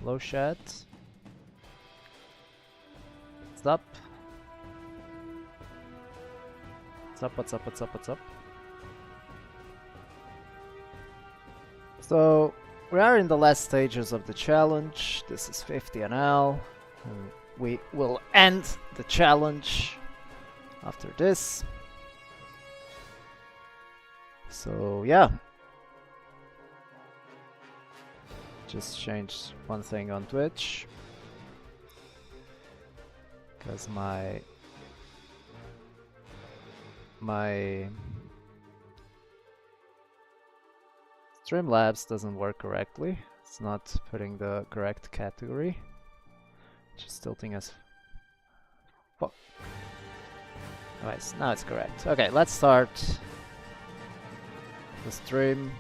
Low shot. What's up? What's up, what's up, what's up, what's up? So, we are in the last stages of the challenge. This is 50 NL. And we will end the challenge after this. So, yeah. Just changed one thing on Twitch. Because my Streamlabs doesn't work correctly. It's not putting the correct category. Just tilting us. Fuck. Nice, now it's correct. Okay, let's start the stream.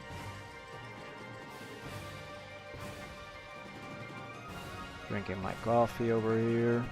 Drinking my coffee over here.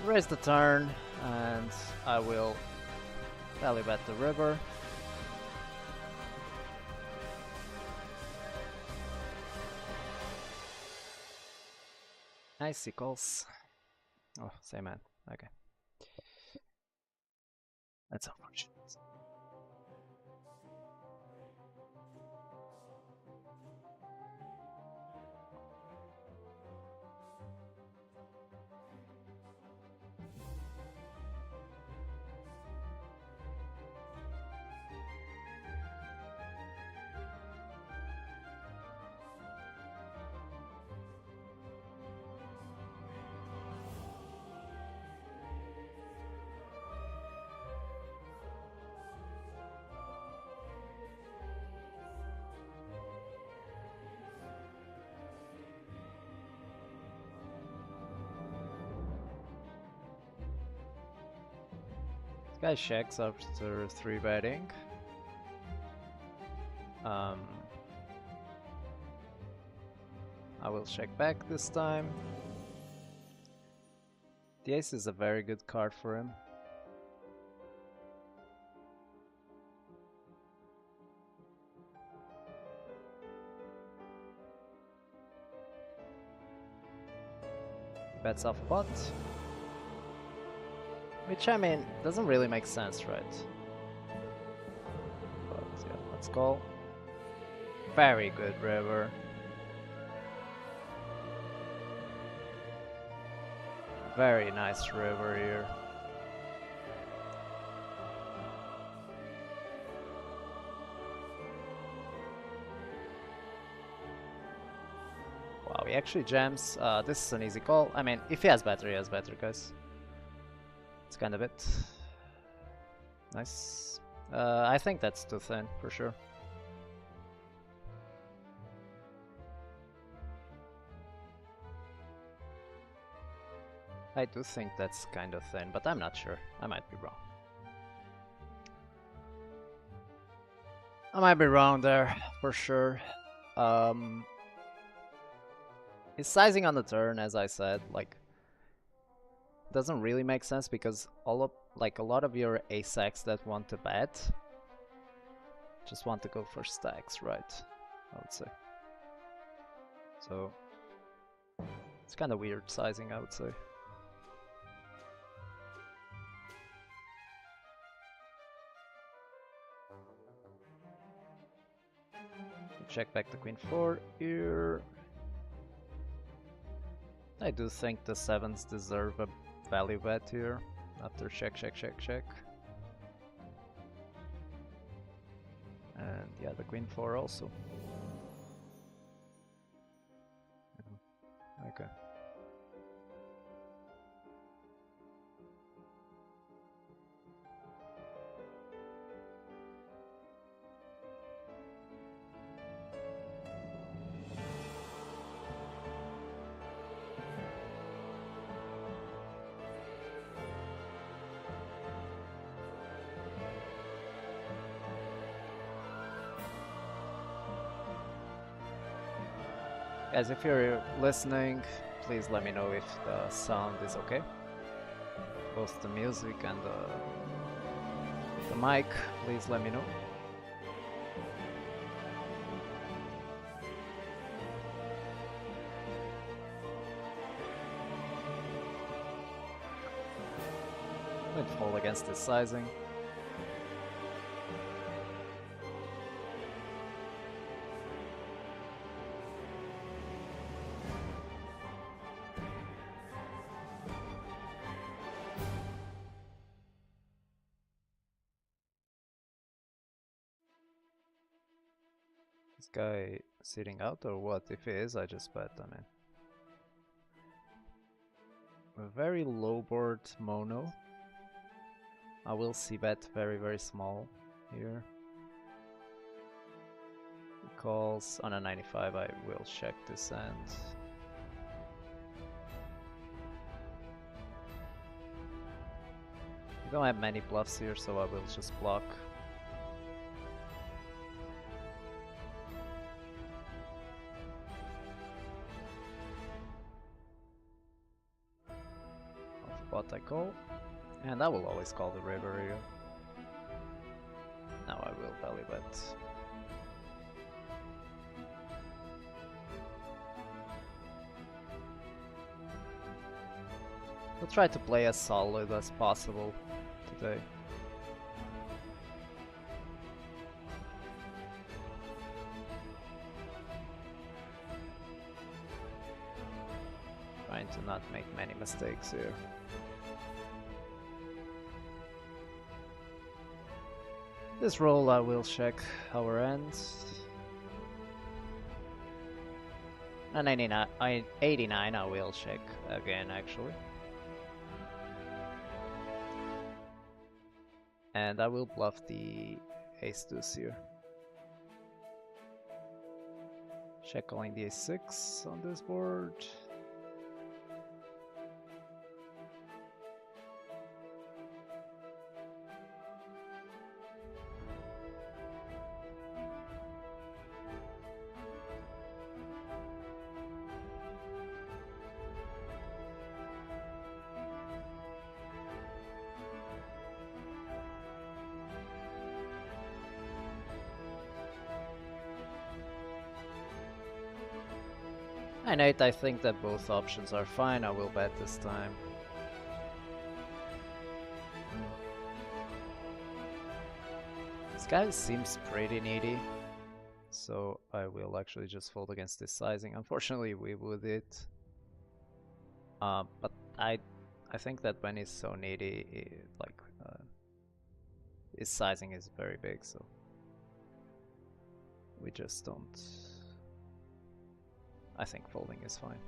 Raise the turn, and I will value bet the river. Icicles. Oh, same man. Okay. That's unfortunate. Guy checks after 3 betting. I will check back this time. The ace is a very good card for him. Bets off pot. Which, I mean, doesn't really make sense, right? But yeah, let's go. Very good river. Very nice river here. Wow, he actually jams. This is an easy call. I mean, if he has better, he has better, guys. It's kind of it. Nice. I think that's too thin, for sure. I do think that's kind of thin, but I'm not sure. I might be wrong. I might be wrong there, for sure. His sizing on the turn, as I said, like, doesn't really make sense because a lot of your ace-X that want to bet just want to go for stacks, right? I would say. So it's kind of weird sizing, I would say. Check back the queen 4 here. I do think the 7s deserve a value bet here after check, check, check, check. And yeah, the queen 4 also. Guys, if you're listening, please let me know if the sound is okay. Both the music and the mic, please let me know. Fall against this sizing. This guy sitting out or what? If he is, I just bet, I mean. A very low board mono. I will see bet very small here. He calls on a 95, I will check this end. We don't have many bluffs here, so I will just block. Off pot I call. And I will always call the river here. Now I will value bet. We'll try to play as solid as possible today. Trying to not make many mistakes here. This roll I will check our ends. And 89 I will check again actually. And I will bluff the ace deuce here. Check calling the a6 on this board. And 8, I think that both options are fine. I will bet this time. This guy seems pretty needy, so I will actually just fold against this sizing. Unfortunately, we would it. But I think that when he's so needy, his sizing is very big, so we just don't. I think folding is fine.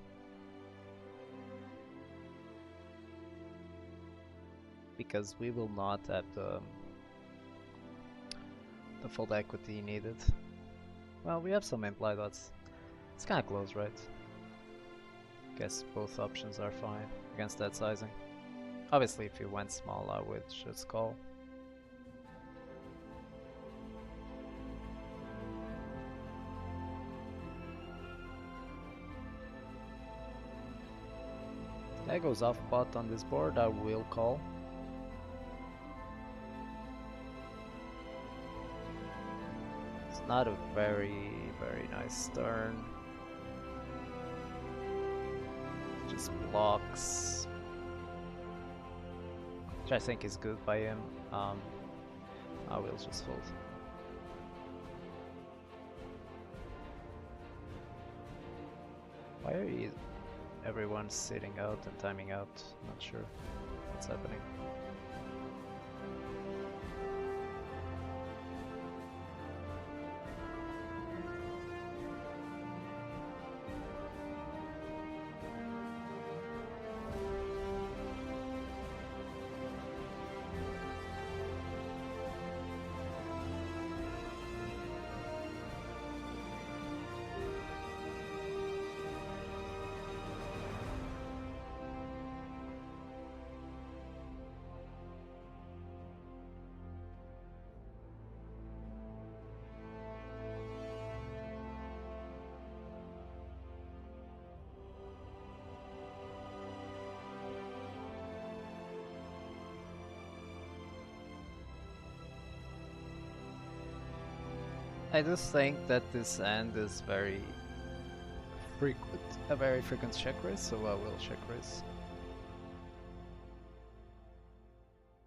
Because we will not have the fold equity needed. Well, we have some implied odds. It's kind of close, right? Guess both options are fine against that sizing. Obviously, if you went small, I would just call. Guy goes off pot on this board, I will call. It's not a very nice turn. Just blocks. Which I think is good by him. I will just fold. Why are everyone's sitting out and timing out? Not sure what's happening. I just think that this hand is a very frequent check raise, so I will check raise.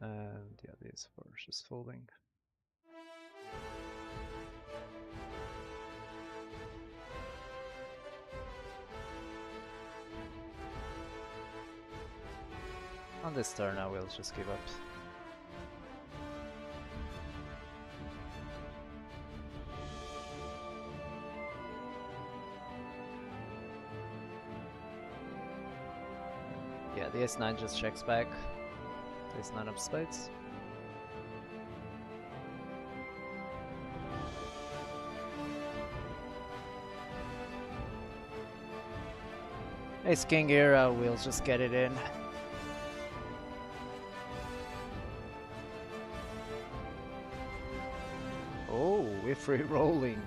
And yeah, this for just folding. On this turn I will just give up. Yeah, the ace-9 just checks back. Ace-9 of spades. Ace-king here, we'll just get it in. Oh, we're free rolling.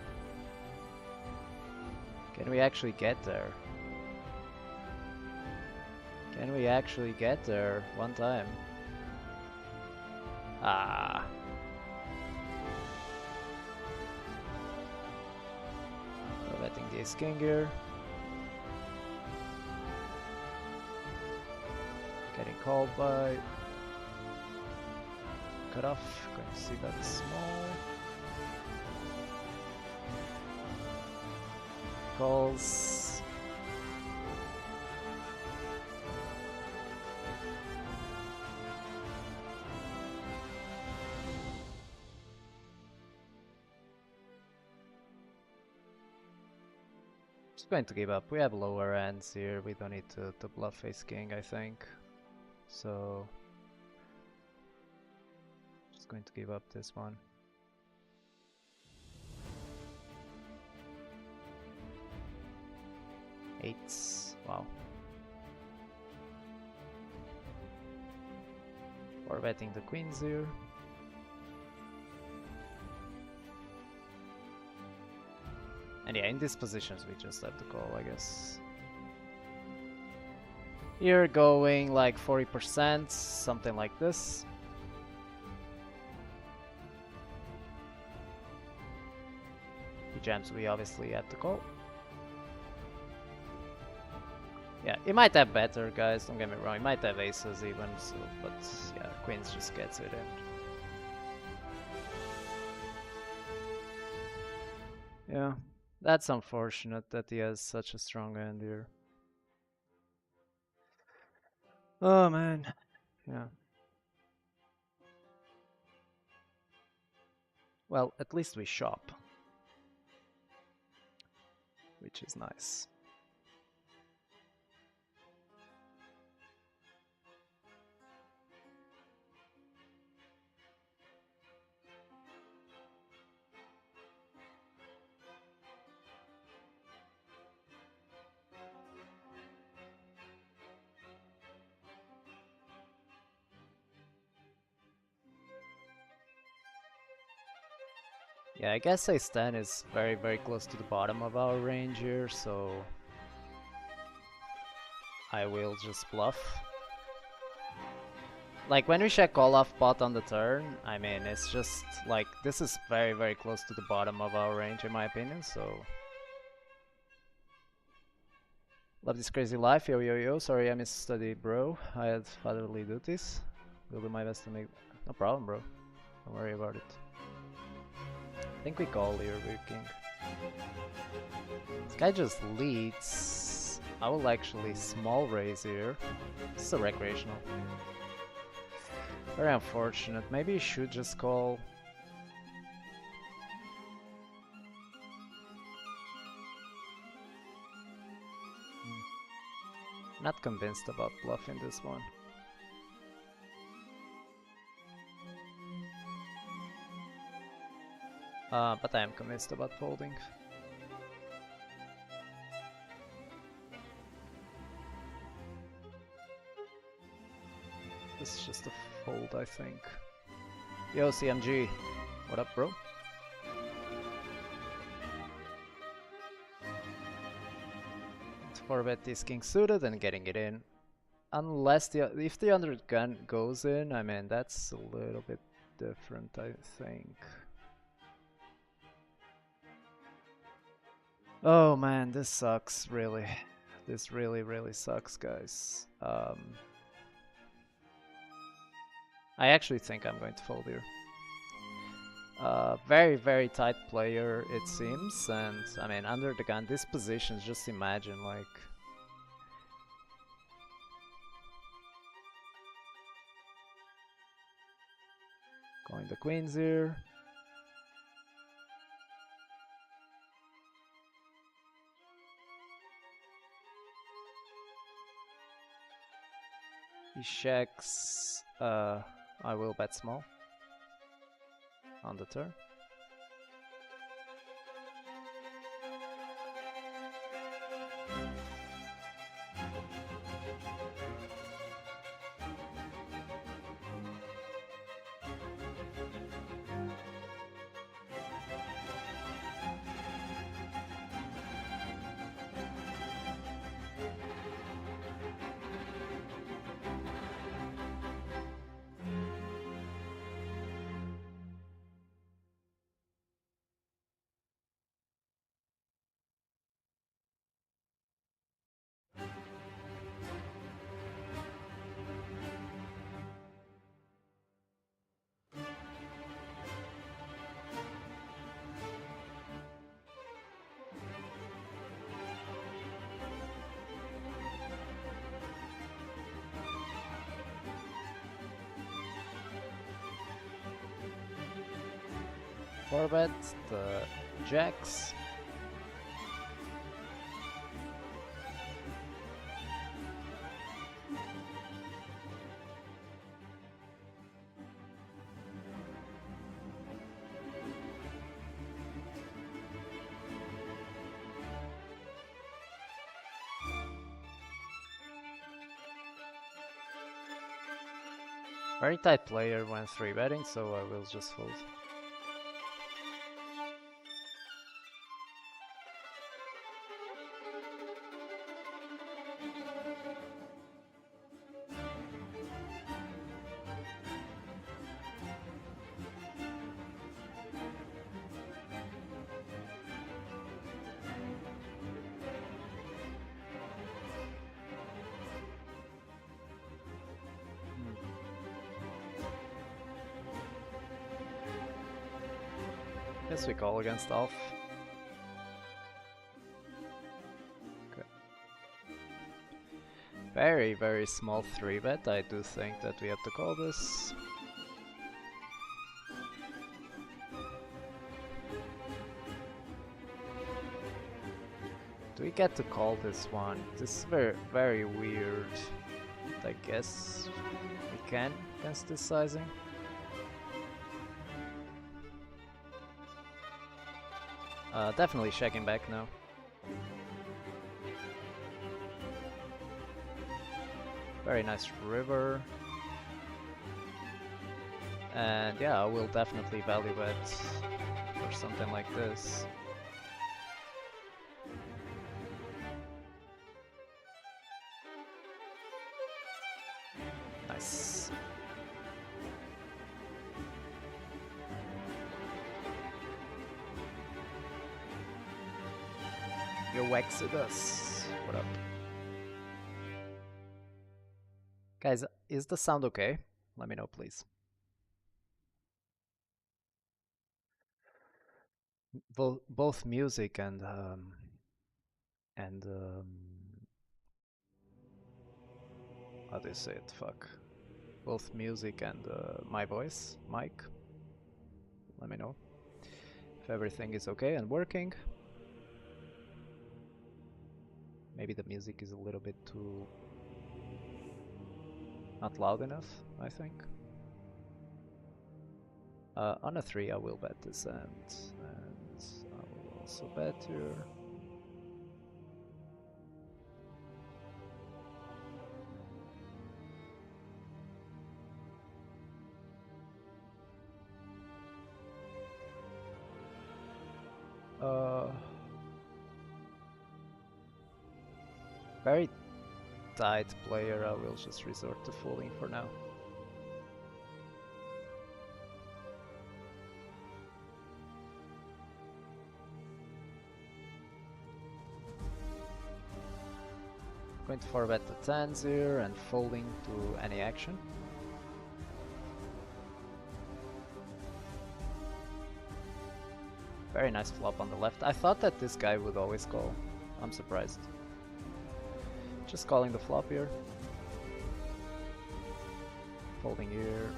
Can we actually get there? Can we actually get there one time? Ah. We're betting the ace-king here. Getting called by cutoff. Going to see that small. Calls. Just going to give up. We have lower ends here. We don't need to bluff ace-king, I think. So just going to give up this one. Eights. Wow. We're betting the queens here. And yeah, in these positions we just have to call, I guess. Here going like 40%, something like this. He jams, we obviously have to call. Yeah, he might have better, guys, don't get me wrong, he might have aces even, so, but yeah, queens just gets it in. Yeah, that's unfortunate that he has such a strong hand here. Oh man, yeah. Well, at least we shop, which is nice. Yeah, I guess ace-10 is very close to the bottom of our range here, so I will just bluff. Like, when we check call off pot on the turn, I mean, it's just, like, this is very close to the bottom of our range in my opinion, so... Love this crazy life, yo yo yo, sorry I missed study, bro. I had fatherly duties. Will do my best to make... No problem, bro. Don't worry about it. I think we call here, we're king. This guy just leads. I will actually small raise here. This is a recreational. Very unfortunate. Maybe you should just call. Not convinced about bluffing this one. But I am convinced about folding. This is just a fold, I think. Yo, CMG. What up, bro? Let's 4-bet this king suited and getting it in. Unless if the under gun goes in, I mean, that's a little bit different, I think. Oh man, this sucks, really. This really sucks, guys. I actually think I'm going to fold here. Very tight player, it seems, and I mean, under the gun, this position, just imagine, like... Going the queens here. He checks. I will bet small on the turn. Four bet the jacks. Very tight player when 3-betting, so I will just fold. Guess we call against off. Okay. Very small 3-bet. I do think that we have to call this. Do we get to call this one? This is very weird. I guess we can against this sizing. Definitely checking back now. Very nice river. And yeah, I will definitely value bet for something like this. Nice. Yo, Exodus. What up? Guys, is the sound okay? Let me know, please. Both music and how do you say it? Fuck. Both music and my voice, mic. Let me know if everything is okay and working. Maybe the music is a little bit too not loud enough, I think. On a 3 I will bet this and I will also bet here. Very tight player, I will just resort to folding for now. Going to 4-bet the 10s here and folding to any action. Very nice flop on the left. I thought that this guy would always call. I'm surprised. Just calling the flop here. Folding here.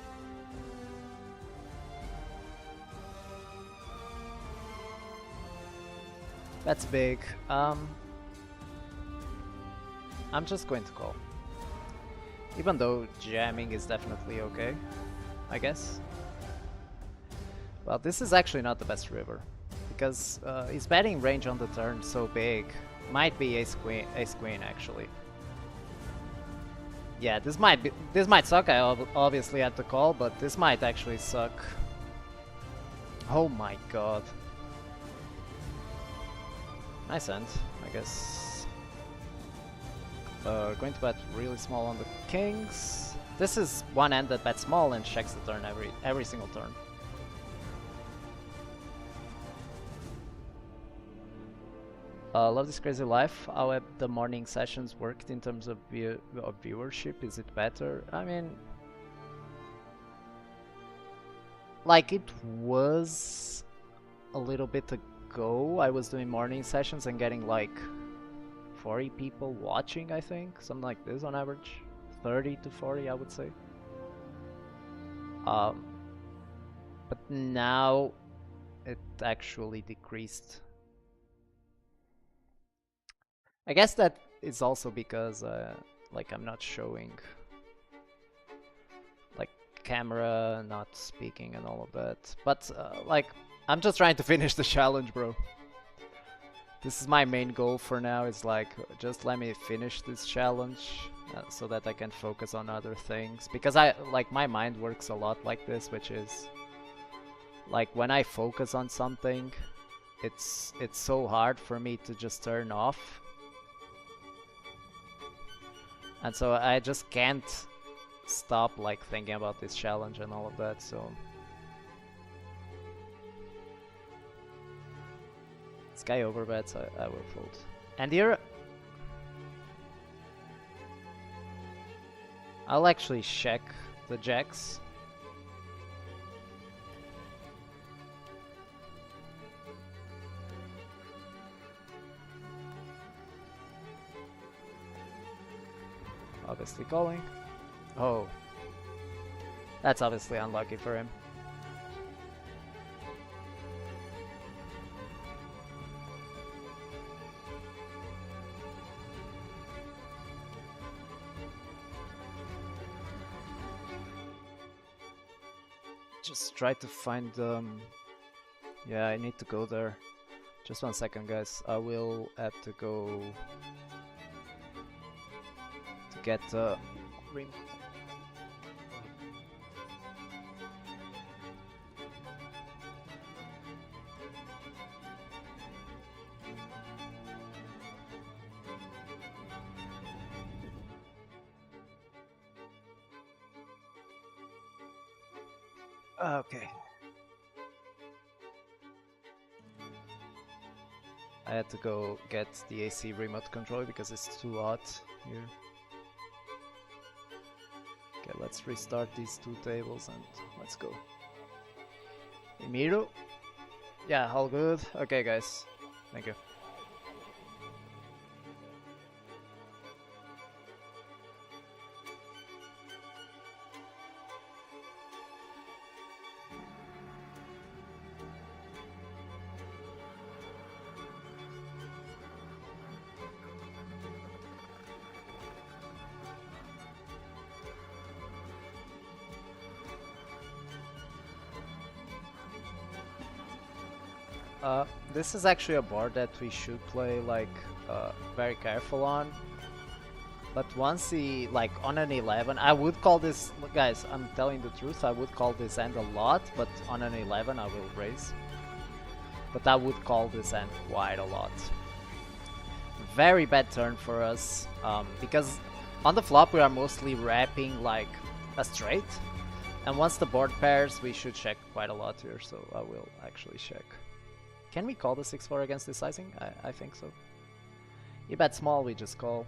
That's big. I'm just going to call. Even though jamming is definitely okay, I guess. Well, this is actually not the best river, because his betting range on the turn so big. Might be ace queen actually. Yeah, this might suck. I obviously had to call, but this might actually suck. Oh my god. Nice hand, I guess. Going to bet really small on the kings. This is one hand that bets small and checks the turn every single turn. Love this crazy life. How have the morning sessions worked in terms of viewership? Is it better? I mean, like it was a little bit ago. I was doing morning sessions and getting like 40 people watching, I think, something like this on average. 30 to 40, I would say. But now it actually decreased. I guess that is also because like I'm not showing like camera, not speaking and all of that. But like I'm just trying to finish the challenge, bro. This is my main goal for now, is like just let me finish this challenge so that I can focus on other things, because my mind works a lot like this, which is like when I focus on something, it's so hard for me to just turn off. And so I just can't stop like thinking about this challenge and all of that, so this guy overbets, I will fold. And here I'll actually check the jacks. Obviously calling. Oh. That's obviously unlucky for him. Just try to find yeah, I need to go there. Just 1 second, guys. I will have to go to get ring. Okay. I had to go get the AC remote control because it's too hot here. Okay, let's restart these two tables and let's go. Emiro? Yeah, all good. Okay, guys. Thank you. This is actually a board that we should play like very careful on. But once he, like on an 11, I would call this, guys, I'm telling the truth, I would call this end a lot, but on an 11 I will raise. But I would call this end quite a lot. Very bad turn for us, because on the flop we are mostly wrapping like a straight. And once the board pairs, we should check quite a lot here, so I will actually check. Can we call the 6-4 against this sizing? I think so. You bet small, we just call.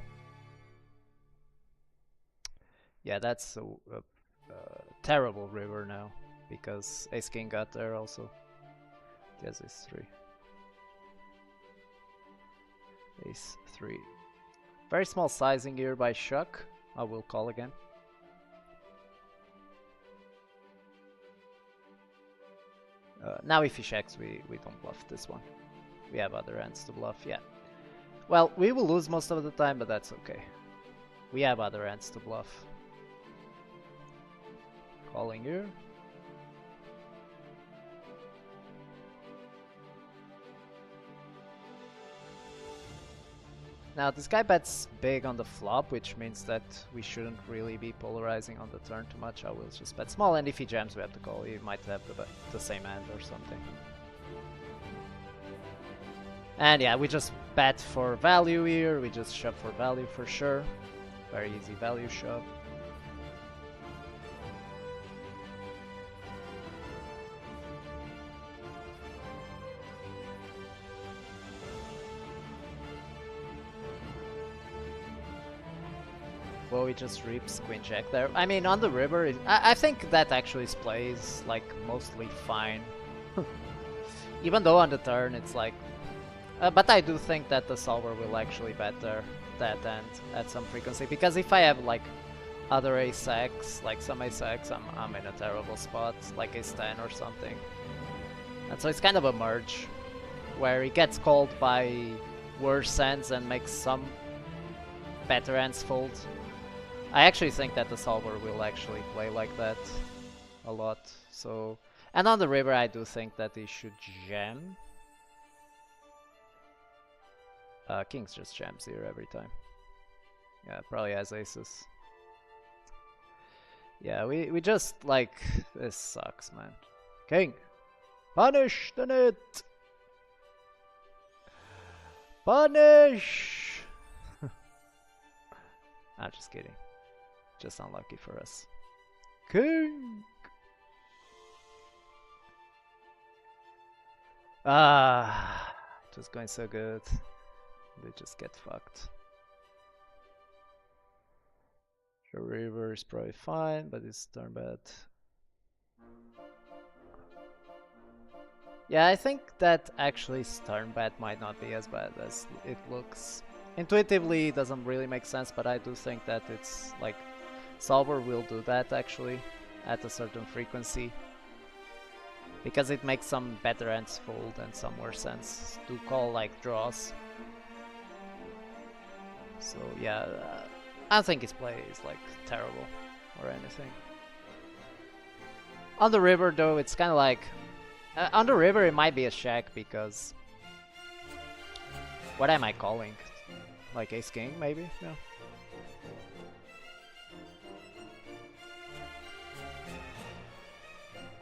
Yeah, that's a terrible river now, because Ace King got there also. Yes, Ace 3. Ace 3. Very small sizing here by Shuck. I will call again. Now if he checks, we don't bluff this one. We have other hands to bluff, yeah. Well, we will lose most of the time, but that's okay. We have other hands to bluff. Calling here. Now this guy bets big on the flop, which means that we shouldn't really be polarizing on the turn too much. I will just bet small, and if he jams we have to call. He might have the same hand or something. And yeah, we just bet for value here. We just shove for value for sure. Very easy value shove. Well, he just reaps queen jack there. I mean, on the river, I think that actually plays like mostly fine. Even though on the turn it's like, but I do think that the solver will actually bet there that end at some frequency, because if I have like other ace x, like some ace x, I'm in a terrible spot, like ace 10 or something. And so it's kind of a merge where he gets called by worse hands and makes some better hands fold. I actually think that the solver will actually play like that a lot. So, and on the river I do think that he should jam. Kings just jams here every time. Yeah, probably has aces. Yeah, we just like, this sucks, man. King, punish the net. Punish. I'm just kidding. Just unlucky for us. King! Ah, it was going so good. They just get fucked. The river is probably fine, but it's turn bad. Yeah, I think that actually turn bad might not be as bad as it looks. Intuitively, it doesn't really make sense, but I do think that it's like solver will do that actually at a certain frequency, because it makes some better hands fold and some worse hands to call like draws. So yeah, I don't think his play is like terrible or anything. On the river though, it's kind of like on the river it might be a shack, because what am I calling? Like ace king maybe? Yeah.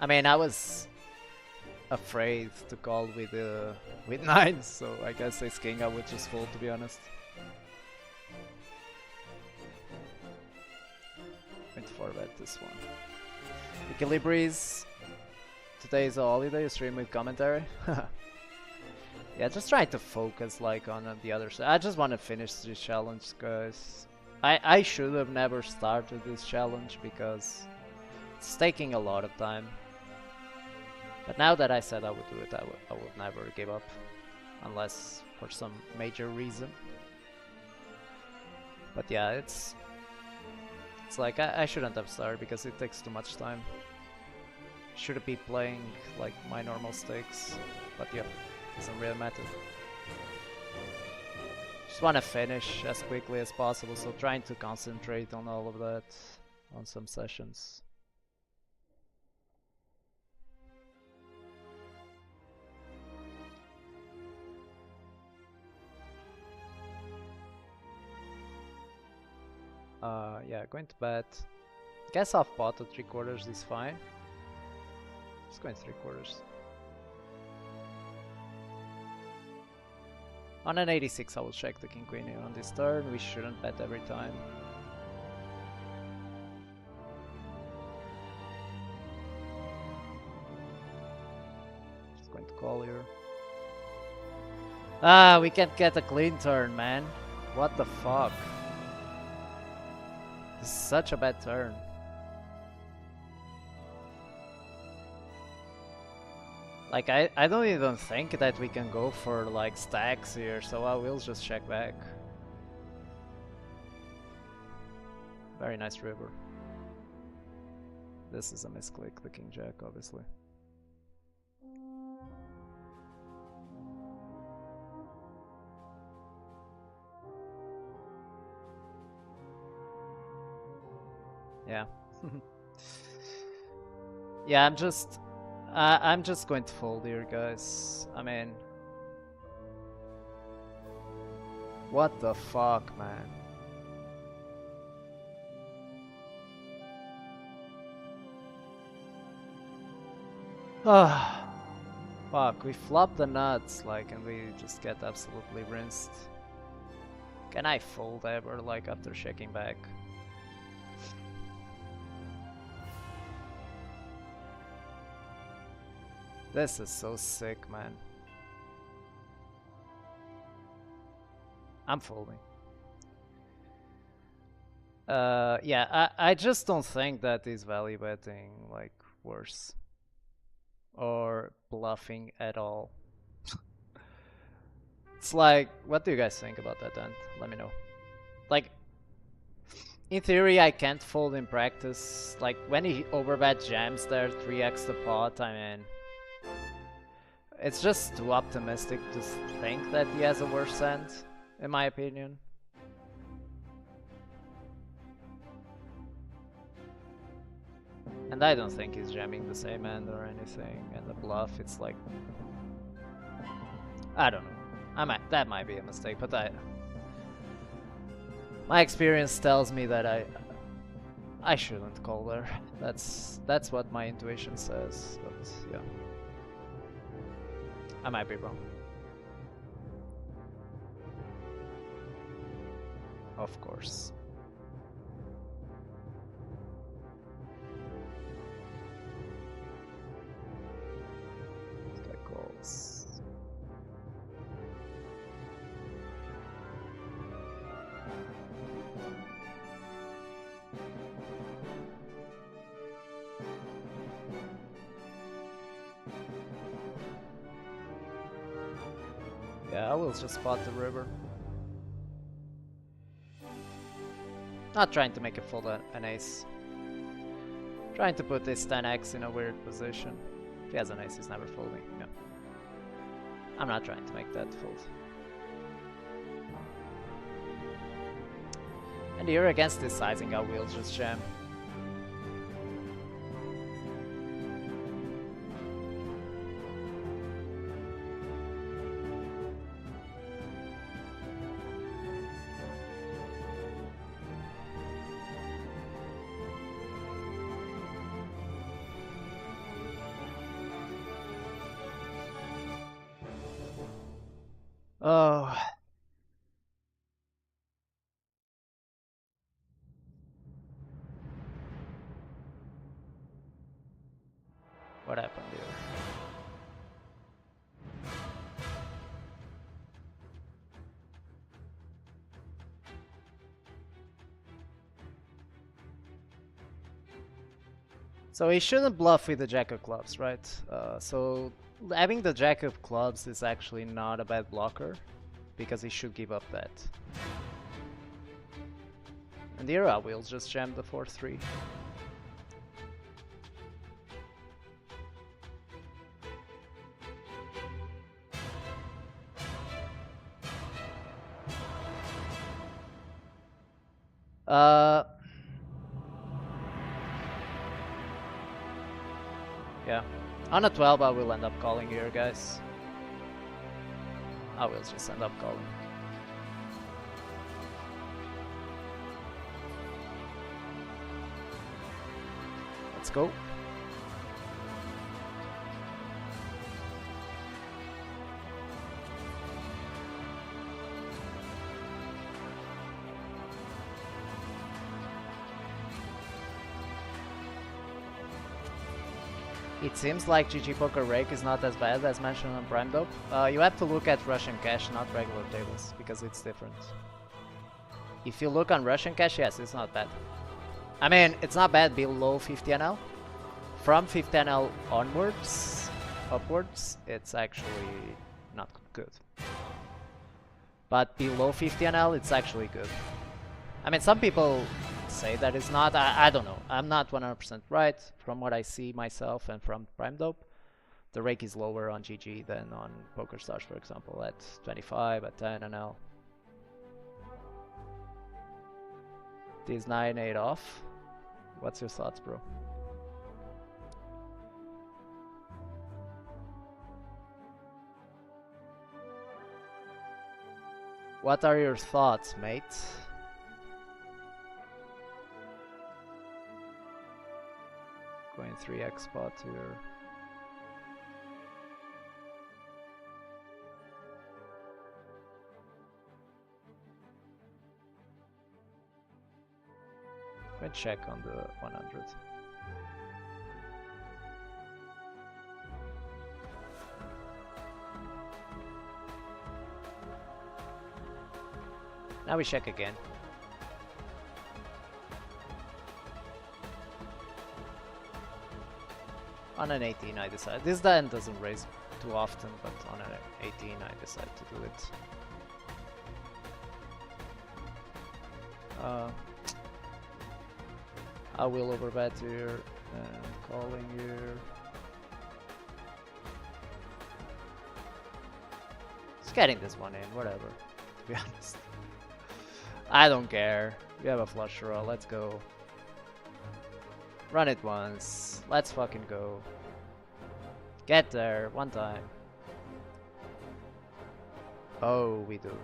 I mean, I was afraid to call with 9, so I guess ace king I would just fold, to be honest. Going to 4-bet this one. Equilibris. Today is a holiday, stream with commentary. Yeah, just trying to focus like on the other side. I just want to finish this challenge, guys. I should have never started this challenge because it's taking a lot of time. But now that I said I would do it, I would never give up. Unless for some major reason. But yeah, it's like I shouldn't have started because it takes too much time. Should be playing like my normal stakes. But yeah, doesn't really matter. Just want to finish as quickly as possible, so trying to concentrate on all of that on some sessions. Yeah, going to bet. Guess off pot at 3/4 is fine. Just going 3/4. On an 86 I will check the king queen here on this turn. We shouldn't bet every time. Just going to call here. Ah, we can't get a clean turn, man. What the fuck? This is such a bad turn. Like, I don't even think that we can go for like stacks here, so I will just check back. Very nice river. This is a misclick, the king jack, obviously. Yeah. Yeah, I'm just going to fold here, guys. I mean, what the fuck, man? Ah, fuck, we flop the nuts, like, and we just get absolutely rinsed. Can I fold ever, like, after checking back? This is so sick, man. I'm folding. Yeah, I just don't think that is value betting, like, worse. Or bluffing at all. It's like, what do you guys think about that then? Let me know. Like, in theory I can't fold in practice. Like, when he overbet jams there, 3x the pot, I mean... It's just too optimistic to think that he has a worse hand, in my opinion. And I don't think he's jamming the same hand or anything, and the bluff, it's like... I don't know. That might be a mistake, but my experience tells me that I shouldn't call there. That's what my intuition says, but yeah. I might be wrong. Of course. That calls. Yeah, I will just spot the river. Not trying to make it fold an ace. Trying to put this 10x in a weird position. If he has an ace, he's never folding. Yeah. I'm not trying to make that fold. And here against this sizing, I will just jam. Oh. What happened here? So he shouldn't bluff with the jack of clubs, right? So having the jack of clubs is actually not a bad blocker, because he should give up that. And here I will just jam the 4-3. Yeah. On a 12 I will end up calling here, guys. I will just end up calling. Let's go. It seems like GG Poker Rake is not as bad as mentioned on Prime Dope. You have to look at Russian Cash, not regular tables, because it's different. If you look on Russian Cash, yes, it's not bad. I mean, it's not bad below 50 NL. From 50 NL onwards, upwards, it's actually not good. But below 50 NL, it's actually good. I mean, some people say that it's not. I don't know. I'm not 100% right. From what I see myself and from Prime Dope, the rake is lower on GG than on PokerStars, for example, at 25, at 10 NL. These 9-8 off. What's your thoughts, bro? What are your thoughts, mate? Going 3x spot here. Let me check on the 100. Now we check again. On an 18 I decide. This then doesn't raise too often, but on an 18 I decide to do it. I will overbet here and calling here. Just getting this one in, whatever, to be honest. I don't care. We have a flush draw, let's go. Run it once. Let's fucking go. Get there, one time. Oh, we do.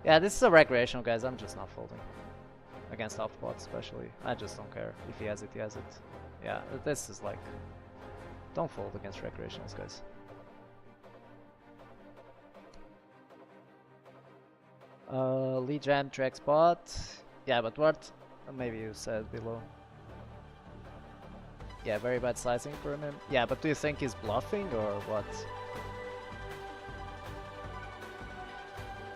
Yeah, this is a recreational, guys. I'm just not folding. Against half pots, especially. I just don't care. If he has it, he has it. Yeah, this is like... Don't fold against recreationals, guys. Lead jam, track spot. Yeah, but what? Maybe you said below. Yeah, very bad sizing for him. Yeah, but do you think he's bluffing or what?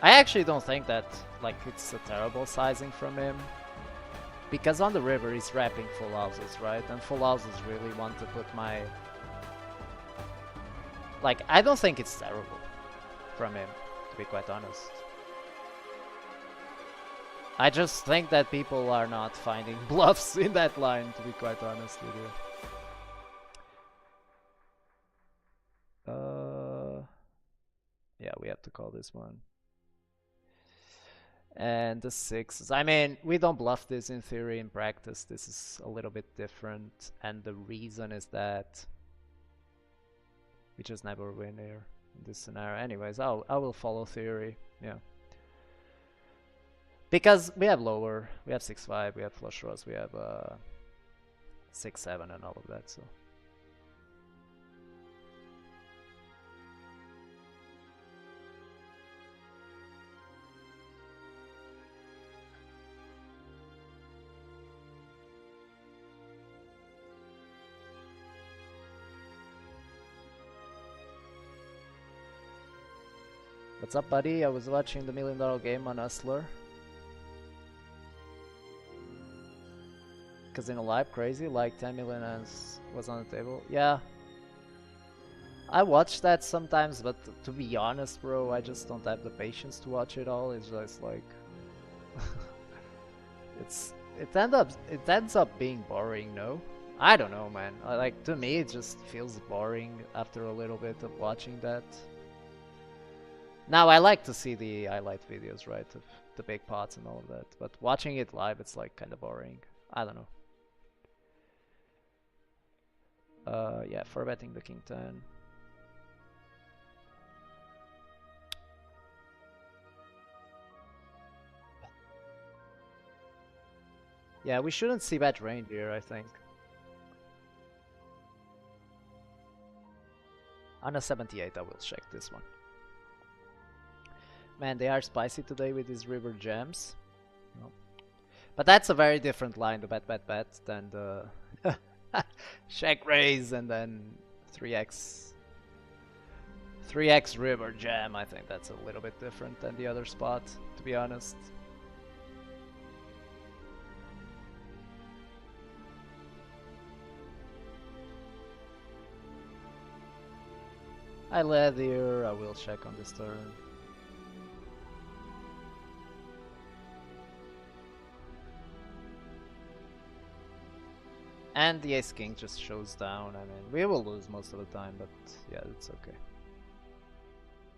I actually don't think that like it's a terrible sizing from him. Because on the river he's wrapping full houses, right? And full houses really want to put my... Like, I don't think it's terrible from him, to be quite honest. I just think that people are not finding bluffs in that line, to be quite honest with you. Yeah, we have to call this one. And the sixes. I mean, we don't bluff this in theory. In practice, this is a little bit different. And the reason is that we just never win here in this scenario. Anyways, I will follow theory. Yeah. Because we have lower, we have 6-5, we have flush draws, we have 6-7 and all of that, so. What's up, buddy? I was watching the $1 Million Game on Hustler. Casino Live, crazy, like 10 million was on the table. Yeah. I watch that sometimes, but to be honest, bro, I just don't have the patience to watch it all. It's just like... it ends up being boring, no? I don't know, man. Like, to me, it just feels boring after a little bit of watching that. Now, I like to see the highlight videos, right, of the big pots and all of that, but watching it live, it's like kind of boring. I don't know. Yeah, for betting the king 10. Yeah, we shouldn't see bet reindeer, I think. On a 78, I will check this one. Man, they are spicy today with these river jams. No. But that's a very different line to bet than the check raise and then 3x river jam. I think that's a little bit different than the other spot, to be honest. I led here, I will check on this turn. And the ace king just shows down. I mean, we will lose most of the time, but yeah, it's okay.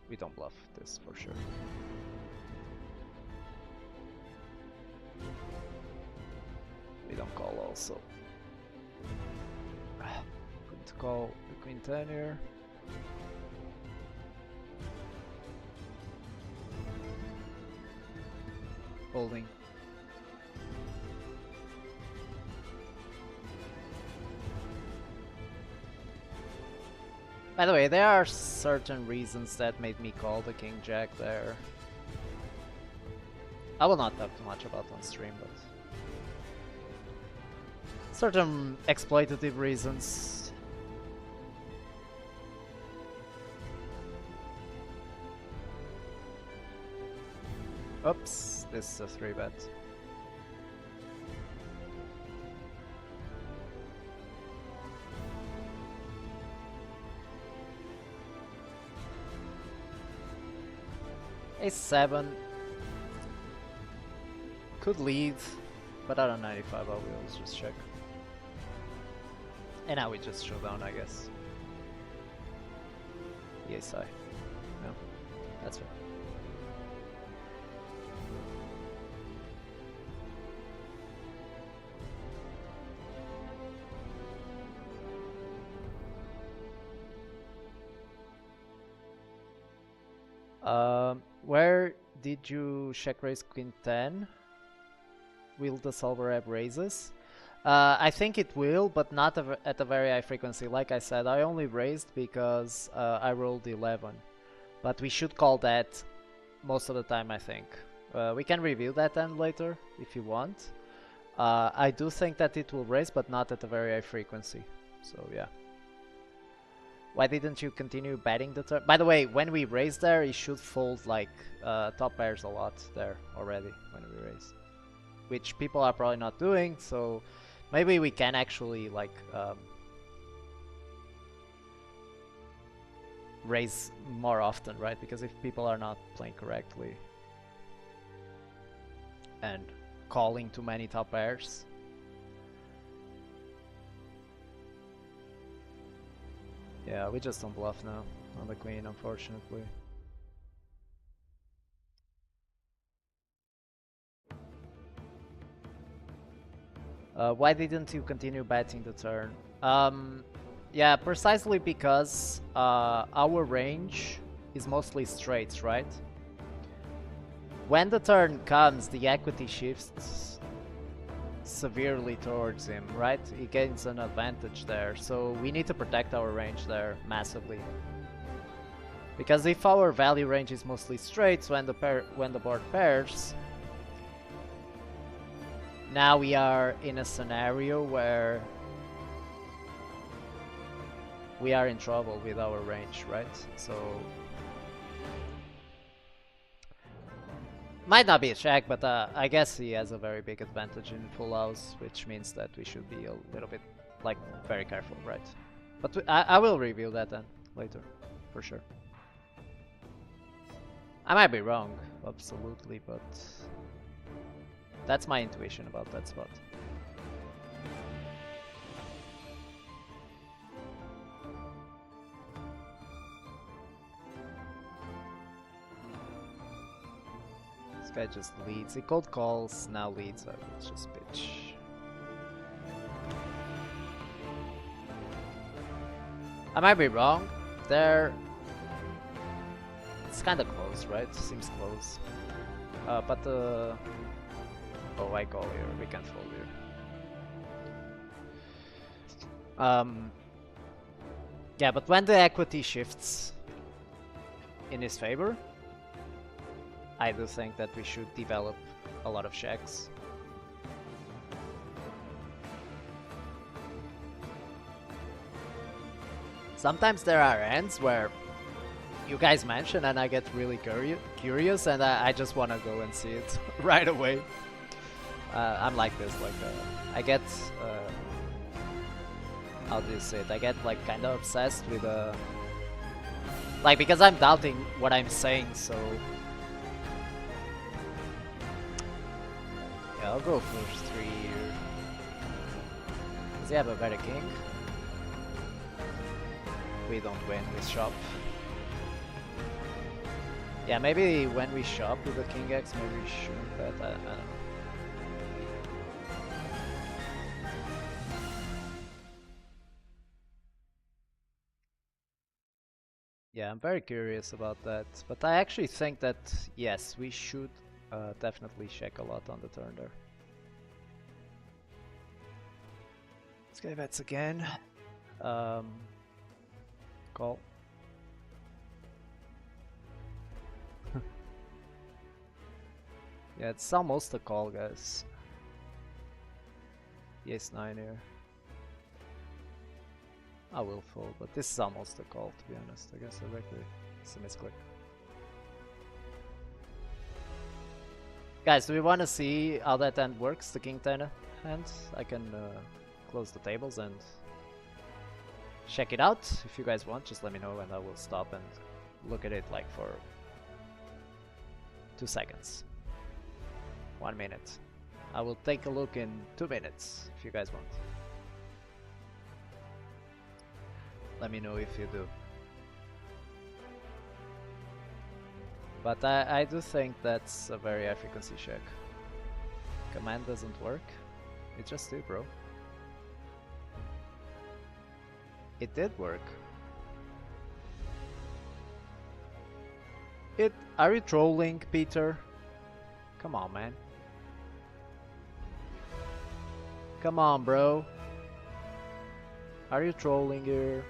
We don't bluff this for sure. We don't call also. Going to call the queen 10 here. Holding. By the way, there are certain reasons that made me call the king jack there. I will not talk too much about on stream, but certain exploitative reasons. Oops, this is a 3-bet. A7 could lead, but out of 95 I will just check. And now we just show down, I guess. The ace high. No, that's right. Where did you check raise queen 10? Will the solver have raises? I think it will, but not at a very high frequency. Like I said, I only raised because I rolled 11. But we should call that most of the time, I think. We can review that end later if you want. I do think that it will raise, but not at a very high frequency. So yeah. Why didn't you continue betting the turn? By the way, when we raise there, he should fold like top pairs a lot there already when we raise. Which people are probably not doing, so maybe we can actually like raise more often, right? Because if people are not playing correctly and calling too many top pairs. Yeah, we just don't bluff now on the queen, unfortunately. Why didn't you continue betting the turn? Yeah, precisely because our range is mostly straights, right? When the turn comes, the equity shifts severely towards him, right? He gains an advantage there, so we need to protect our range there massively. Because if our value range is mostly straights when the board pairs, now we are in a scenario where we are in trouble with our range, right? So might not be a check, but I guess he has a very big advantage in full house, which means that we should be a little bit, like, very careful, right? But I will review that then, later, for sure. I might be wrong, absolutely, but that's my intuition about that spot. Guy just leads. He cold calls, now leads. Let's just pitch. I might be wrong. There, it's kind of close, right? Seems close. But oh, I call here. We can't fold here. Yeah, but when the equity shifts in his favor, I do think that we should develop a lot of checks. Sometimes there are hands where you guys mention and I get really curious and I just want to go and see it right away. I'm like this, like I get, how do you say it? I get like kind of obsessed with Like, because I'm doubting what I'm saying, so... Yeah, I'll go for 3 here. Does he have a better king? We don't win with shop. Yeah, maybe when we shop with the king X, maybe we shouldn't bet, I don't know. Yeah, I'm very curious about that, but I actually think that, yes, we should definitely check a lot on the turn there. Let's go bets again. Call. Yeah, it's almost a call, guys. Ace 9 here. I will fold, but this is almost a call, to be honest. I guess directly it's a misclick. Guys, do we want to see how that hand works, the king 10 hand? I can close the tables and check it out. If you guys want, just let me know and I will stop and look at it like for 2 seconds. 1 minute. I will take a look in 2 minutes if you guys want. Let me know if you do. But I do think that's a very high frequency check. Command doesn't work. It just did, bro. It did work. Are you trolling, Peter? Come on, man. Come on, bro. Are you trolling here?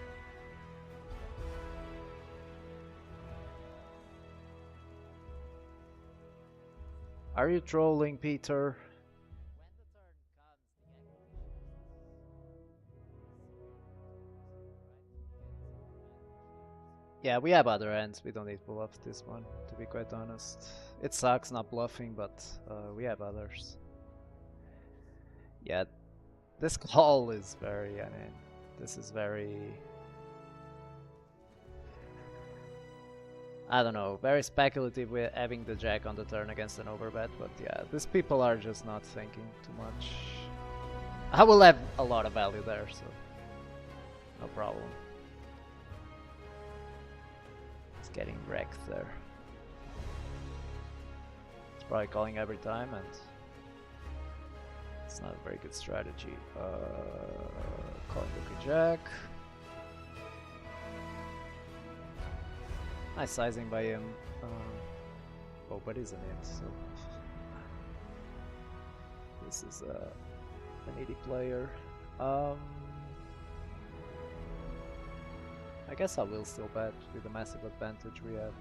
Are you trolling, Peter? Yeah, we have other ends. We don't need to bluff this one, to be quite honest. It sucks not bluffing, but we have others. Yeah, this call is very, I mean, this is very... I don't know, very speculative with having the jack on the turn against an overbet, but yeah, these people are just not thinking too much. I will have a lot of value there, so no problem. It's getting wrecked there. It's probably calling every time and it's not a very good strategy. Calling Rookie Jack. Nice sizing by him. Oh, but isn't it? So this is an 80 player. I guess I will still bet with the massive advantage we have.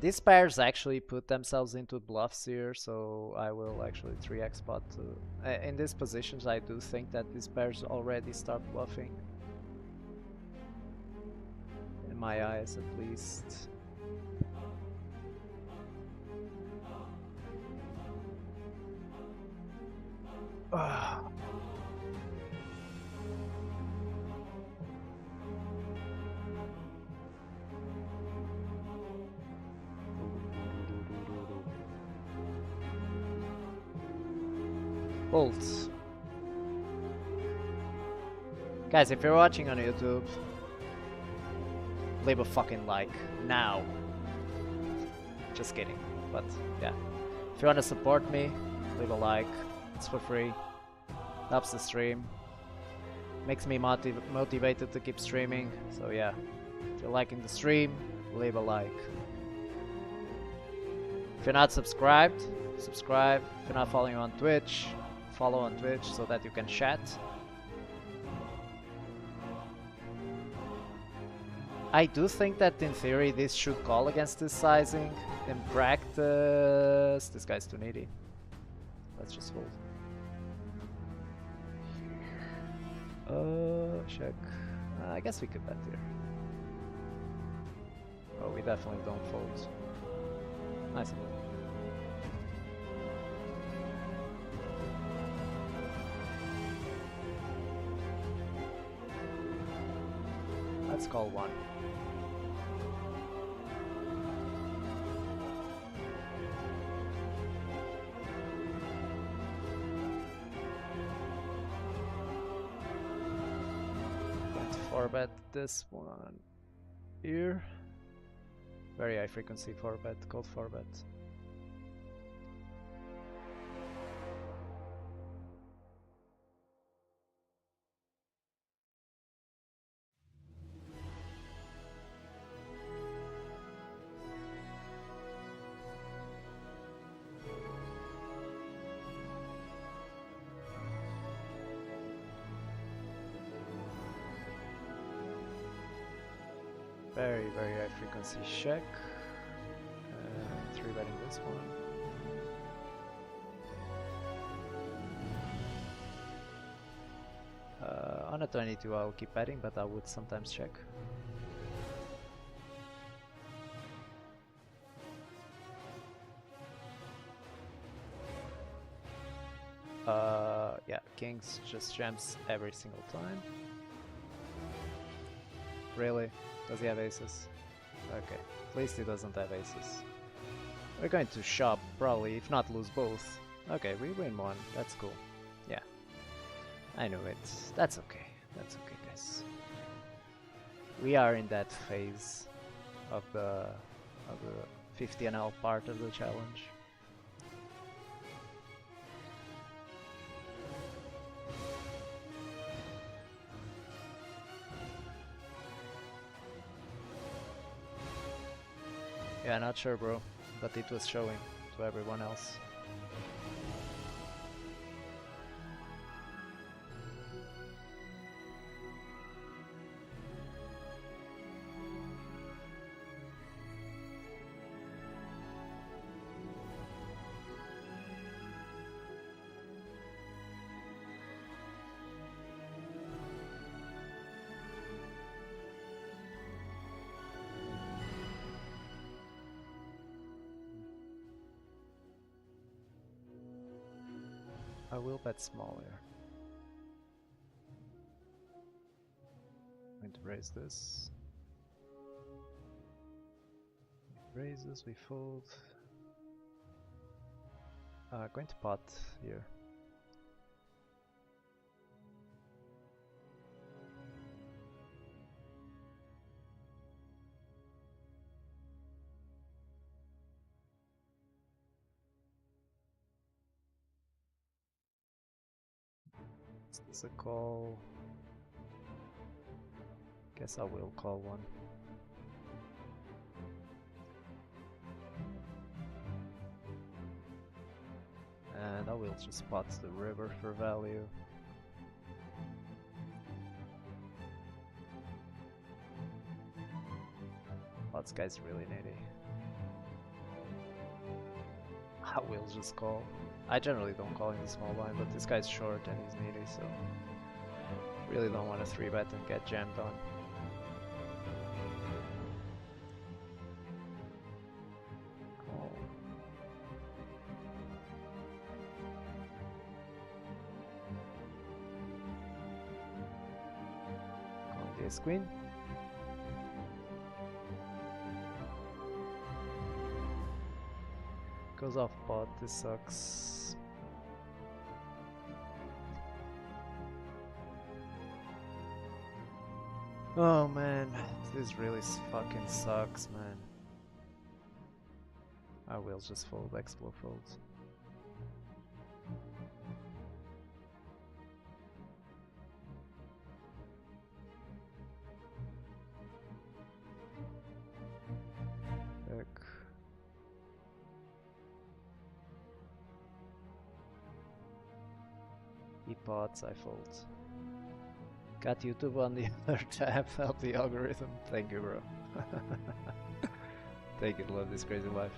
These pairs actually put themselves into bluffs here, so I will actually 3x spot. In these positions I do think that these pairs already start bluffing. In my eyes at least. Bolts. Guys, if you're watching on YouTube, leave a fucking like now. Just kidding, but yeah. If you want to support me, leave a like. It's for free. Helps the stream. Makes me motivated to keep streaming. So yeah, if you're liking the stream, leave a like. If you're not subscribed, subscribe. If you're not following on Twitch, follow on Twitch so that you can chat. I do think that in theory this should call against this sizing. In practice, this guy's too needy. Let's just fold. Check. I guess we could bet here. Oh, we definitely don't fold. Nice. Let's call one. Going to 4-bet this one here. Very high frequency 4-bet, called 4-bet. Very high frequency check. 3-betting this one. On a 22 I'll keep betting, but I would sometimes check. Yeah, kings just jams every single time. Really? Does he have aces? Okay, at least he doesn't have aces. We're going to shop, probably, if not lose both. Okay, we win one, that's cool. Yeah, I knew it. That's okay, guys. We are in that phase of the 50 NL part of the challenge. Yeah, not sure, bro, but it was showing to everyone else. I will bet smaller. I'm going to raise this. Raise this, we fold. Going to pot here. Is this a call? Guess I will call one. And I will just pot the river for value. Oh, this guy's really needy. I will just call. I generally don't call in the small blind, but this guy's short and he's needy, so really don't want to 3-bet and get jammed on. Call. Calling the ace queen. Goes off pot, this sucks. Oh man, this really fucking sucks, man. I will just fold, explode folds. Check. He pots, I fold. Got YouTube on the other tab, help the algorithm. Thank you, bro. Thank you, love this crazy life.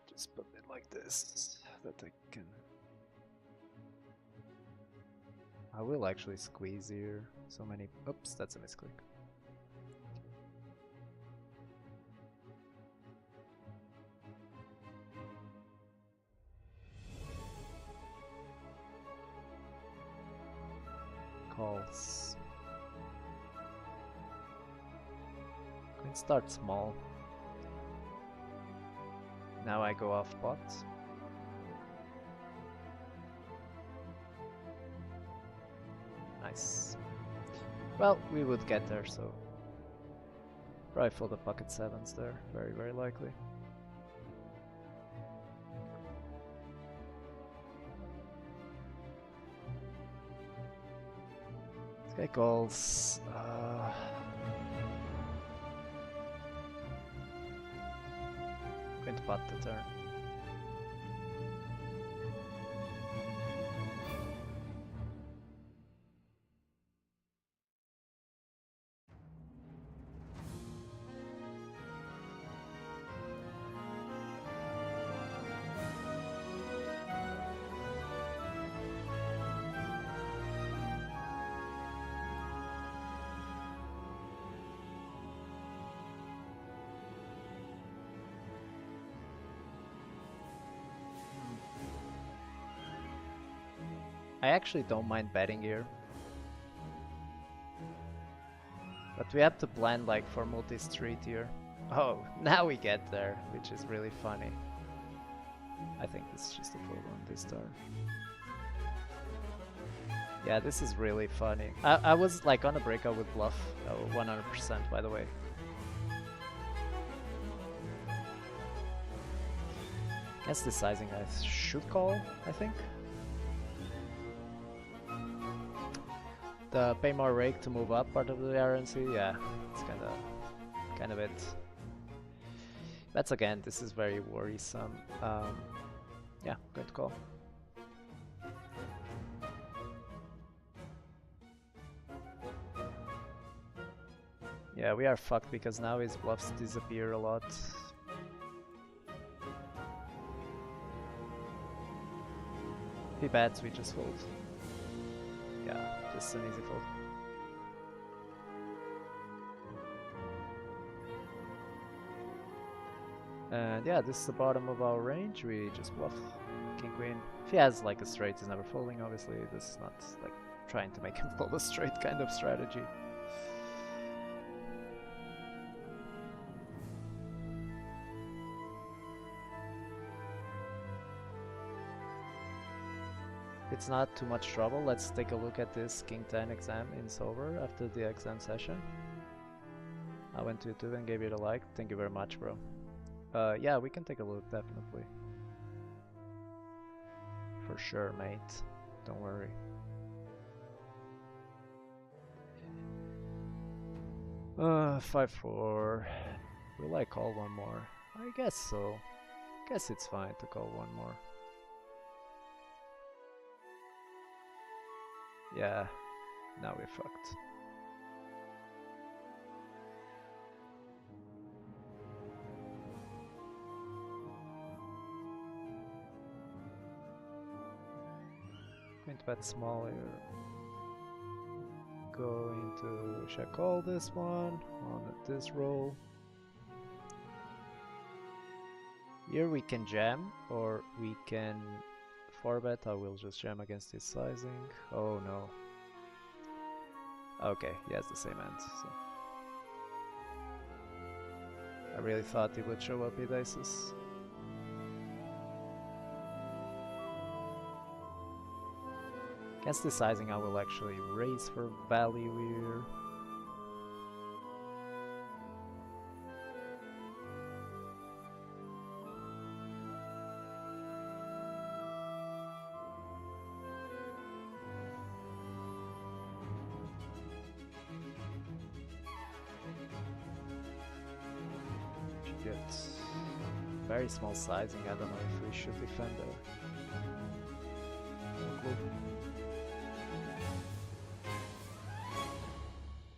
Just put it like this, that I can... I will actually squeeze here. So many. Oops, that's a misclick. Calls. Queen start small. Now I go off pot. Nice. Well, we would get there, so probably for the pocket sevens there, very, very likely. This guy calls. Going to pot the turn. I actually don't mind betting here. But we have to plan like for multi-street here. Oh, now we get there, which is really funny. I think this is just a fold on this turn. Yeah, this is really funny. I was like on a breakout with bluff, 100% by the way. Against this sizing I should call, I think. The pay more rake to move up part of the RNC, yeah, it's kind of it. That's again, this is very worrisome. Yeah, good call. Yeah, we are fucked because now his bluffs disappear a lot. If he bets, we just fold. Yeah, just an easy fold. And yeah, this is the bottom of our range. We just bluff king queen. If he has like a straight, he's never folding. Obviously, this is not like trying to make him fold a straight kind of strategy. It's not too much trouble. Let's take a look at this King 10 exam in Solver after the exam session. I went to YouTube and gave you the like. Thank you very much, bro. Yeah, we can take a look, definitely. For sure, mate. Don't worry. Uh, 5-4. Will I call one more? I guess so. Guess it's fine to call one more. Yeah, now we're fucked. Going to bet small here. Going to check call this one on this roll. Here we can jam, or we can 4-bet. I will just jam against his sizing. Oh no. Okay, he has the same hand. So. I really thought he would show up with aces. Against this sizing, I will actually raise for value here. Very small sizing, I don't know if we should defend there. No clue.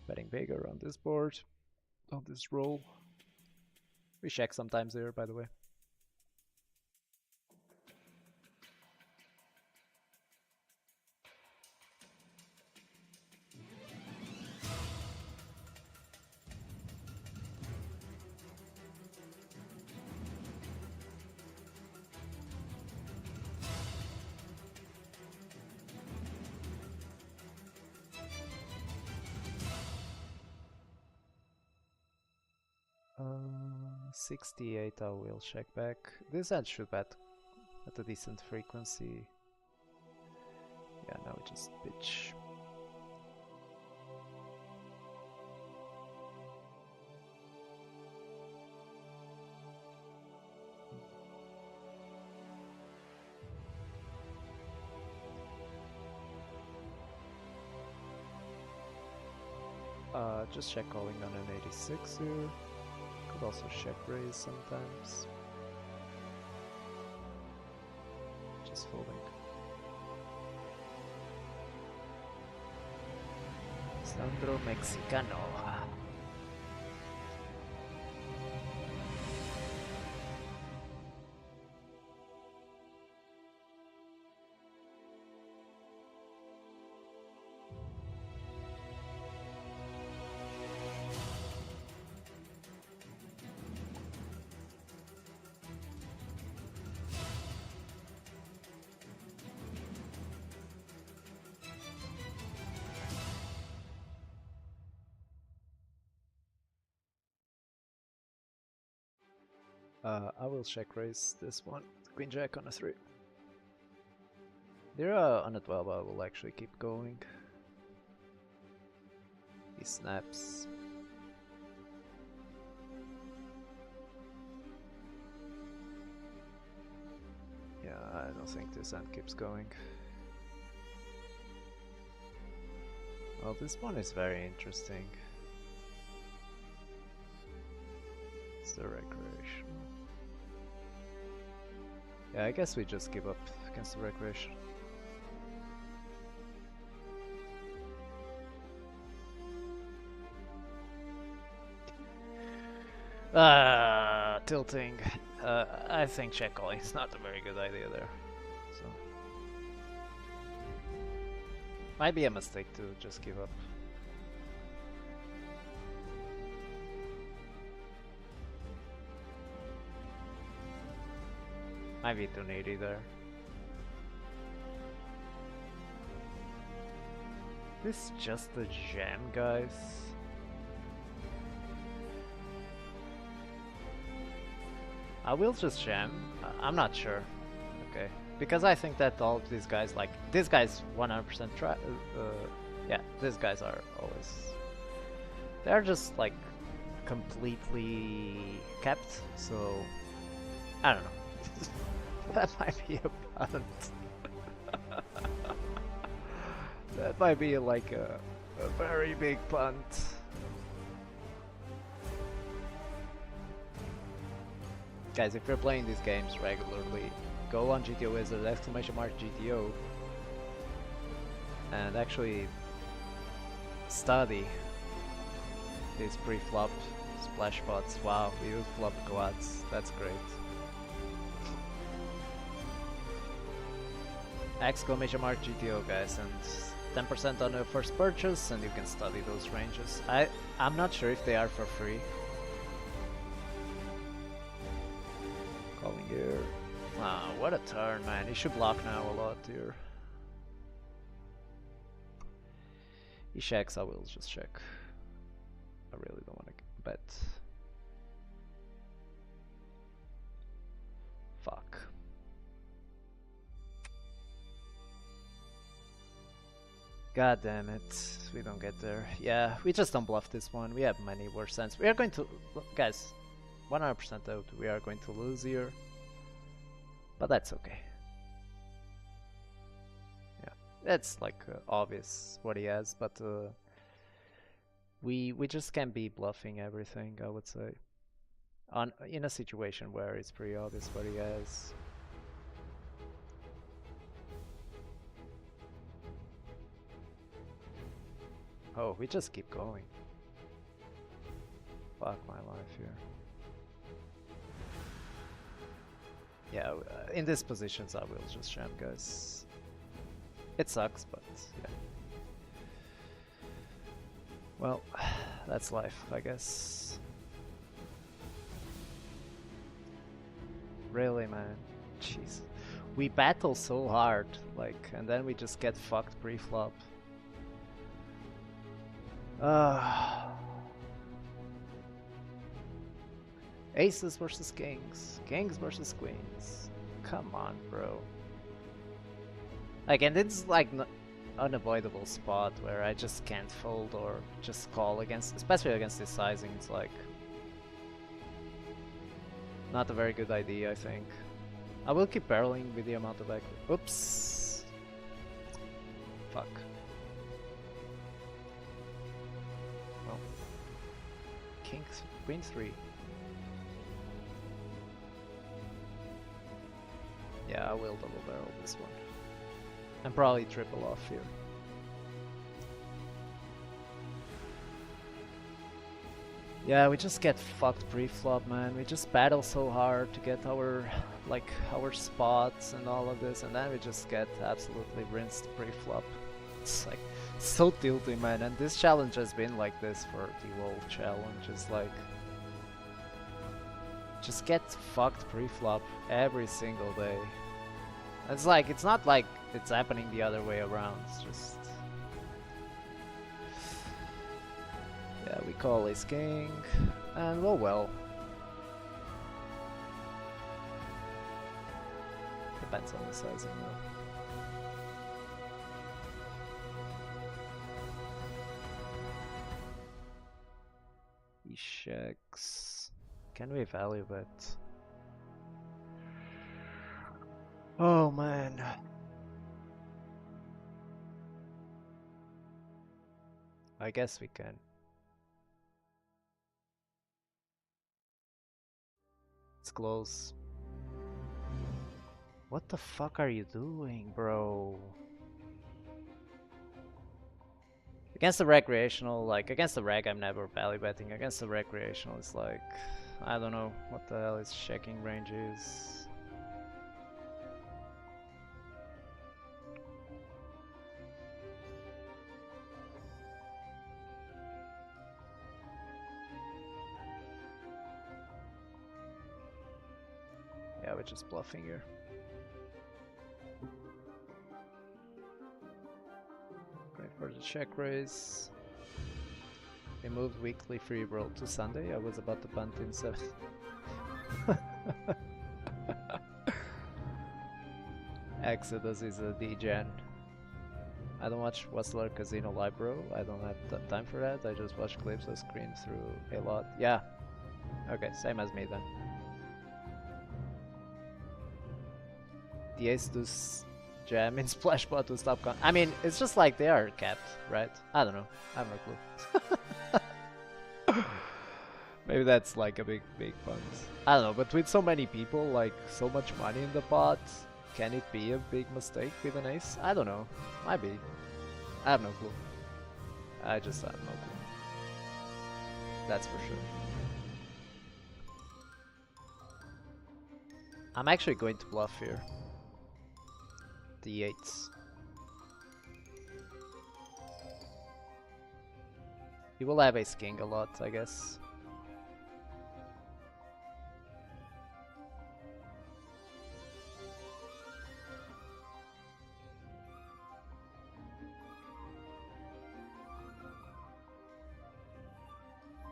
Betting bigger on this board, on this roll. We check sometimes here, by the way. 68 I will check back. This hand should bet at a decent frequency. Yeah, now we just pitch. Just check calling on an 86 here. Could also check raise sometimes. Just folding. Sandro Mexicano. I will check raise this one. Queen Jack on a 3. There on a 12 I will actually keep going. He snaps. Yeah, I don't think this hand keeps going. Well, this one is very interesting. It's the recreation. Yeah, I guess we just give up against the recreation. Tilting. I think check calling is not a very good idea there. So might be a mistake to just give up. Might be too needy there. This is just a jam, guys. I will just jam. I'm not sure. Okay, because I think that all of these guys, like this guy's 100% try. Yeah, these guys are always. They're just like completely kept. So I don't know. That might be a punt. That might be like a very big punt. Guys, if you're playing these games regularly, go on GTO Wizard, !GTO, and actually study these pre-flop splash pots. Wow, we use flop quads, that's great. !GTO, guys, and 10% on the first purchase, and you can study those ranges. I'm not sure if they are for free. Calling here. Wow, what a turn, man. He should block now a lot here. He checks, I will just check. I really don't want to bet. Fuck. God damn it, we don't get there. Yeah, we just don't bluff this one. We have many worse hands. We are going to, guys, 100% out, we are going to lose here. But that's okay. Yeah, that's like obvious what he has, but we just can't be bluffing everything, I would say. In a situation where it's pretty obvious what he has. Oh, we just keep going. Fuck my life here. Yeah, in these positions I will just jam, guys. It sucks, but yeah. Well, that's life, I guess. Really, man. Jeez. We battle so hard, like, and then we just get fucked pre-flop. Aces versus kings. Kings versus queens. Come on, bro. Again, this is like unavoidable spot where I just can't fold or just call against, especially against this sizing. It's like not a very good idea, I think. I will keep barreling with the amount of equity. Oops. Fuck. Well. King, queen 3. Yeah, I will double barrel this one. And probably triple off here. Yeah, we just get fucked pre-flop, man. We just battle so hard to get our spots and all of this, and then we just get absolutely rinsed pre-flop. It's like so tilting, man. And this challenge has been like this for the whole challenge. It's like just get fucked pre-flop every single day. It's like it's not like it's happening the other way around. It's just yeah, we call ace king, and well. Depends on the sizing though. He checks. Can we value bet? Oh man. I guess we can. It's close. What the fuck are you doing, bro? Against the recreational, like, against the reg I'm never value betting. Against the recreational it's like, I don't know what the hell his checking range is. Yeah, we're just bluffing here. Going for the check raise. We moved weekly free roll to Sunday. I was about to punt in 7. Exodus is a degen. I don't watch Whistler Casino Live, bro. I don't have time for that. I just watch clips or screen through a lot. Yeah. Okay, same as me then. The ace does jam in splash pot to stop con. I mean, it's just like they are capped, right? I don't know. I have no clue. Maybe that's like a big punt. I don't know, but with so many people, like so much money in the pot, can it be a big mistake with an ace? I don't know. Might be. I have no clue. I just have no clue. That's for sure. I'm actually going to bluff here. D8s. He will have ace king a lot, I guess.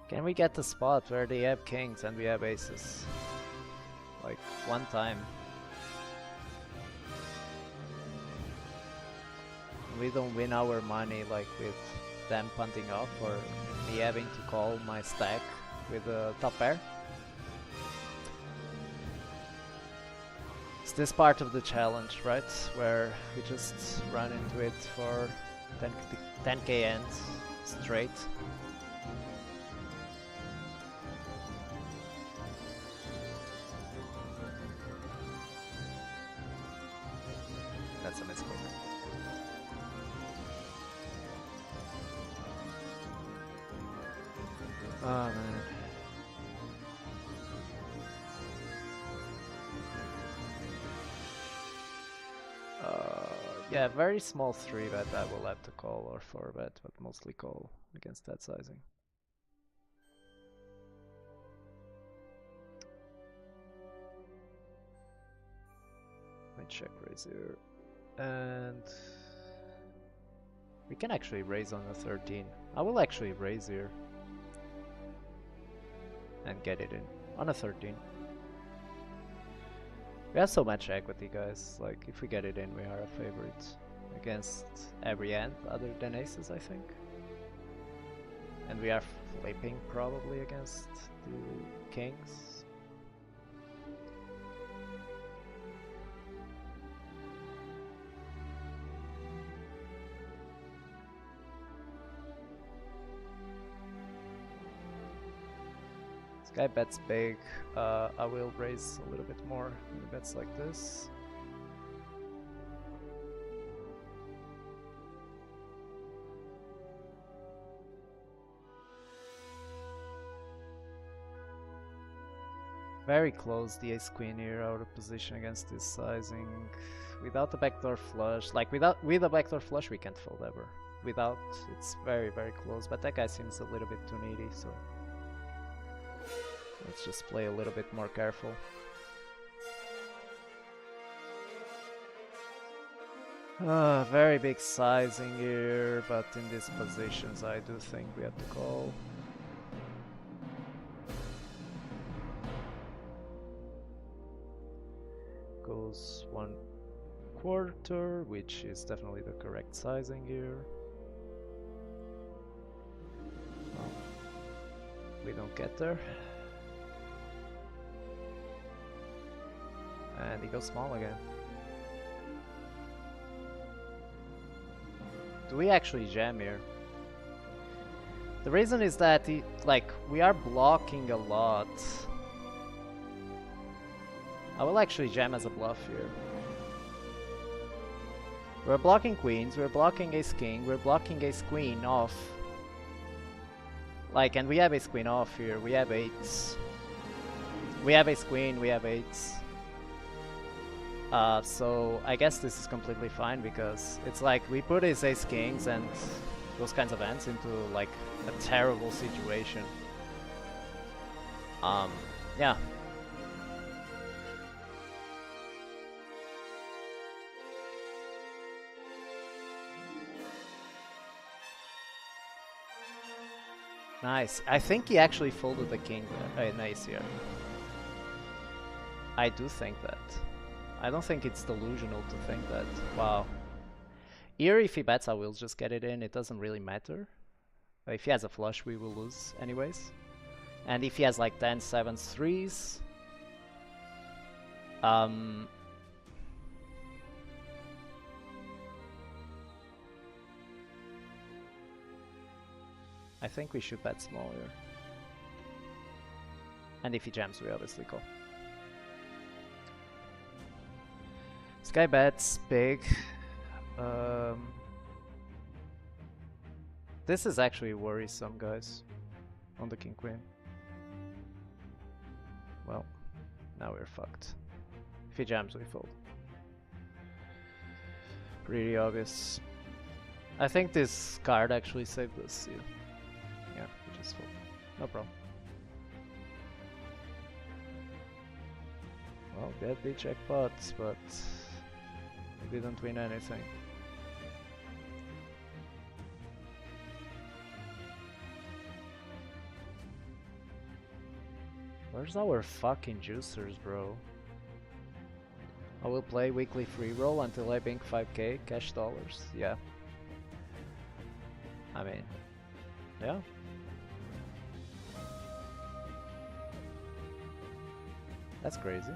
Can we get the spot where they have kings and we have aces? Like, one time. We don't win our money like with them punting off or me having to call my stack with a top pair. It's this part of the challenge, right? Where we just run into it for 10k ends straight. That's a misclick. Oh man. Yeah, very small 3-bet I will have to call, or 4-bet, but mostly call against that sizing. Let me check raise here. And we can actually raise on the 13. I will actually raise here and get it in. On a 13. We have so much equity, guys. Like, if we get it in, we are a favorite against every hand other than aces, I think. And we are flipping probably against the kings. This guy bets big. I will raise a little bit more when he bets like this. Very close, the ace queen here, out of position against this sizing. Without the backdoor flush, like with a backdoor flush we can't fold ever. Without, it's very close, but that guy seems a little bit too needy, so let's just play a little bit more careful. Very big sizing here, but in these positions I do think we have to call. Goes 1/4, which is definitely the correct sizing here. Well, we don't get there. And he goes small again. Do we actually jam here? The reason is that we are blocking a lot. I will actually jam as a bluff here. We're blocking queens, we're blocking ace king, we're blocking ace queen off. Like, and we have ace queen off here, we have eights. We have ace queen, we have eights. So I guess this is completely fine because it's like we put his ace kings and those kinds of hands into like a terrible situation. Yeah. Nice. I think he actually folded the king there. Nice here. I do think that. I don't think it's delusional to think that. Wow. Here, if he bets, I will just get it in. It doesn't really matter. If he has a flush, we will lose anyways. And if he has like 10, 7s, 3s... I think we should bet small here. And if he jams, we obviously call. This guy bets big. This is actually worrisome, guys. On the king queen. Well, now we're fucked. If he jams, we fold. Pretty obvious. I think this card actually saved us. Yeah, we just fold. No problem. Well, get big jackpots, but we didn't win anything. Where's our fucking juicers, bro? I will play weekly free roll until I bank 5k cash dollars. Yeah. I mean, yeah. That's crazy.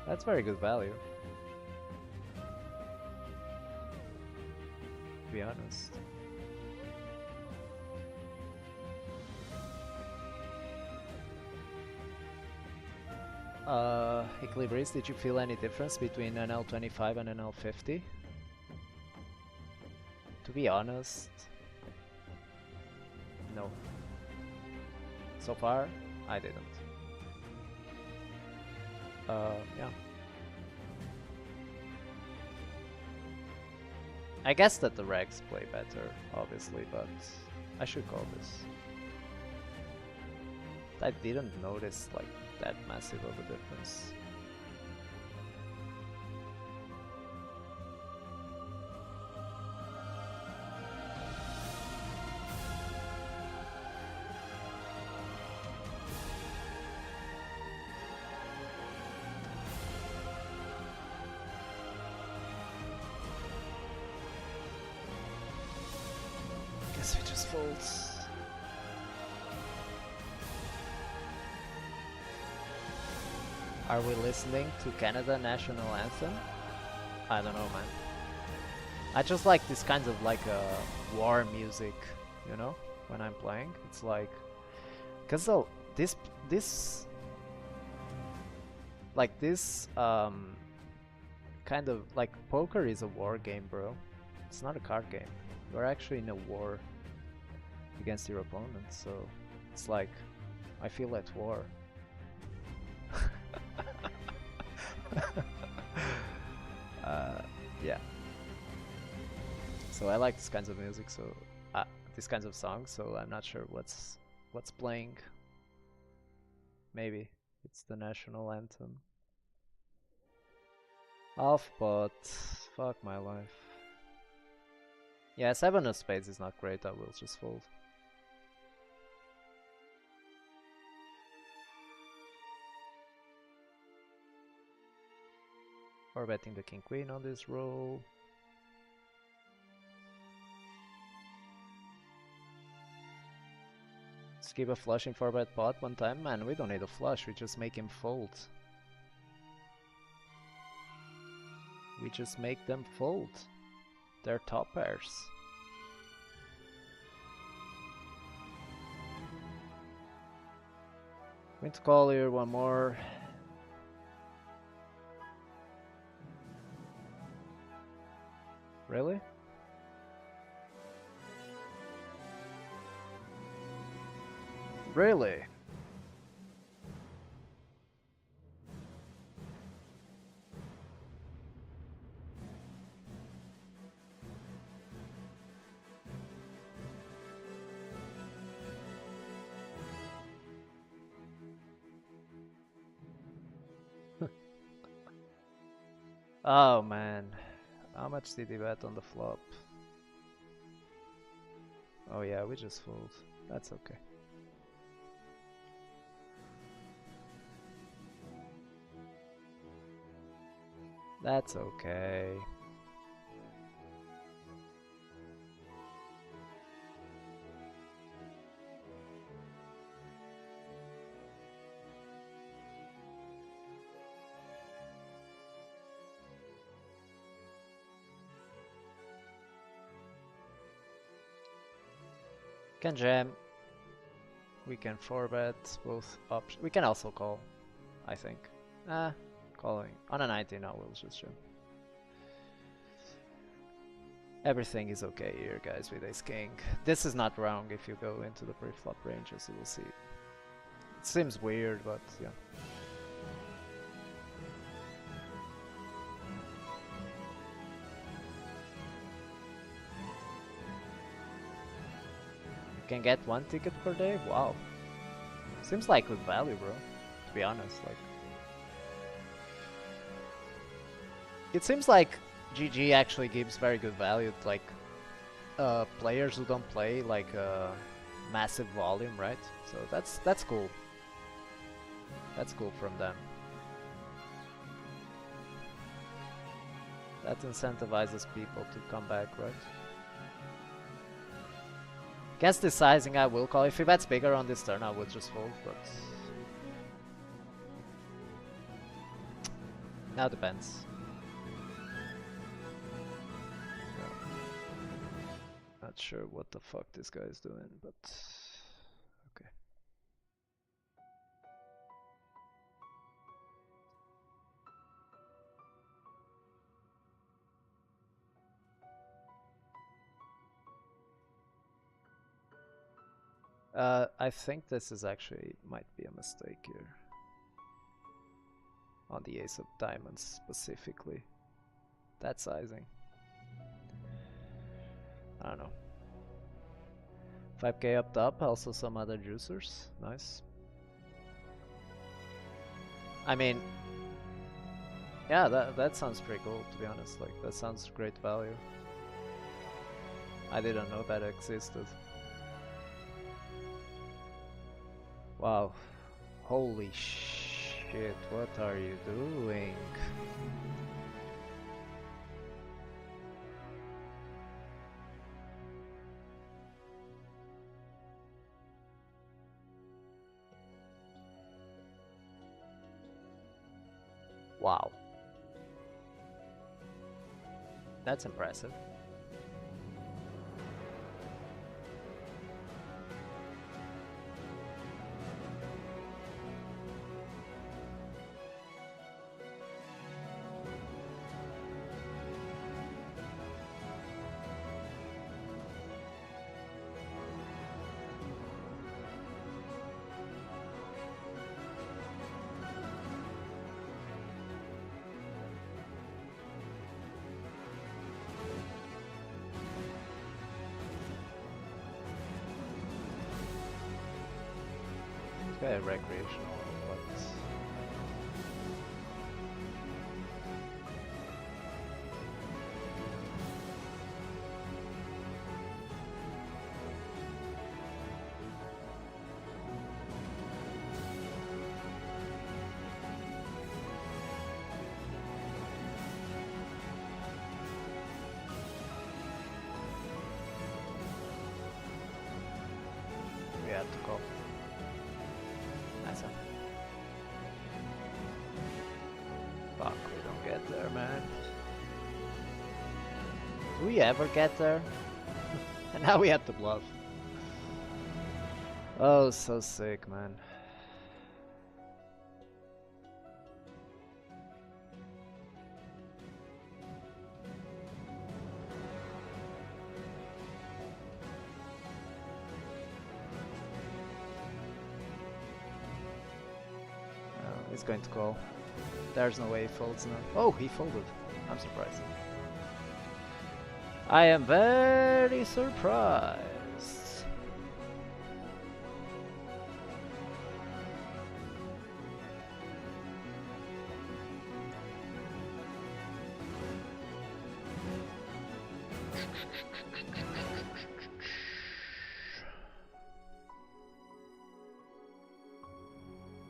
That's very good value. To be honest. Equilibris, did you feel any difference between NL25 and NL50? To be honest, no. So far, I didn't. Yeah. I guess that the regs play better, obviously, but I should call this. I didn't notice like that massive of a difference. guess we just fold. Are we listening to Canada National Anthem? I don't know, man. I just like this kind of like war music, you know, when I'm playing. It's like, cause so this like this kind of like poker is a war game, bro. It's not a card game. You're actually in a war against your opponent, so it's like I feel at war. Yeah. So I like these kinds of music, so these kinds of songs. So I'm not sure what's playing. Maybe it's the national anthem. Off pot. Fuck my life. Yeah, 7 of spades is not great. I will just fold. Or betting the king queen on this roll. Skip a flush in 4-bet pot one time. Man, we don't need a flush. We just make him fold. We just make them fold. They're top pairs. Going to call here one more. Really? Really? Oh man, how much did he bet on the flop? Oh yeah, we just fold. That's okay. That's okay. Can jam. We can 4-bet both options. We can also call, I think. Calling. On a 19 I will just jam. Everything is okay here, guys, with ace king. This is not wrong if you go into the pre-flop ranges, you will see. It seems weird, but yeah. You can get 1 ticket per day? Wow. Seems like good value, bro. To be honest, like. It seems like GG actually gives very good value to like players who don't play like massive volume, right? So that's cool. That's cool from them. That incentivizes people to come back, right? Against this sizing, I will call. If he bets bigger on this turn, I would just fold, but now depends. Not sure what the fuck this guy is doing, but okay. I think this is actually might be a mistake here. On the ace of diamonds specifically. That sizing. I don't know. 5k up top, also some other juicers. Nice. I mean, yeah, that sounds pretty cool, to be honest. Like, that sounds great value. I didn't know that existed. Wow. Holy shit, what are you doing? Wow. That's impressive. Okay, recreational, but we have to go. Nice one. Fuck, we don't get there, man. Do we ever get there? And now we have to bluff. Oh, so sick, man. Oh, he's going to call. There's no way he folds now. Oh, he folded. I'm surprised. I am very surprised.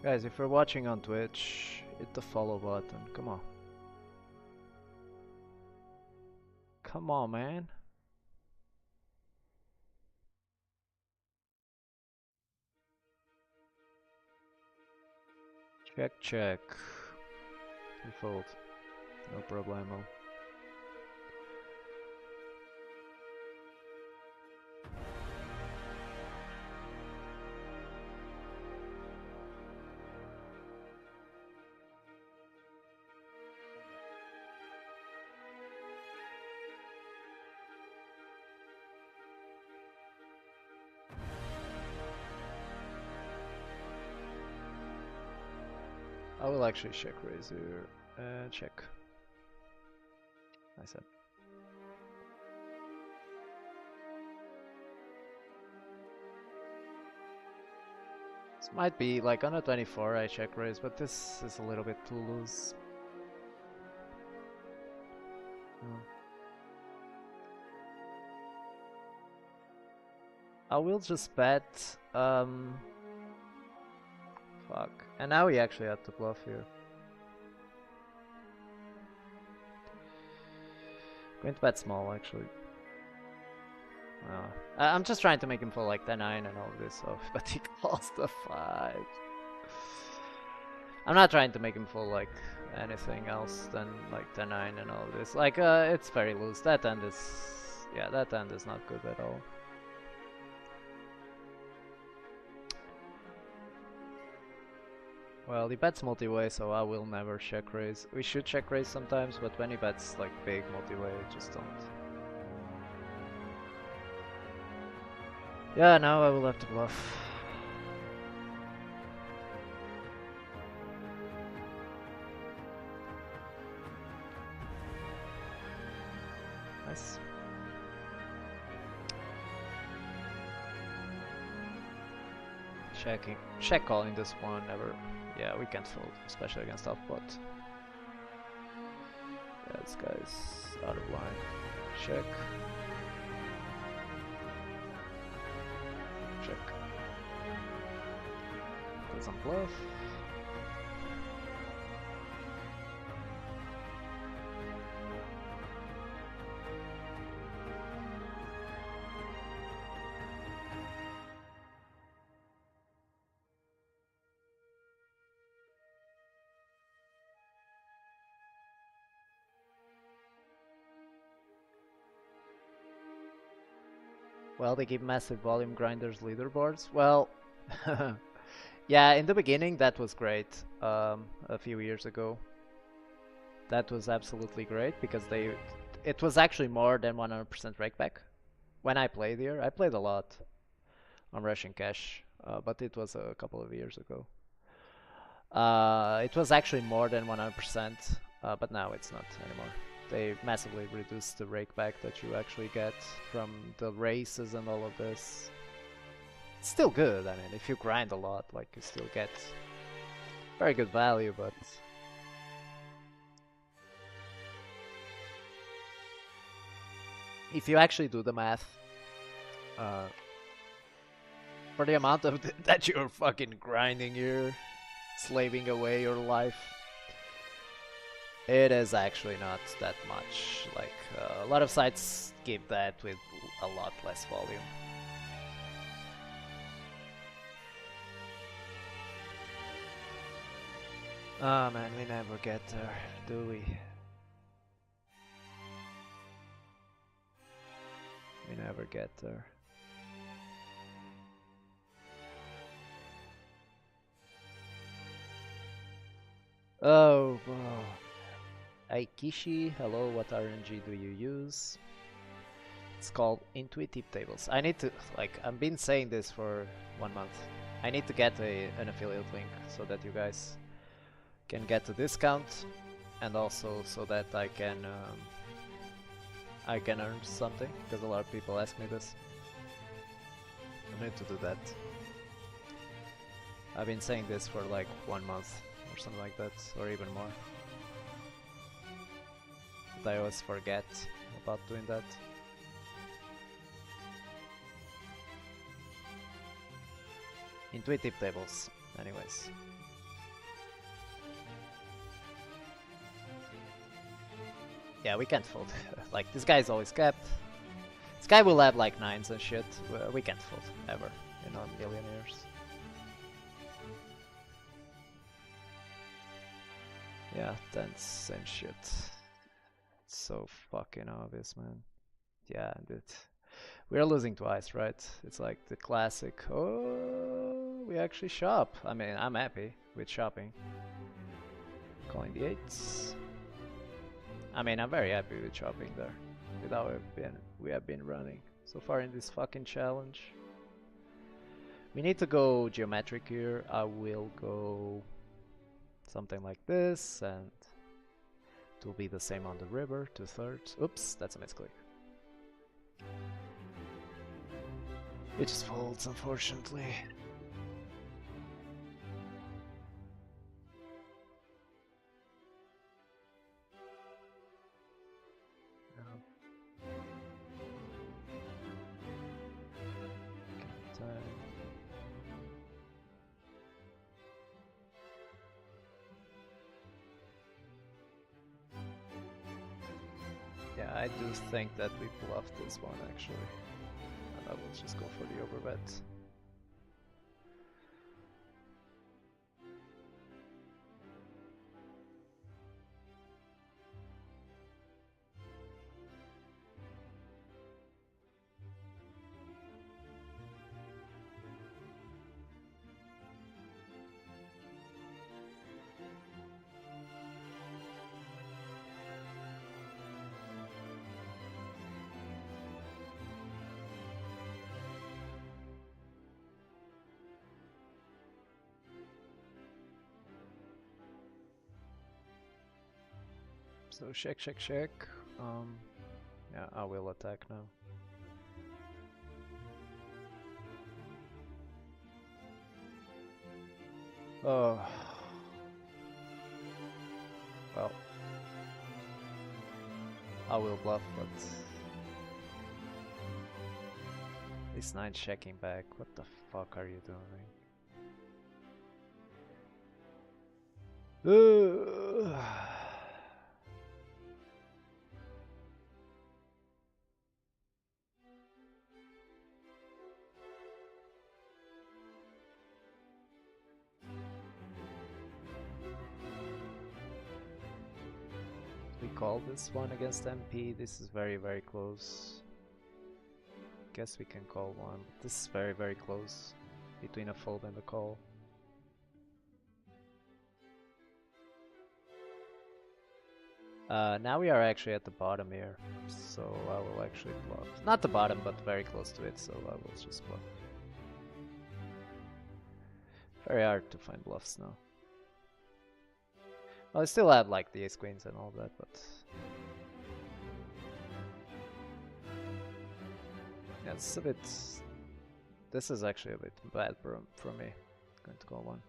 Guys, if you're watching on Twitch, hit the follow button. Come on. Come on, man. Check, check. We fold. No problemo. I will actually check raise here. Check. I said. This might be like on a 24 I check raise, but this is a little bit too loose. I will just bet. Fuck. And now we actually have to bluff here. Going to bet small actually. I'm just trying to make him fall like 10-9 and all this stuff, but he calls the 5. I'm not trying to make him fall like anything else than like 10-9 and all this. Like, it's very loose. That end is... yeah, that end is not good at all. Well, he bets multi-way, so I will never check raise. We should check raise sometimes, but when he bets like big multi-way, I just don't. Yeah, now I will have to bluff. Nice. Checking. Check calling this one, never. Yeah, we can't fold, especially against off pot. Yeah, this guy's out of line. Check. Check. Doesn't bluff. Well, they give massive volume grinders leaderboards. Well, yeah, in the beginning that was great. A few years ago, that was absolutely great because it was actually more than 100% rakeback. When I played here, I played a lot on Russian Cash, but it was a couple of years ago. It was actually more than 100%, but now it's not anymore. They massively reduced the rakeback that you actually get from the races and all of this. It's still good, I mean, if you grind a lot, like, you still get very good value, but... If you actually do the math, for the amount of that you're fucking grinding here, slaving away your life, it is actually not that much. Like, a lot of sites give that with a lot less volume. Oh man, we never get there, do we? We never get there. Oh, Aikishi, hello, what RNG do you use? It's called Intuitive Tables. I need to, like, I've been saying this for 1 month. I need to get an affiliate link so that you guys can get a discount, and also so that I can earn something, because a lot of people ask me this. I need to do that. I've been saying this for like 1 month or something like that, or even more. But I always forget about doing that. Intuitive tables, anyways. Yeah, we can't fold. Like, this guy is always capped. This guy will have like 9s and shit. We can't fold, ever, in a million years. Yeah, 10s and shit. It's so fucking obvious, man. Yeah, we're losing twice, right? It's like the classic, oh, we actually shop. I mean, I'm happy with shopping. Calling the 8s. I mean, I'm very happy with shopping there. With how we have been running so far in this fucking challenge. We need to go geometric here. I will go something like this, and it will be the same on the river, 2/3. Oops, that's a misclick. It just folds, unfortunately. Yeah, I do think that we bluffed this one actually. And I will just go for the overbet. So check. Yeah, I will attack now. Oh. Well. I will bluff, but... This 9 checking back, what the fuck are you doing? We call this one against MP. This is very, very close. Guess we can call one. This is very, very close between a fold and a call. Now we are actually at the bottom here, so I will actually bluff. Not the bottom, but very close to it, so I will just bluff. Very hard to find bluffs now. Well, I still have like the ace queens and all that, but yeah, it's a bit. This is actually a bit bad for me. I'm going to call one.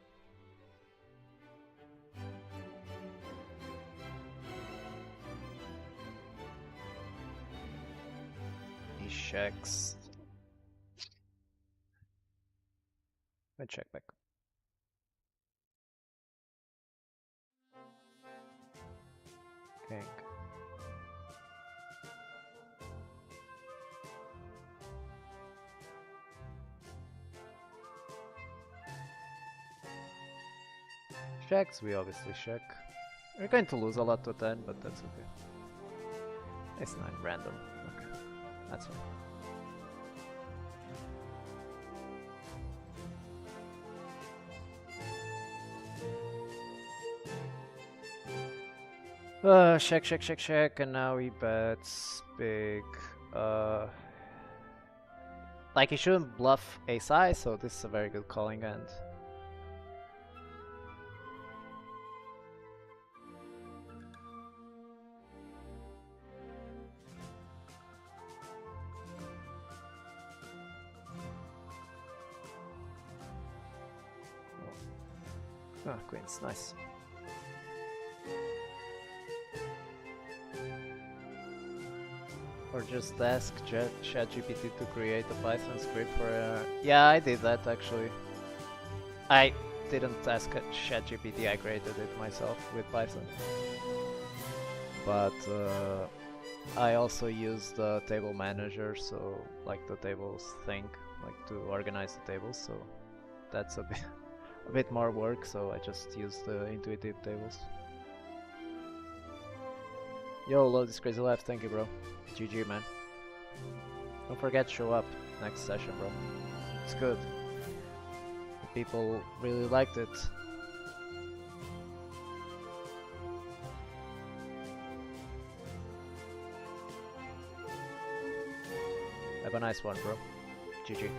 He checks. I check back. King. Checks, we obviously check. We're going to lose a lot to 10, but that's okay. It's not random. Okay, that's fine. Check, check, check, check, and now he bets big. Like he shouldn't bluff ace high, so this is a very good calling hand. Ah, queens, nice. Or just ask ChatGPT to create a Python script for a... Yeah, I did that actually. I didn't ask ChatGPT, I created it myself with Python. But I also use the table manager, so like the tables thing, like to organize the tables, so that's a bit more work, so I just use the intuitive tables. Yo, Load is Crazy Life, thank you bro. GG man. Don't forget to show up next session bro. It's good. The people really liked it. Have a nice one bro. GG.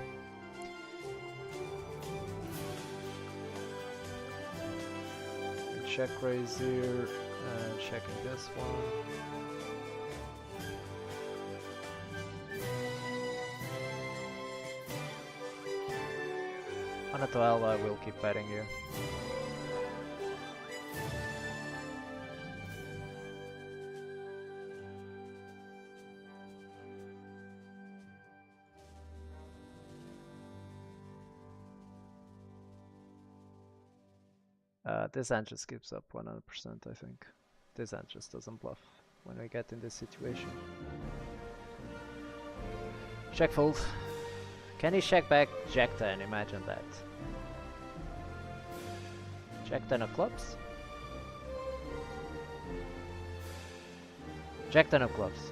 Check raise here and checking this one. On a 12 I will keep betting here. This hand just gives up 100%, I think. This hand just doesn't bluff when we get in this situation. Check fold. Can he check back Jack 10? Imagine that. Jack 10 of clubs? Jack 10 of clubs.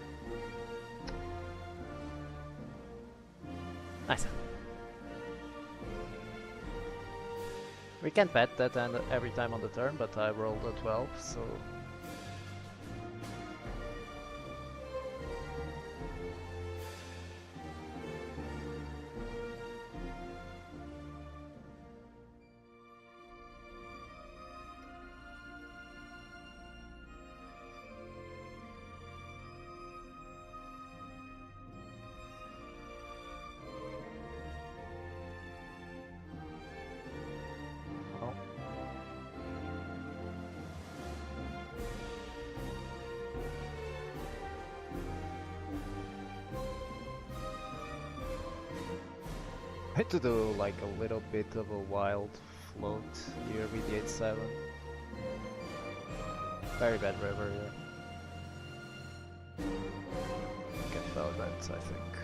Nice. We can't bet that hand every time on the turn, but I rolled a 12, so... I had to do like a little bit of a wild float here with the 8-7. Very bad river here. Get fell events, I think.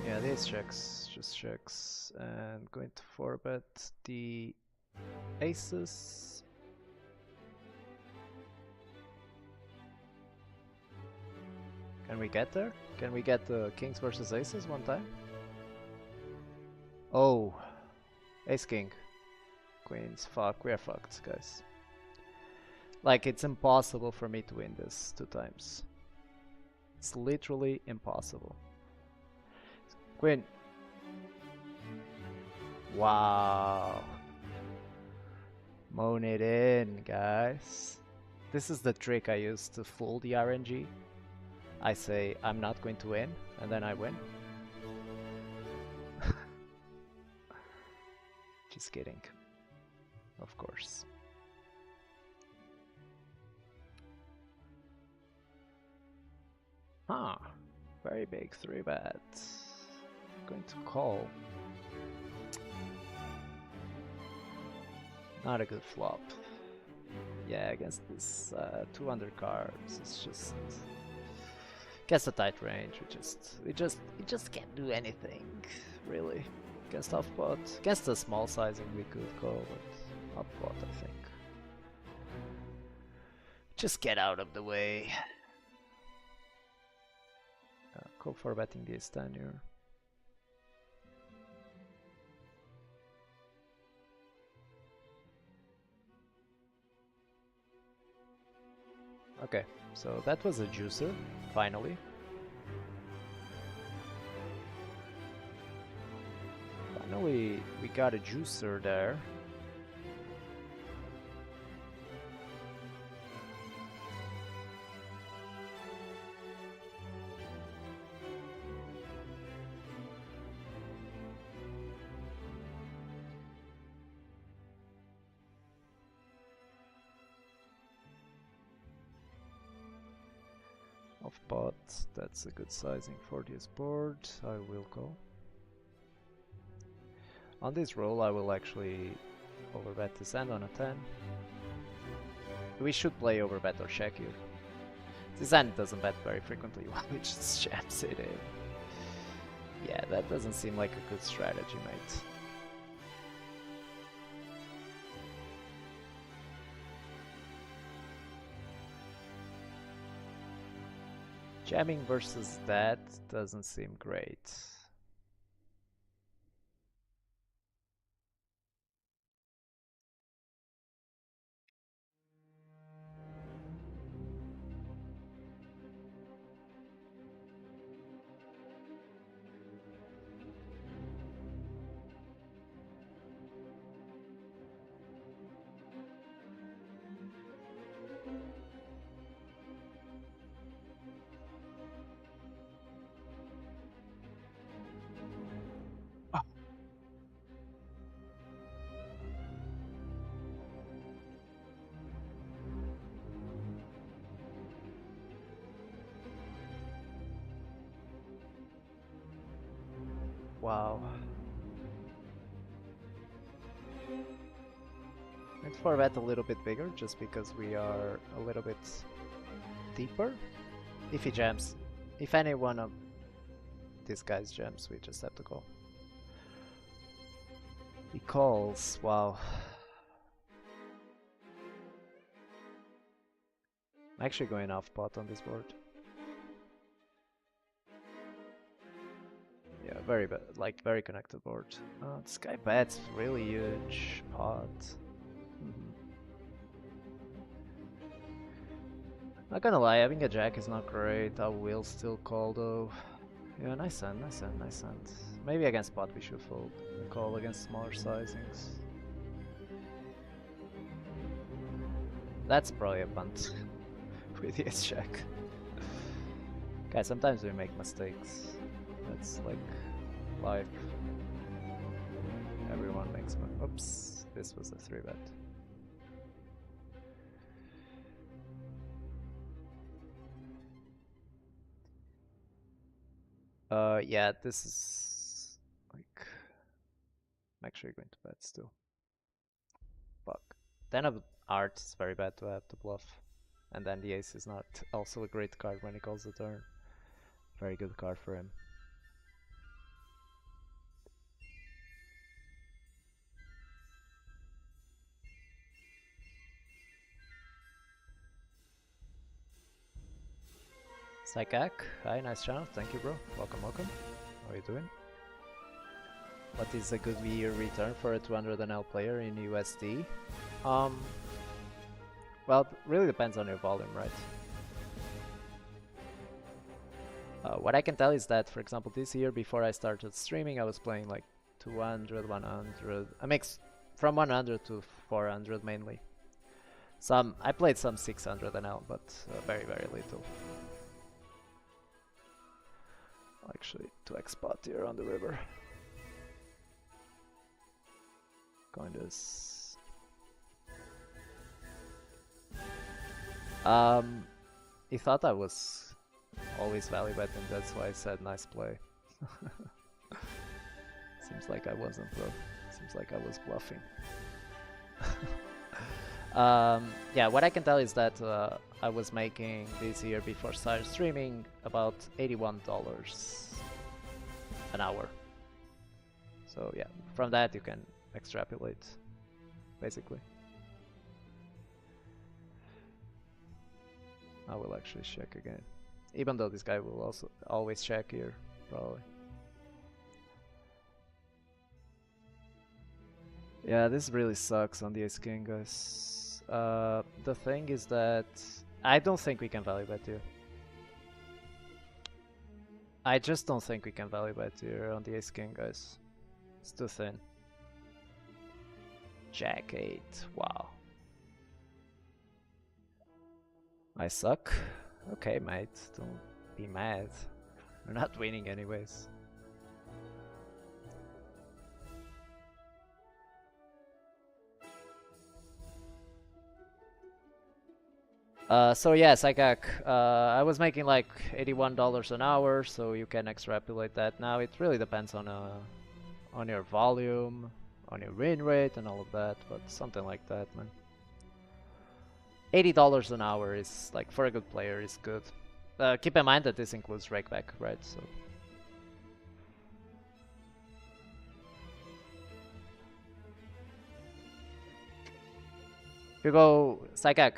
Yeah, these checks, just checks, and going to 4-bet the aces. Can we get there? Can we get the kings versus aces one time? Oh, ace king, queens. Fuck, we're fucked, guys. Like, it's impossible for me to win this 2 times. It's literally impossible. Queen. Wow. Moan it in, guys. This is the trick I use to fool the RNG. I say I'm not going to win, and then I win. Just kidding. Of course. Huh. Very big 3-bet. Going to call. Not a good flop. Yeah, against this 200 cards, it's just against a tight range. We just can't do anything really against half pot. Against the small sizing, we could call, but half pot, I think. Just get out of the way. Go for betting the ace-10 here. Okay, so that was a juicer, finally. Finally, we got a juicer there. Off pot, that's a good sizing for this board. I will call. On this roll, I will actually overbet this hand on a 10. We should play overbet or check here. This hand doesn't bet very frequently, we just jams it in. Yeah, that doesn't seem like a good strategy, mate. Jamming versus that doesn't seem great. Wow. Let's for bet a little bit bigger, just because we are a little bit deeper. If he jams, if any one of these guys jams, we just have to call. He calls, wow. I'm actually going off pot on this board. Yeah, very bad, like very connected board. This guy bets really huge pot. Not gonna lie, having a jack is not great. I will still call though. Yeah, nice hand, nice hand, nice hand. Maybe against pot we should fold and call against smaller sizings. That's probably a punt with the ace jack. Guys, sometimes we make mistakes. That's like life. Everyone makes mistakes. Oops, this was a 3-bet. Yeah, this is like I'm actually going to bet still. Fuck. 10 of hearts is very bad to have to bluff. And then the ace is not also a great card when he calls the turn. Very good card for him. Psychak, hi, nice channel. Thank you, bro. Welcome, welcome. How are you doing? What is a good year return for a 200 NL player in USD? Well, it really depends on your volume, right? What I can tell is that, for example, this year before I started streaming, I was playing like 200, 100, a mix from 100 to 400 mainly. I played some 600 NL, but very, very little. Actually, 2x spot here on the river. Coindas. He thought I was always value betting, that's why I said nice play. Seems like I wasn't though. Seems like I was bluffing. Yeah, what I can tell is that I was making this year before started streaming about $81 an hour. So yeah, from that you can extrapolate, basically. I will actually check again, even though this guy will also always check here, probably. Yeah, this really sucks on the Ace King, guys. The thing is that I don't think we can value bet here. I just don't think we can value bet here on the Ace King, guys. It's too thin. Jack 8, wow. I suck? Okay, mate, don't be mad. We're not winning anyways. So yeah, Psychak, I was making like $81 an hour, so you can extrapolate that. Now it really depends on your volume, on your win rate and all of that, but something like that, man. $80 an hour is, like, for a good player, is good. Keep in mind that this includes rakeback, right? So if you go Psychak,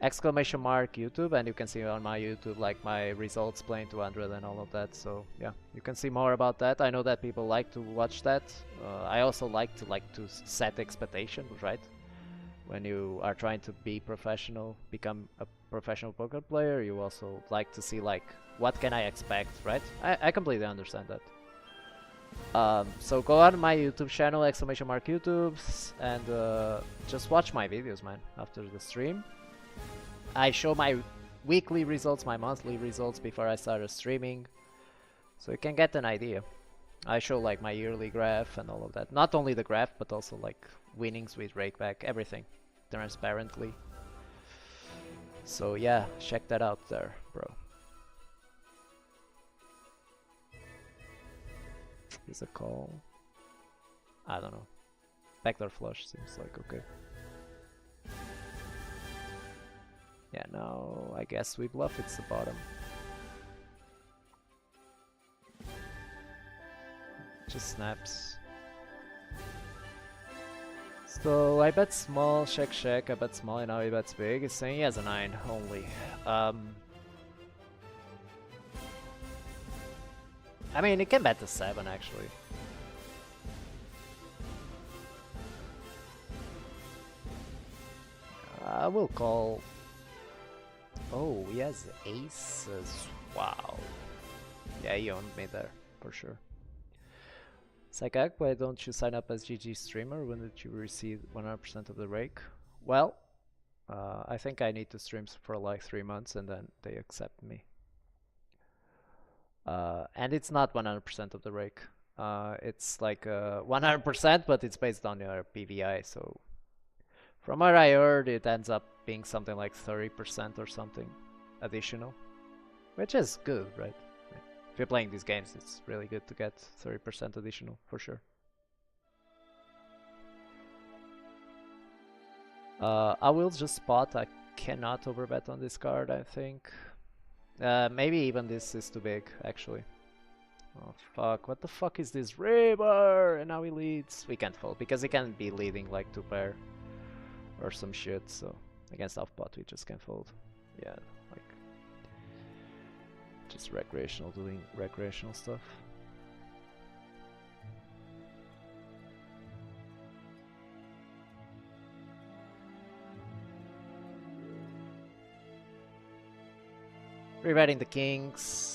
exclamation mark YouTube, and you can see on my YouTube like my results playing 200 and all of that. So yeah, you can see more about that. I know that people like to watch that. I also like to set expectations, right? When you are trying to be professional, become a professional poker player, you also like to see like what can I expect, right? I completely understand that. So go on my YouTube channel, exclamation mark YouTube, and just watch my videos, man, after the stream. I show my weekly results, my monthly results before I started streaming, so you can get an idea. I show like my yearly graph and all of that. Not only the graph, but also like winnings with rakeback, everything, transparently. So yeah, check that out there, bro. Is a call? I don't know. Backdoor flush seems like okay. Yeah, now I guess we bluff, it's the bottom. Just snaps. So I bet small, check, I bet small, and now he bets big. He's saying he has a 9 only. I mean, he can bet the 7 actually. I will call. Oh, he has aces. Wow. Yeah, he owned me there, for sure. Psychak, why don't you sign up as GG streamer when did you receive 100% of the rake? Well, I think I need to stream for like 3 months and then they accept me. And it's not 100% of the rake. It's like 100%, but it's based on your PVI, so from what I heard, it ends up being something like 30% or something additional, which is good, right? If you're playing these games, it's really good to get 30% additional, for sure. I will just spot. I cannot overbet on this card, I think. Maybe even this is too big, actually. Oh fuck, what the fuck is this river? And now he leads. We can't fold, because he can't be leading like 2 pair or some shit, so against half pot we just can't fold. yeah, like just recreational, doing recreational stuff. Rewriting the kings.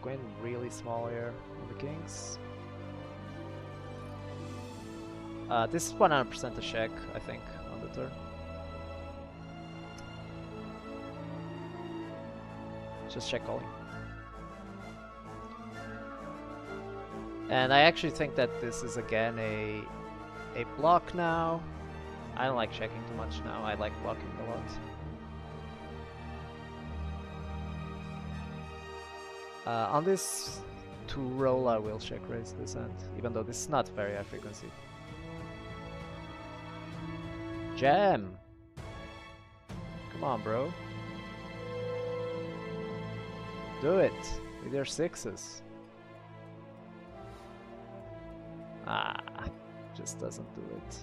Going really small here on the kings. This is 100% a check, I think, on the turn. Just check calling. And I actually think that this is again a block now. I don't like checking too much now, I like blocking a lot. On this 2 roll I will check raise this hand, even though this is not very high frequency. Jam! Come on, bro. Do it with your 6s. Ah, just doesn't do it.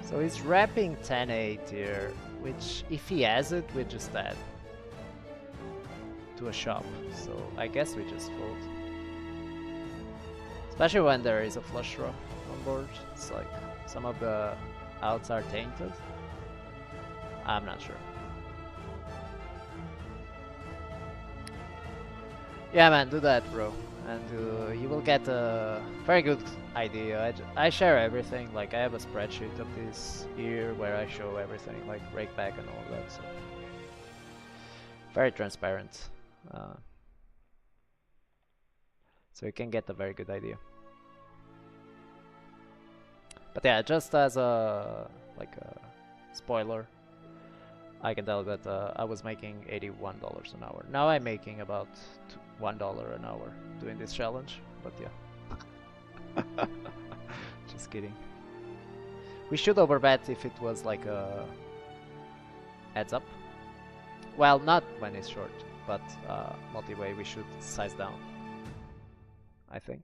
So he's wrapping 10-8 here, which if he has it, we just add to a shop. So I guess we just fold. Especially when there is a flush draw on board. It's like some of the outs are tainted. I'm not sure. Yeah, man, do that, bro. And you will get a very good idea. I share everything, like I have a spreadsheet of this here where I show everything, like rake back and all of that, so very transparent. So you can get a very good idea. But yeah, just as a spoiler, I can tell that I was making $81 an hour. Now I'm making about $1 an hour doing this challenge, but yeah. Just kidding. We should overbet if it was like a heads up. Well, not when it's short, but multi-way we should size down, I think.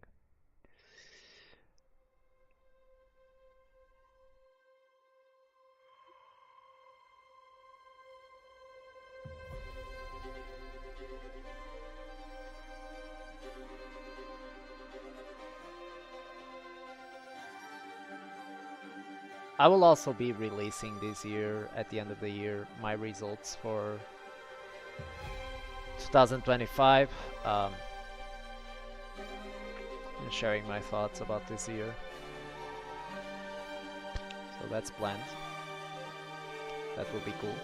I will also be releasing this year, at the end of the year, my results for 2025. And sharing my thoughts about this year. So that's planned. That will be cool.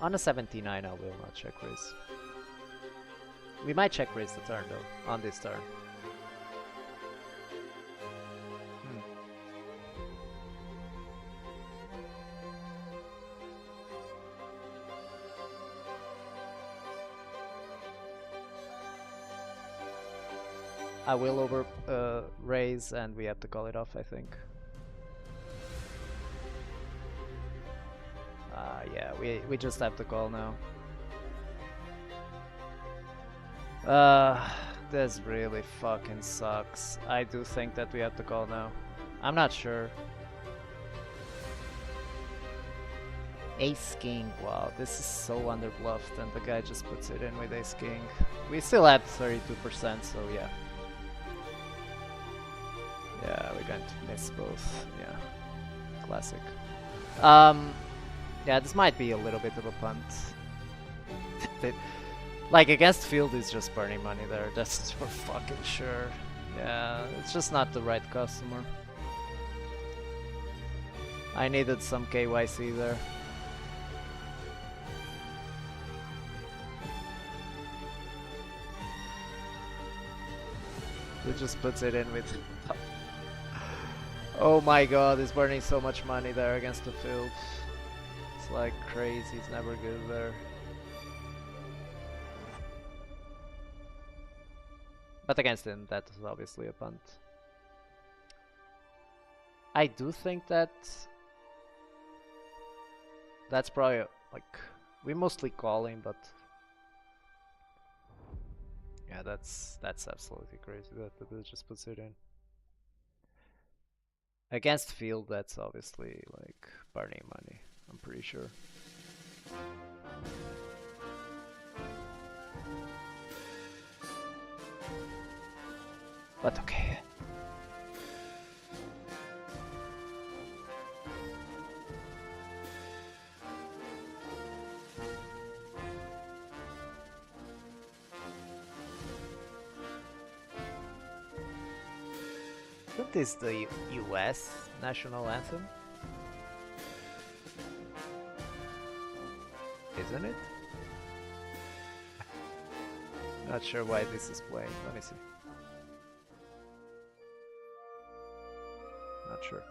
On a 79 I will not check raise. We might check raise the turn though, on this turn. I will over raise and we have to call it off, I think. Yeah, we just have to call now. This really fucking sucks. I do think that we have to call now. I'm not sure. Ace King, wow, this is so underbluffed and the guy just puts it in with Ace King. We still have 32%, so yeah. Yeah, we're going to miss both, yeah. Classic. Yeah, this might be a little bit of a punt. Like, against field is just burning money there, that's for fucking sure. Yeah, it's just not the right customer. I needed some KYC there. Who just puts it in with... Oh my god, he's burning so much money there against the field. It's like crazy, he's never good there. But against him, that is obviously a punt. I do think that... That's probably, like... We mostly call him, but... Yeah, that's absolutely crazy that the dude just puts it in. Against field, that's obviously like burning money, I'm pretty sure. But okay. Isn't this the US national anthem? Isn't it? Not sure why this is playing. Let me see. Not sure.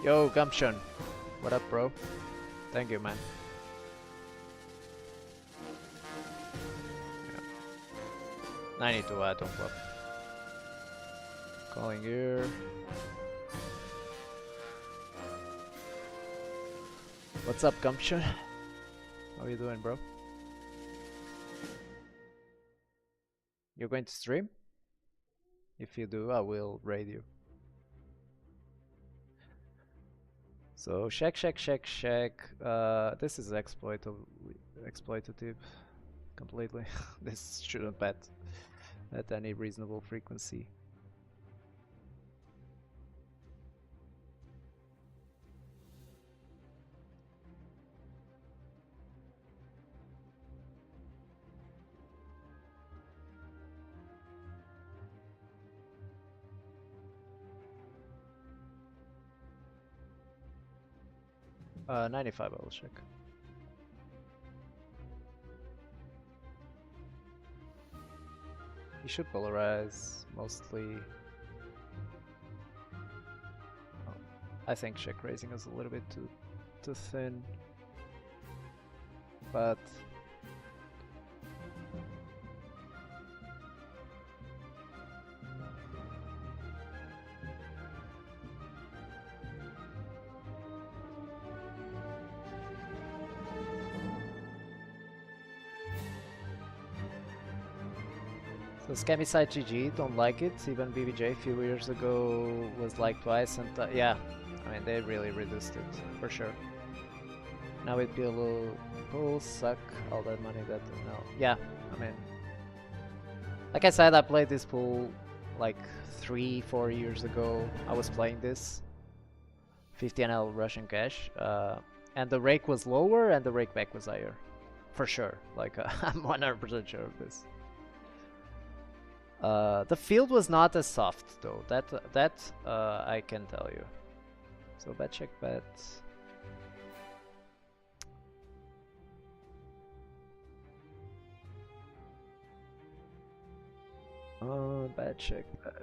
Yo, Gumption. What up, bro? Thank you, man. Yeah. 92, I don't bluff. Calling here. What's up, Gumption? How you doing, bro? You're going to stream? If you do, I will raid you. So check. This is exploitative completely. This shouldn't bet at any reasonable frequency. Uh, 95 I will check. You should polarize mostly. Oh, I think check raising is a little bit too thin, but so Scammy Side GG don't like it. Even BBJ a few years ago was like twice, and yeah, I mean they really reduced it for sure. Now it be a little pool suck all that money that no. Yeah, I mean, like I said, I played this pool like 3-4 years ago. I was playing this 50 NL Russian cash, and the rake was lower and the rake back was higher, for sure. Like I'm 100% sure of this. The field was not as soft though. That I can tell you. So bet check bet. Bet check bet.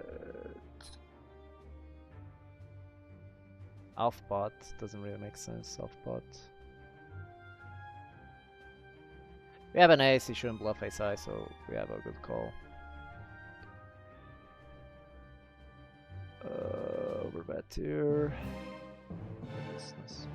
Off pot doesn't really make sense. Off pot. We have an ace. He shouldn't bluff ace high, so we have a good call. Overbet here. Business.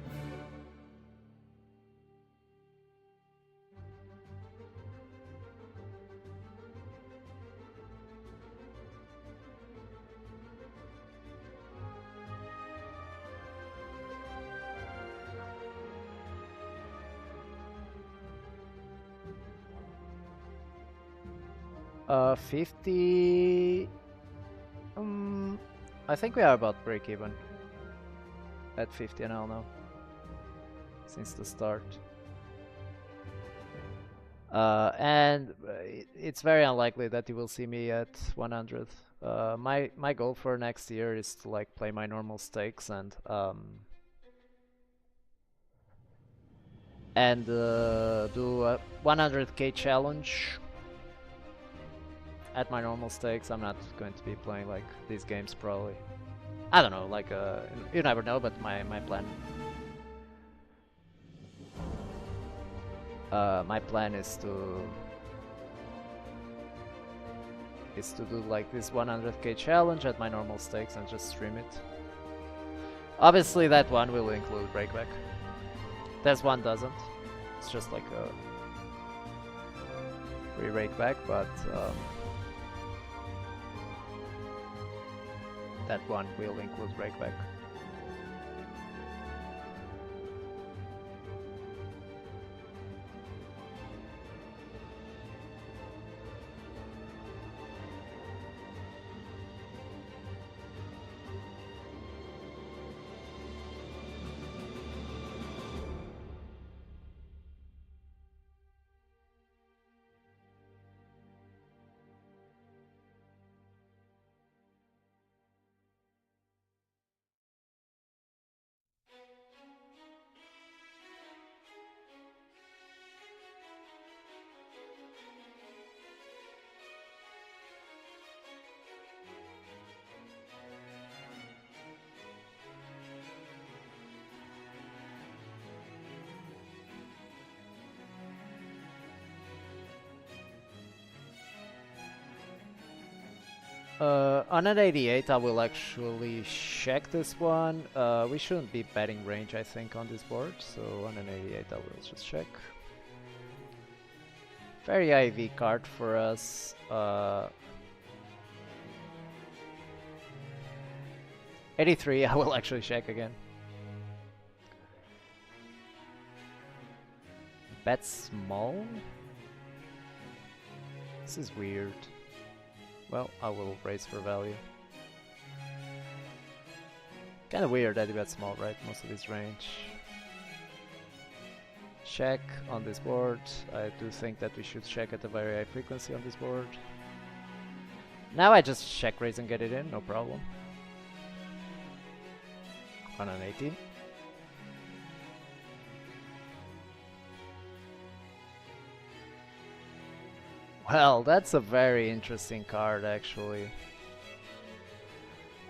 Uh, 50. I think we are about break even at 50 NL now since the start. And it's very unlikely that you will see me at 100. My goal for next year is to like play my normal stakes and do a 100k challenge at my normal stakes. I'm not going to be playing like these games probably. I don't know, like you never know, but my plan is to do like this 100k challenge at my normal stakes and just stream it. Obviously that one will include breakback. This one doesn't. It's just like a free breakback, but that one will include breakback. On an 88 I will actually check this one. We shouldn't be betting range I think on this board, so on an 88 I will just check. Very IV card for us. 83 I will actually check again. Bet small? This is weird. Well, I will raise for value. Kinda weird that you bet small, right? Most of his range. Check on this board. I do think that we should check at a very high frequency on this board. Now I just check raise and get it in, no problem. On an 18. Well, that's a very interesting card actually.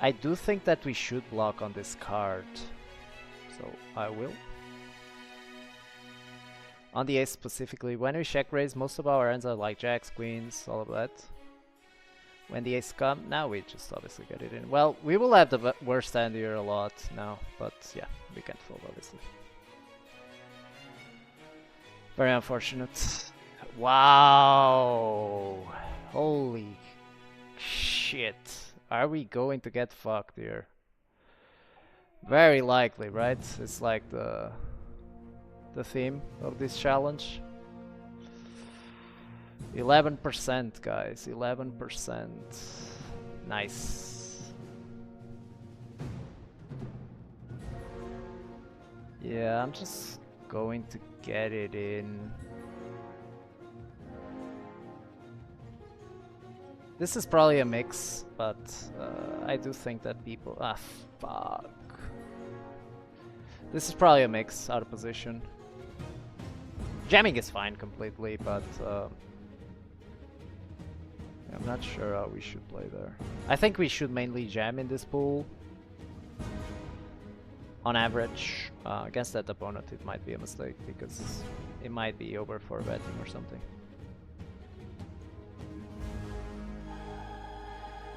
I do think that we should block on this card, so I will. On the ace specifically, when we check raise, most of our hands are like jacks, queens, all of that. When the ace come, now we just obviously get it in. Well, we will have the worst hand here a lot now, but yeah, we can't fold obviously. Very unfortunate. Wow! Holy shit. Are we going to get fucked here? Very likely, right? It's like the theme of this challenge. 11%, guys. 11%. Nice. Yeah, I'm just going to get it in. This is probably a mix, but I do think that people... Ah, fuck. This is probably a mix, out of position. Jamming is fine completely, but I'm not sure how we should play there. I think we should mainly jam in this pool. On average, against that opponent it might be a mistake, because it might be over for betting or something.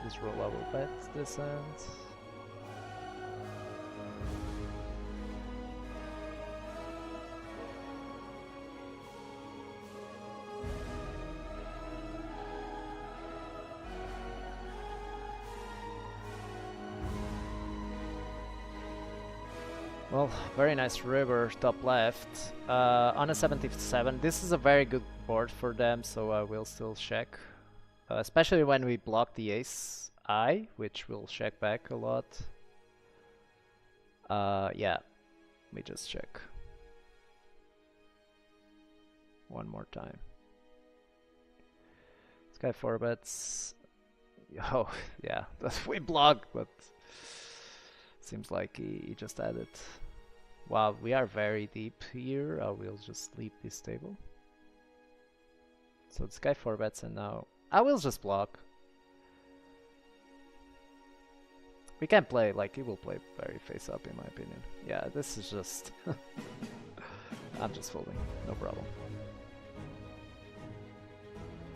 This roll I will bet this hand. Well, very nice river top left. On a 77, this is a very good board for them, so I will still check. Especially when we block the ace I, which will check back a lot. Yeah, we just check. One more time. This guy 4 bets. Oh, yeah, we block, but seems like he just added. Wow, we are very deep here. I will just leave this table. So this guy 4 bets, and now I will just block. We can play, like, he will play very face up in my opinion. Yeah, this is just... I'm just folding, no problem.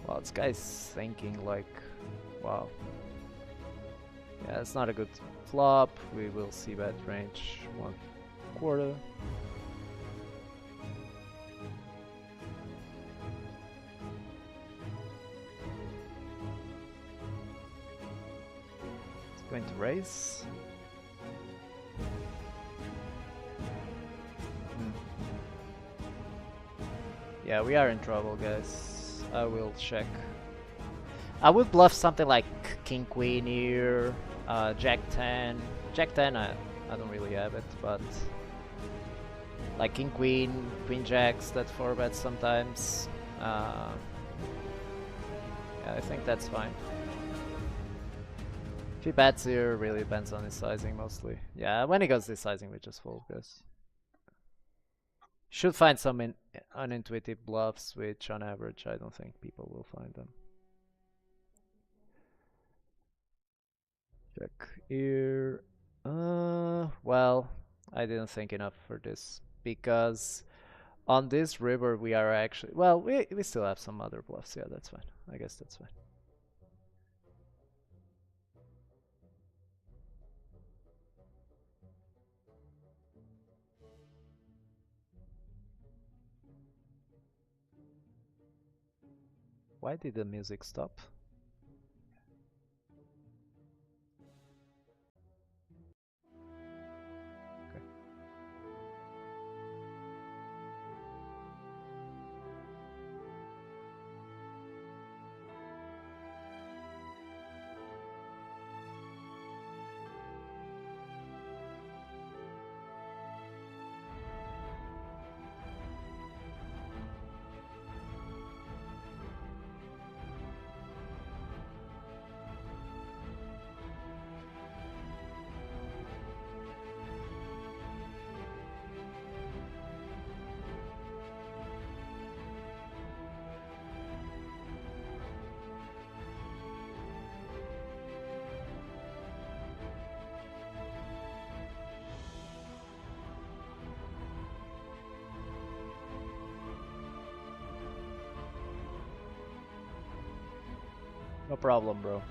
Wow, this guy's thinking like... Wow. Yeah, it's not a good flop. We will see bet range 1/4. Going to raise. Yeah, we are in trouble, guys. I will check. I would bluff something like King Queen here, Jack 10. Jack 10, I don't really have it, but like King Queen, Queen Jacks that 4 bets sometimes. Yeah, I think that's fine. If he bets here, really depends on his sizing mostly. Yeah, when he goes this sizing, we just fold, guys. Should find some unintuitive bluffs, which on average I don't think people will find them. Check here. Well, I didn't think enough for this because on this river we are actually, well, we still have some other bluffs. Yeah, that's fine. I guess that's fine. Why did the music stop? Okay. No problem, bro.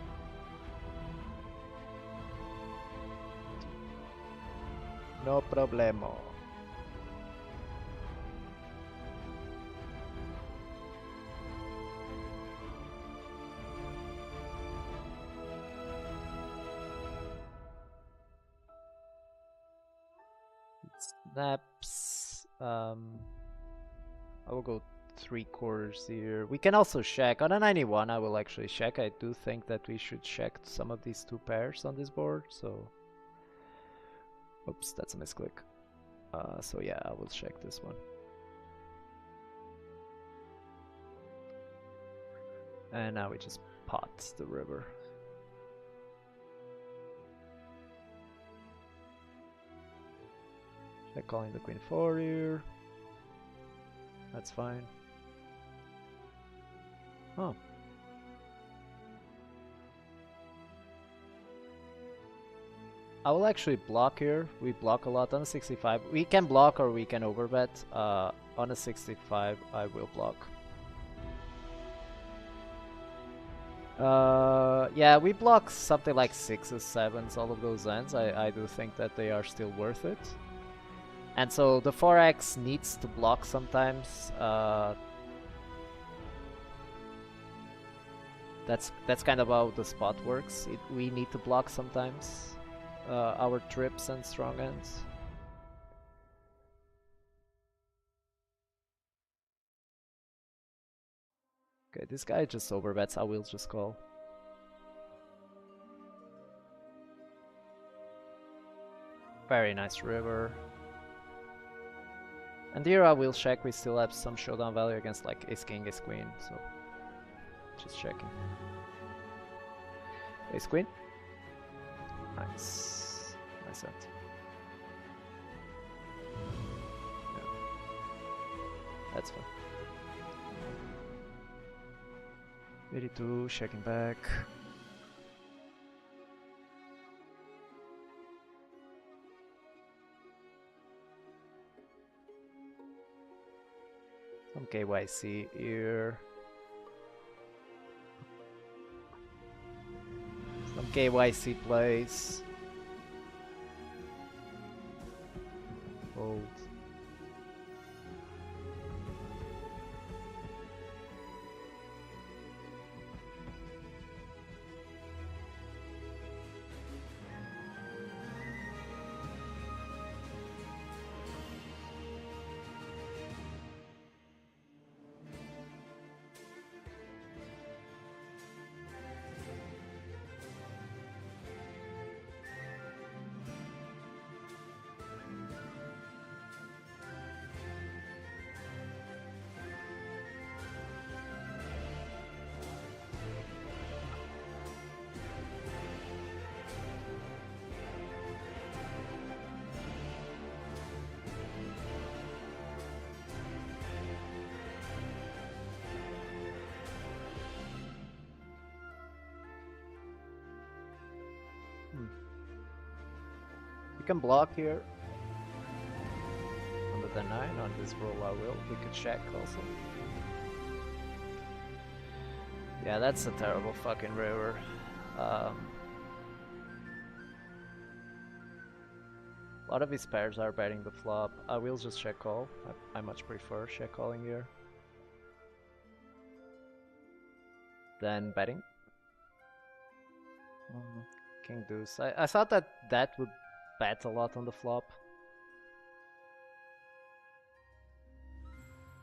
No problemo. Snaps. I will go 3/4 here. We can also check. On a 91, I will actually check. I do think that we should check some of these 2 pairs on this board, so... Oops, that's a misclick. So yeah, I will check this one. And now we just pot the river. Check calling the Queen 4 here. That's fine. Oh. I will actually block here. We block a lot on a 65. We can block or we can overbet. On a 65, I will block. Yeah, we block something like 6s, 7s, all of those ends. I do think that they are still worth it. And so the 4x needs to block sometimes. That's kind of how the spot works. We need to block sometimes our trips and strong ends. Okay, this guy just overbets. I will just call. Very nice river. And here I will check. We still have some showdown value against like ace king, ace queen. So Just checking. Ace queen. Nice. Nice hand. Yeah. That's fine. 82, checking back. Some KYC here. Some KYC plays. Fold. You can block here. Under the 9, on this roll I will. We could check also. Yeah, that's a terrible fucking river. A lot of his pairs are betting the flop. I will just check call. I much prefer check calling here than betting. King deuce. I thought that would bet a lot on the flop.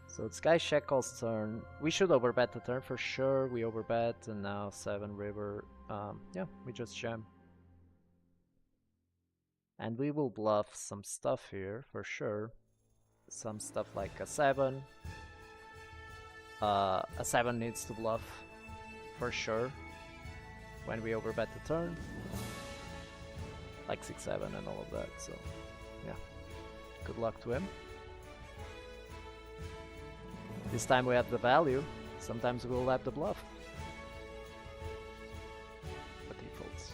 So it's guy check calls turn. We should overbet the turn for sure. We overbet and now 7 river. Yeah, we just jam. And we will bluff some stuff here for sure. Some stuff like a 7. A 7 needs to bluff for sure when we overbet the turn. Like 6-7 and all of that, so yeah. Good luck to him. This time we have the value. Sometimes we'll have the bluff. But he folds.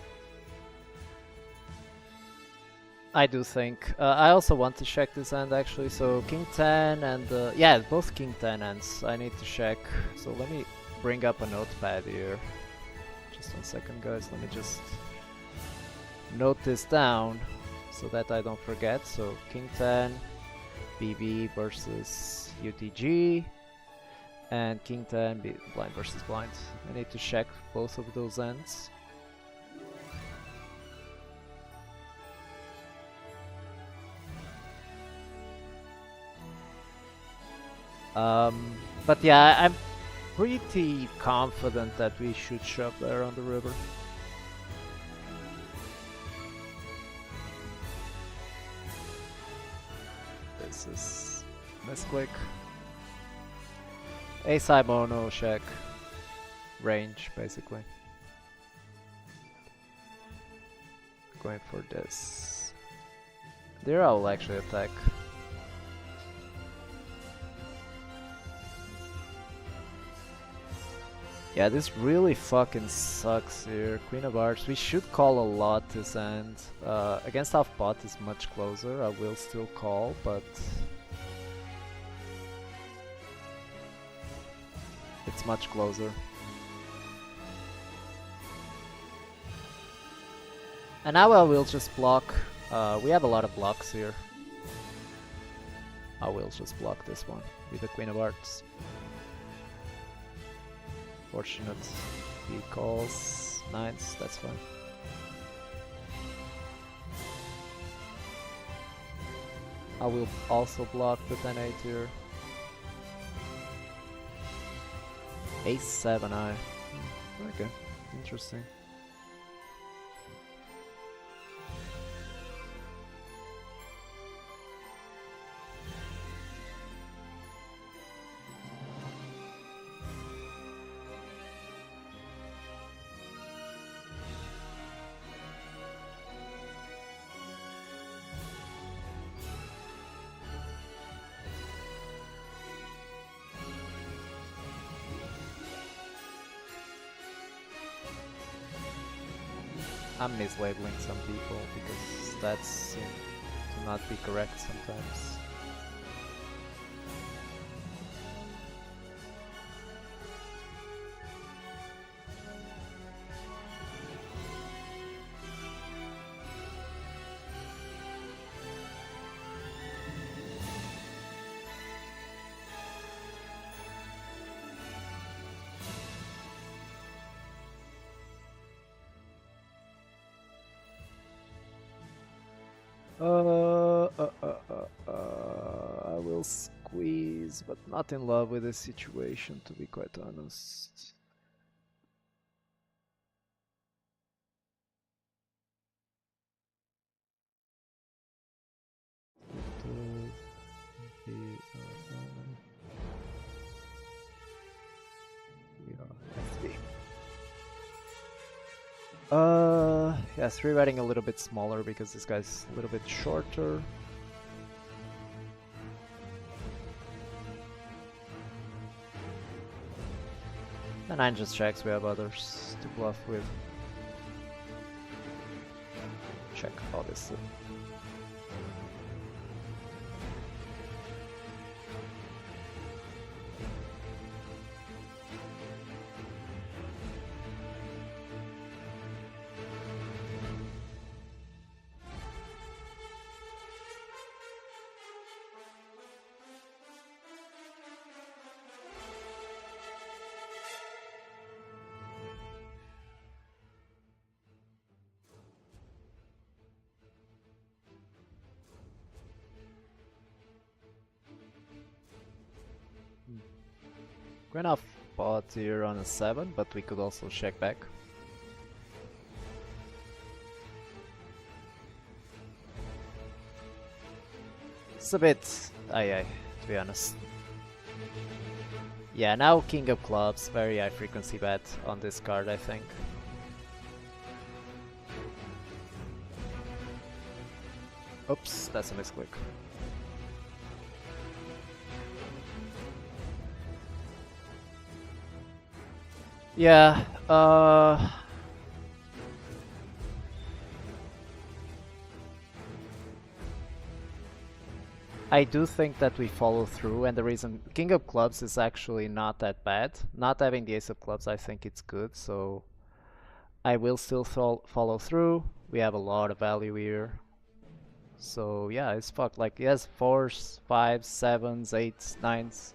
I do think. I also want to check this hand actually. So King 10 and yeah, both King 10 hands. I need to check. So let me bring up a notepad here. Just 1 second, guys. Let me just note this down so that I don't forget. So King 10, BB versus UTG, and King 10 blind versus blind. I need to check both of those ends. But yeah, I'm pretty confident that we should shove there on the river. This is misclick. Ace high mono check. Range basically. Going for this. There I will actually attack. Yeah, this really fucking sucks here. Queen of Hearts. We should call a lot this end. Against half pot is much closer. I will still call, but it's much closer. And now I will just block. We have a lot of blocks here. I will just block this one with the Queen of Hearts. Fortunate he calls 9s, that's fine. I will also block the 10-8 here. Ace 7-I. Okay, interesting. I'm mislabeling some people because that seems to not be correct sometimes. I will squeeze, but not in love with the situation, to be quite honest. Yes, rewriting a little bit smaller because this guy's a little bit shorter. And 9 just checks, we have others to bluff with. Check, obviously. Going off pot here on a 7, but we could also check back. It's a bit aye, to be honest. Yeah, now King of Clubs, very high frequency bet on this card, I think. Oops, that's a misclick. Yeah, I do think that we follow through, and the reason King of Clubs is actually not that bad. Not having the Ace of Clubs, I think it's good, so I will still follow through. We have a lot of value here. So yeah, it's fucked. Like, he has 4s, 5s, 7s, 8s, 9s.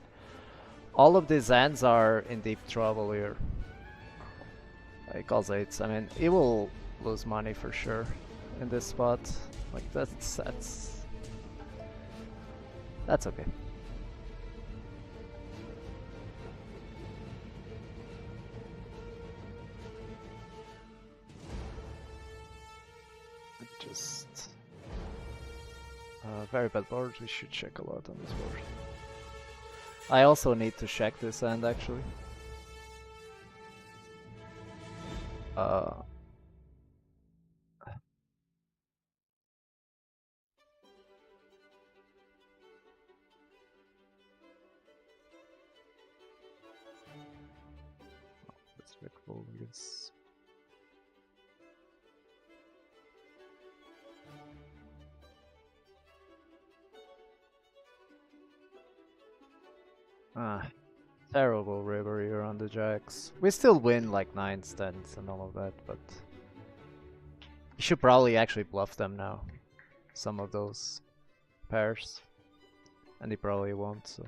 All of these hands are in deep trouble here. He calls 8s. I mean, he will lose money for sure in this spot. Like, that's okay. Just very bad board. We should check a lot on this board. I also need to check this hand actually. Let's check fold, I guess. Terrible river here on the jacks. We still win like 9s, 10s and all of that, but you should probably actually bluff them now. Some of those pairs. And he probably won't, so.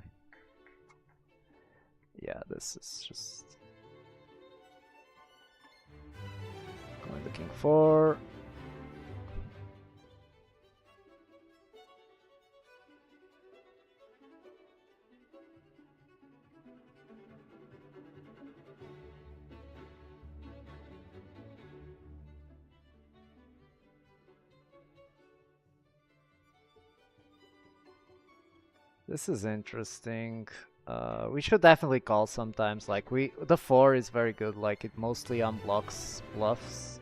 Yeah, this is just going to King 4. This is interesting. We should definitely call sometimes. Like the 4 is very good. Like it mostly unblocks bluffs.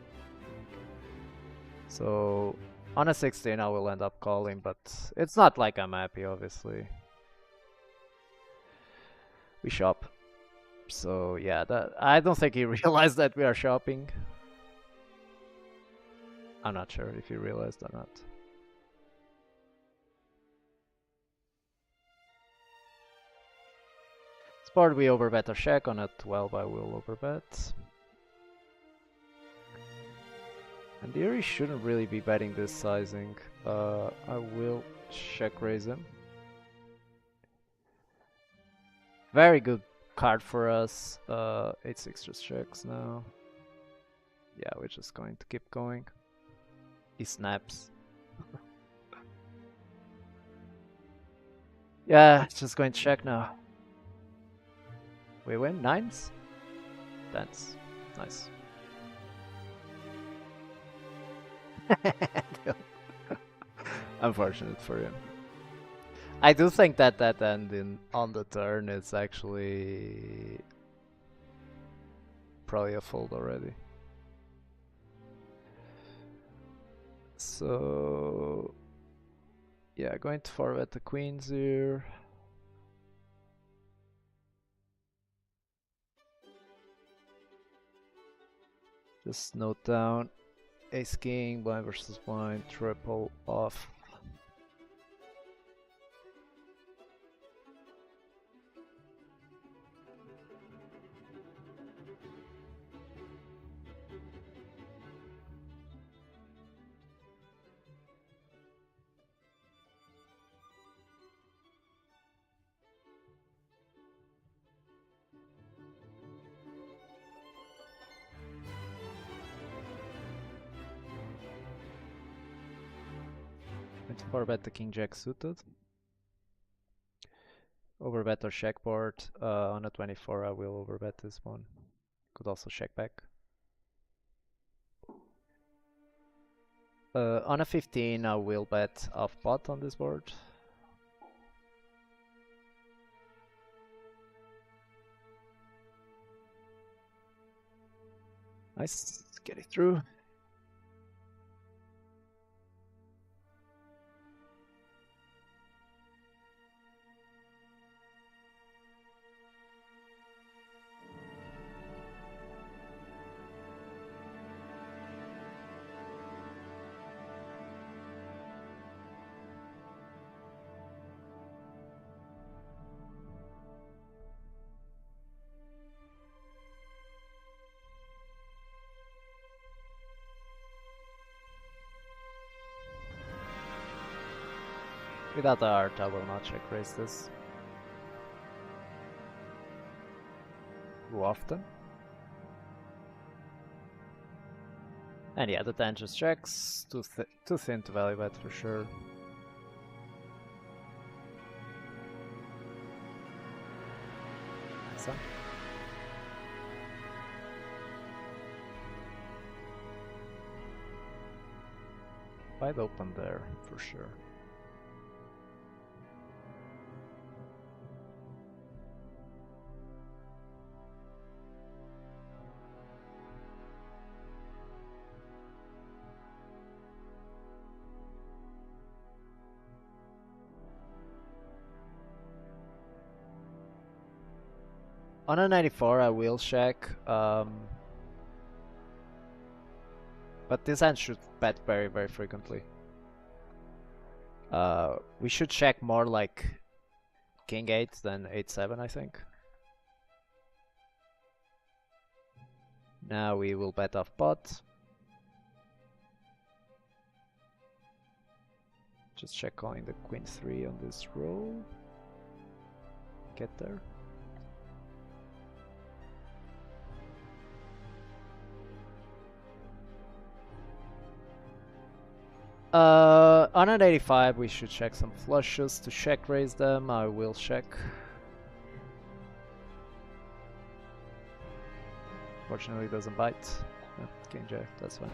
So on a 16 I will end up calling, but it's not like I'm happy, obviously. We shop. So yeah, I don't think he realized that we are shopping. I'm not sure if you realized or not. Sport we overbet or check. On a 12 I will overbet. And Theory shouldn't really be betting this sizing. I will check raise him. Very good card for us. 8-6 just checks now. Yeah, we're just going to keep going. He snaps. Yeah, just going to check now. We win 9s? 10s. Nice. Unfortunate for him. I do think that that end on the turn is actually probably a fold already. So yeah, going to forward the queens here. Just note down ace king, blind versus blind, triple off. Overbet the king jack suited. Overbet or check board. On a 24 I will overbet this one. Could also check back. On a 15 I will bet off pot on this board. Nice, get it through. Without the art, I will not check raise this. Too often. And yeah, the 10 just checks. Too thin to value bet for sure. So. Wide open there for sure. On a 94 I will check, but this hand should bet very frequently. We should check more like king 8 than 8-7 I think. Now we will bet off pot. Just check calling the queen 3 on this roll. Get there. On an 85 we should check some flushes to check raise them. I will check. Fortunately it doesn't bite. Yeah, king jack, that's fine.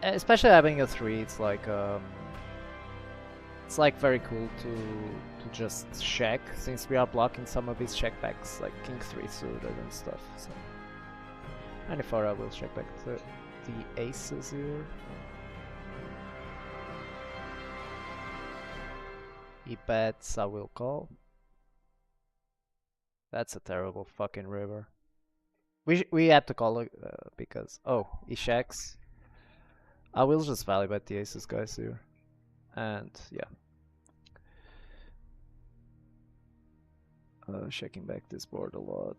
Especially having a 3, it's like very cool to just check, since we are blocking some of his checkbacks, like king 3 suited and stuff. So 94 I will check back the aces here. He bets, I will call. That's a terrible fucking river. We have to call it because he checks. I will just value bet the aces guys here, and yeah. Checking back this board a lot.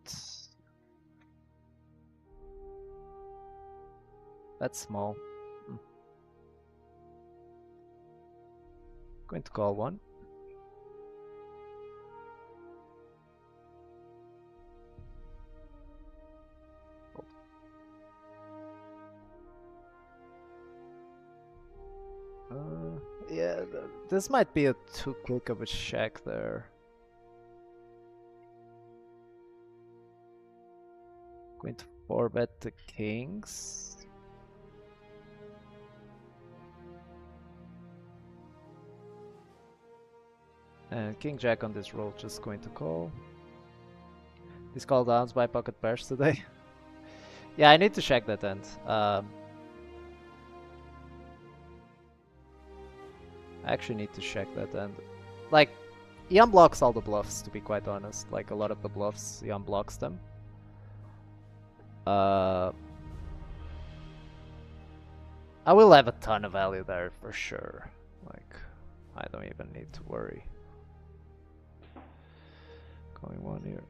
That's small. Going to call one. Yeah, this might be a too quick of a check there. Going to 4-bet the kings. And king jack on this roll, just going to call. These call downs by pocket pairs today. Yeah, I need to check that end. I actually need to check that end. Like, he unblocks all the bluffs, to be quite honest. Like, a lot of the bluffs, he unblocks them. I will have a ton of value there for sure. Like, I don't even need to worry. Going one here.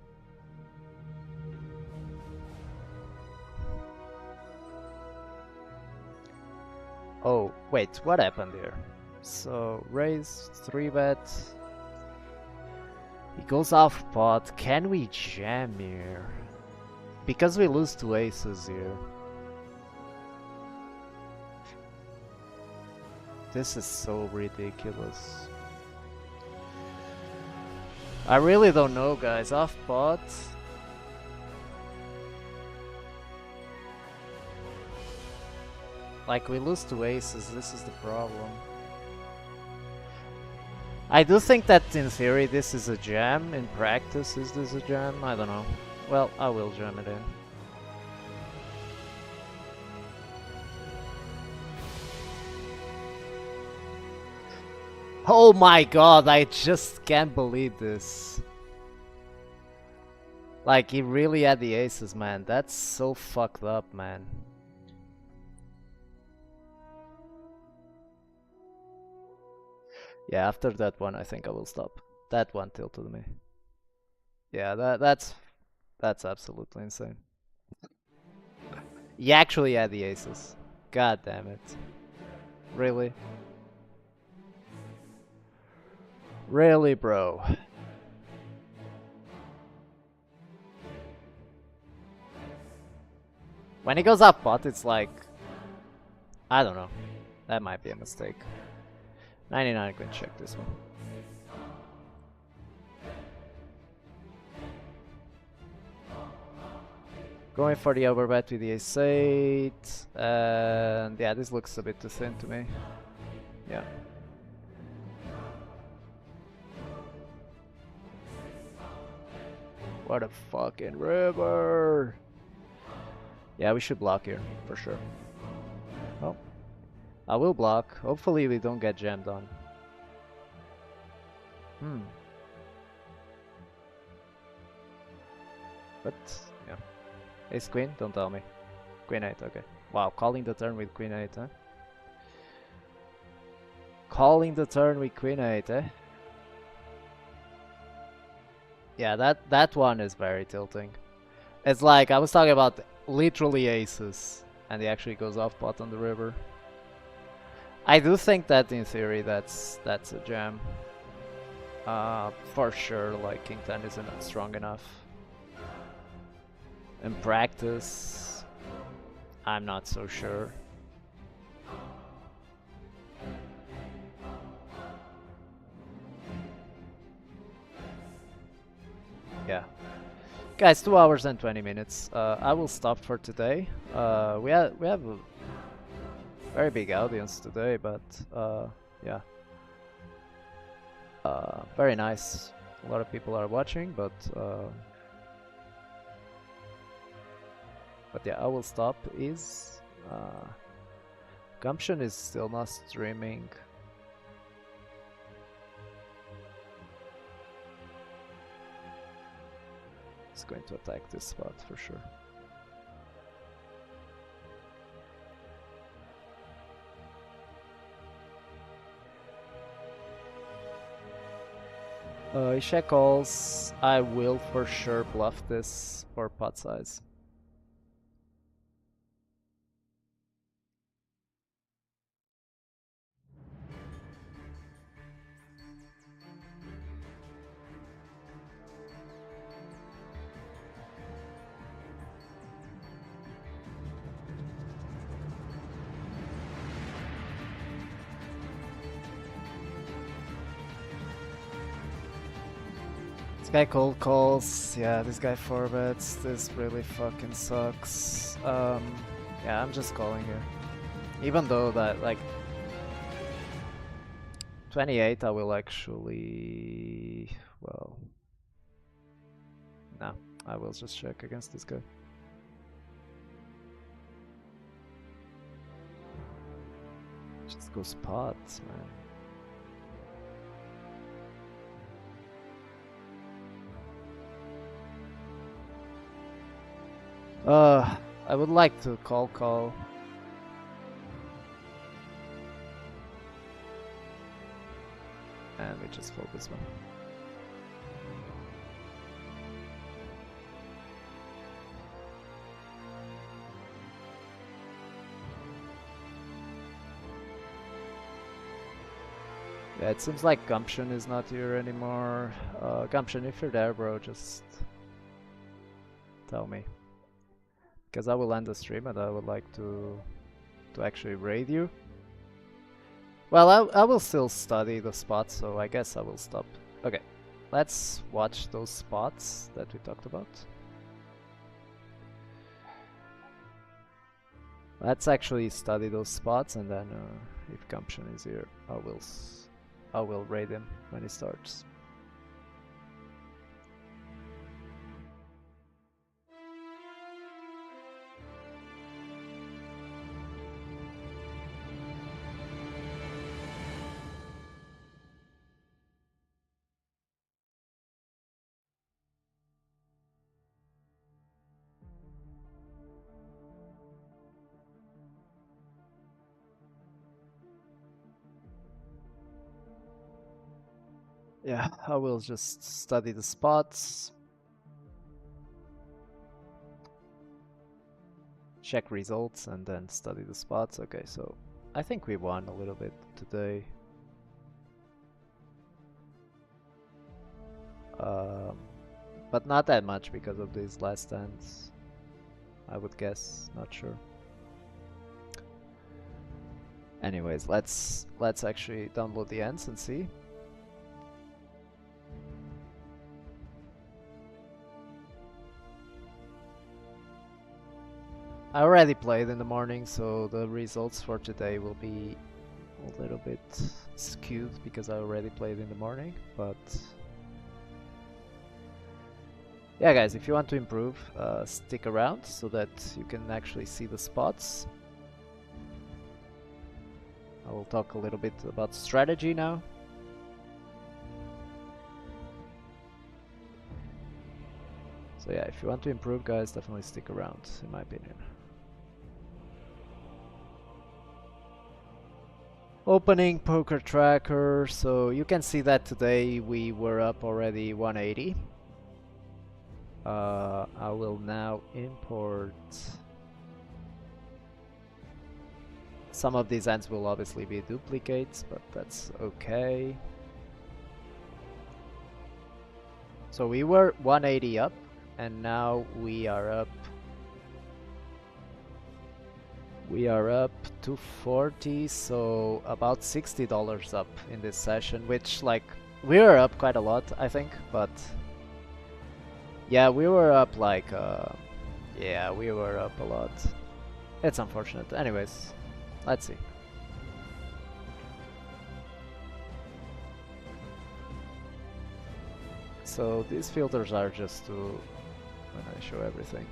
Oh, wait, what happened here? So, raise, 3-bet. He goes off pot. Can we jam here? Because we lose 2 aces here. This is so ridiculous. I really don't know, guys. Off pot. Like, we lose 2 aces, this is the problem. I do think that in theory this is a jam. In practice, is this a jam? I don't know. Well, I will jam it in. Oh my god, I just can't believe this. Like, he really had the aces, man. That's so fucked up, man. Yeah, after that one, I think I will stop. That one tilted me. Yeah, that's absolutely insane. He actually had the aces. God damn it. Really? Really, bro? When he goes up pot, it's like... I don't know. That might be a mistake. 99, can check this one. Going for the overbet with the ace-8. And yeah, this looks a bit too thin to me. Yeah. What a fucking river! Yeah, we should block here, for sure. Oh. I will block. Hopefully we don't get jammed on. But, yeah. Ace queen? Don't tell me. Queen 8, okay. Wow, calling the turn with queen 8, huh? Calling the turn with queen 8, eh? Yeah, that one is very tilting. It's like, I was talking about literally aces, and he actually goes off pot on the river. I do think that in theory that's a jam. For sure, like king 10 isn't strong enough. In practice, I'm not so sure. Yeah. Guys, 2 hours and 20 minutes. I will stop for today. We have a very big audience today, but yeah. Very nice. A lot of people are watching, but yeah, I will stop. Gumption is still not streaming. It's going to attack this spot for sure. Isha calls. I will for sure bluff this for pot size. This guy cold calls. Yeah, this guy 4-bets. This really fucking sucks. Yeah, I'm just calling here. Even though that, like, 28, I will actually... Well... No, I will just check against this guy. Just go spots, man. I would like to call. And we just fold this one. Yeah, it seems like Gumption is not here anymore. Gumption, if you're there, bro, just tell me. Because I will end the stream and I would like to actually raid you. Well, I will still study the spots, so I guess I will stop. Okay, let's watch those spots that we talked about. Let's actually study those spots, and then if Gumption is here, I will raid him when he starts. Yeah, I will just study the spots. Check results and then study the spots. Okay, so I think we won a little bit today. But not that much because of these last stands, I would guess, not sure. Anyways, let's actually download the ends and see. I already played in the morning, so the results for today will be a little bit skewed because I already played in the morning, but yeah, guys, if you want to improve, stick around so that you can actually see the spots. I will talk a little bit about strategy now. So yeah, if you want to improve, guys, definitely stick around, in my opinion. Opening poker tracker, so you can see that today we were up already 180. I will now import. Some of these ends will obviously be duplicates, but that's okay. So we were 180 up, and now we are up. We are up 240, so about $60 up in this session, which, like, we were up quite a lot, I think, but yeah, we were up like, yeah, we were up a lot. It's unfortunate. Anyways, let's see. So these filters are just to, when I show everything.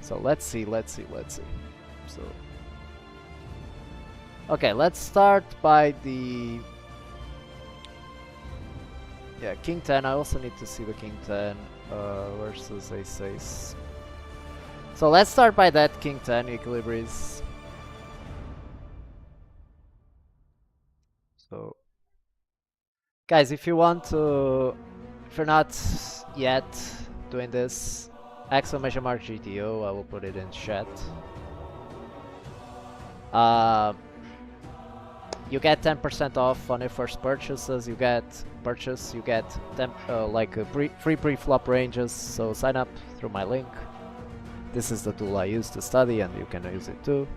So let's see. So, okay, let's start by the, yeah, King 10. I also need to see the King 10 versus Ace Ace. So let's start by that King 10 Equilibris. So Guys, if you want to, if you're not yet doing this, exclamation mark GTO, I will put it in chat. You get 10% off on your first purchases. You get 10, free pre-flop ranges. So sign up through my link. This is the tool I use to study, and you can use it too.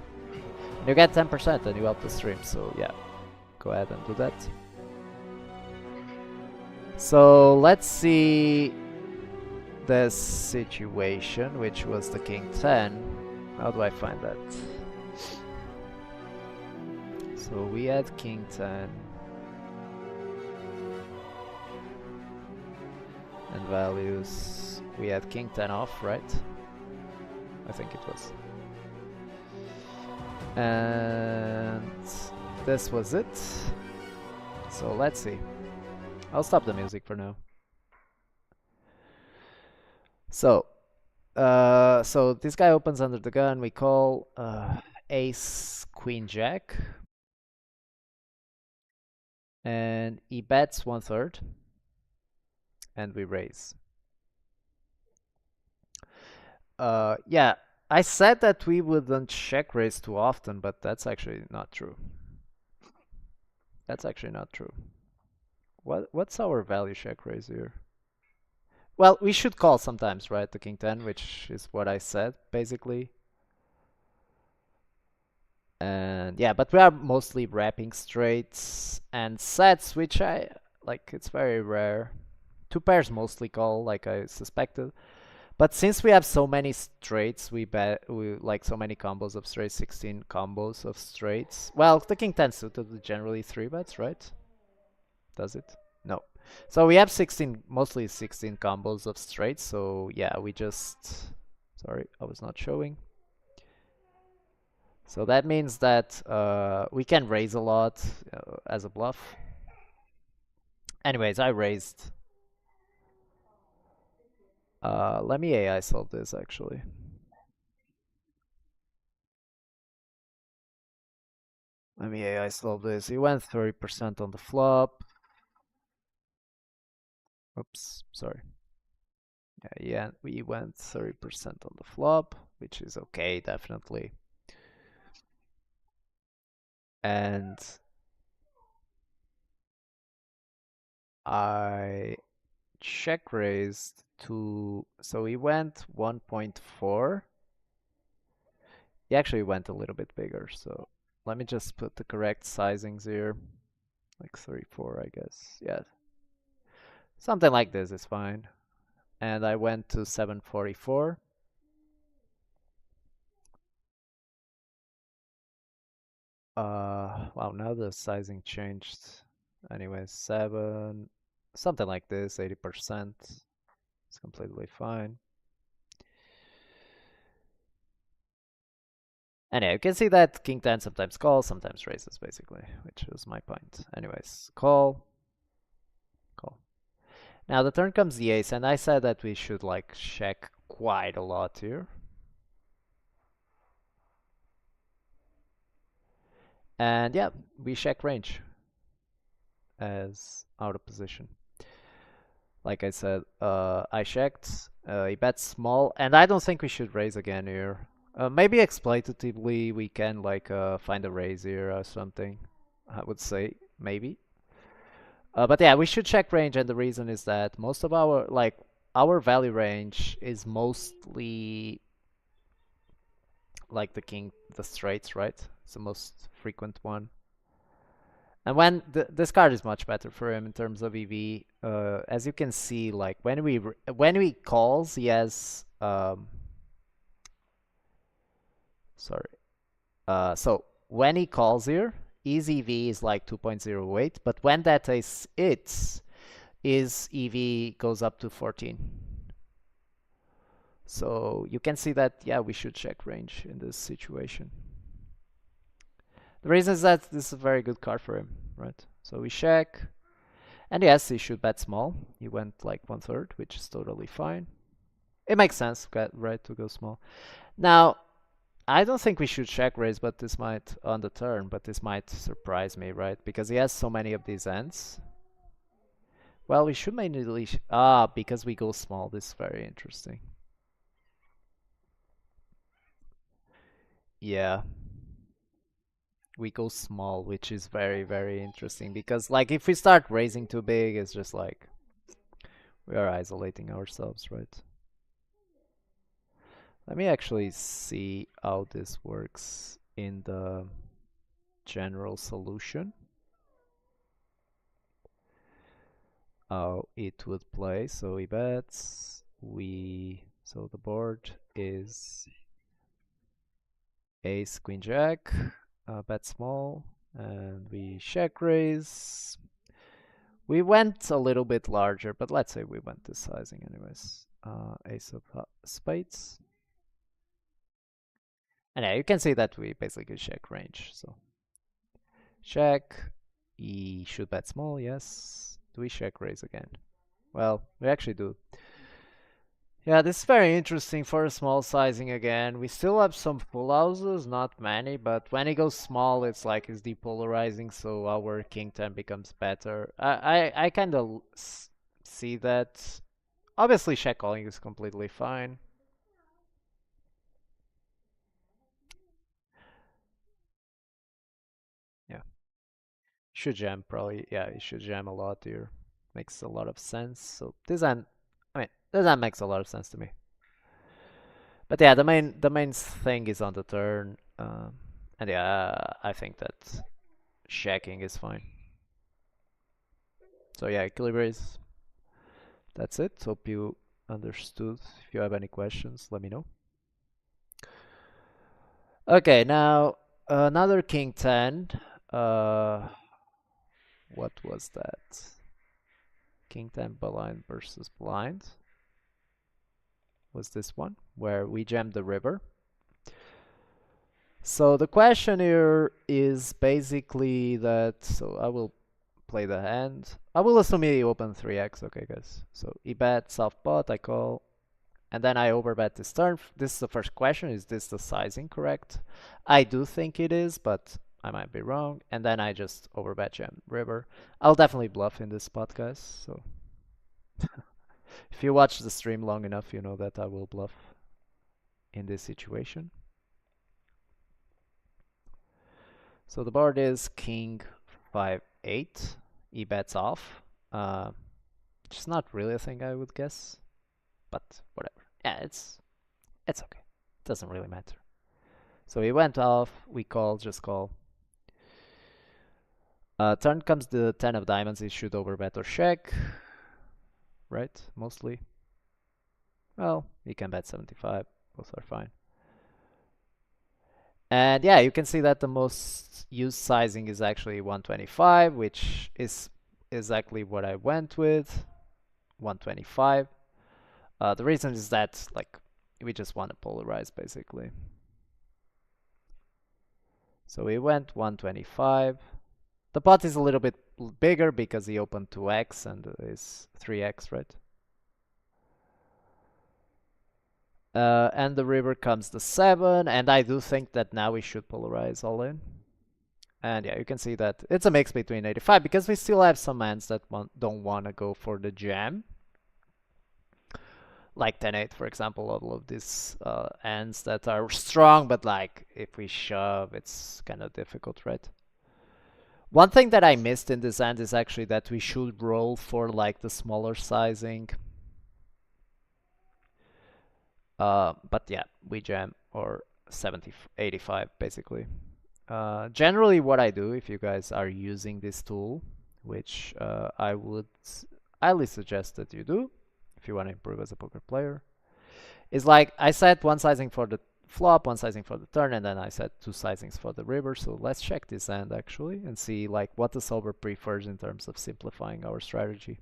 And you get 10%, and you help the stream. So yeah, go ahead and do that. So let's see this situation, which was the King 10. How do I find that? So we had King 10. And values. We had King 10 off, right? I think it was. And this was it. So let's see. I'll stop the music for now. So this guy opens under the gun. We call ace queen jack, and he bets 1/3, and we raise. Yeah, I said that we wouldn't check raise too often, but that's actually not true. That's actually not true. What's our value check raise here? Well, we should call sometimes, right? The King 10, which is what I said, basically. And yeah, but we are mostly wrapping straights and sets, which I like. It's very rare. Two pairs mostly call, like I suspected. But since we have so many straights, we like so many combos of straights, 16 combos of straights. Well, the King 10 suited generally 3-bets, right? Does it? No. So we have mostly 16 combos of straights. So yeah, we just, sorry, I was not showing. So that means that we can raise a lot as a bluff. Anyways, I raised. Let me AI solve this actually. Let me AI solve this. He went 30% on the flop. Oops, sorry. Yeah, we went 30% on the flop, which is okay, definitely. And I check raised to, so he went 1.4. He actually went a little bit bigger, so let me just put the correct sizings here. Like 34, I guess. Yeah. Something like this is fine. And I went to 744. Wow, now the sizing changed. Anyways, 7, something like this, 80%. It's completely fine. Anyway, you can see that King 10 sometimes calls, sometimes raises, basically, which is my point. Anyways, call. Call. Now the turn comes the ace, and I said that we should like check quite a lot here. And yeah, we check range as out of position. Like I said, I checked, he bets small, and I don't think we should raise again here. Maybe exploitatively we can like find a raise here or something, I would say, maybe. But yeah, we should check range, and the reason is that most of our value range is mostly like the straights, right? It's the most frequent one. And when this card is much better for him in terms of EV, as you can see, like when he calls, he has sorry. So when he calls here, his EV is like 2.08, but when that is hits, his EV goes up to 14. So you can see that, yeah, we should check range in this situation. The reason is that this is a very good card for him, right? So we check, and yes, he should bet small. He went like 1/3, which is totally fine. It makes sense, right, to go small. Now, I don't think we should check raise, but this might, on the turn, but this might surprise me, right? Because he has so many of these ends. Well, we should mainly because we go small. This is very interesting. Yeah, we go small, which is very, very interesting because like if we start raising too big, it's just like we are isolating ourselves, right? Let me actually see how this works in the general solution. How it would play. So he bets. So the board is ace, queen, jack. Bet small, and we check raise. We went a little bit larger, but let's say we went this sizing anyways. Ace of spades. And yeah, you can see that we basically check range. So check. He should bet small, yes. Do we check raise again? Well, we actually do. Yeah, this is very interesting for a small sizing again. We still have some full houses, not many, but when it goes small, it's like it's depolarizing, so our king 10 becomes better. I kind of see that. Obviously, check calling is completely fine. Yeah, should jam probably. Yeah, you should jam a lot here. Makes a lot of sense. So this hand, I mean, this hand makes a lot of sense to me. But yeah, the main thing is on the turn, and yeah, I think that checking is fine. So yeah, equilibrates. That's it. Hope you understood. If you have any questions, let me know. Okay, now another king 10. Uh, what was that? King 10 blind versus blind. Was this one where we jammed the river? So the question here is basically that. So I will play the hand. I will assume he opened 3x. Okay, guys. So he bet soft pot. I call. And then I overbet this turn. This is the first question. Is this the sizing correct? I do think it is, but I might be wrong. And then I just overbet jam river. I'll definitely bluff in this spot, guys. So if you watch the stream long enough, you know that I will bluff in this situation. So the board is king 5-8. He bets off. Which is not really a thing I would guess, but whatever. Yeah, it's okay. It doesn't really matter. So he went off. We call, just call. Turn comes the 10 of diamonds. He should overbet or check, right? Mostly. Well, he can bet 75. Both are fine. And yeah, you can see that the most used sizing is actually 125, which is exactly what I went with. 125. The reason is that like we just want to polarize basically. So we went 125. The pot is a little bit bigger because he opened 2x and is 3x, right? And the river comes the 7, and I do think that now we should polarize all in. And yeah, you can see that it's a mix between 85 because we still have some hands that don't want to go for the jam. Like 10-8, for example, all of these hands that are strong, but like if we shove, it's kind of difficult, right? One thing that I missed in this hand is actually that we should roll for like the smaller sizing. But yeah, we jam or 70, 85 basically. Generally what I do if you guys are using this tool, which I would highly suggest that you do if you want to improve as a poker player, is like I set one sizing for the flop, one sizing for the turn, and then I set two sizings for the river. So let's check this hand actually and see like what the solver prefers in terms of simplifying our strategy.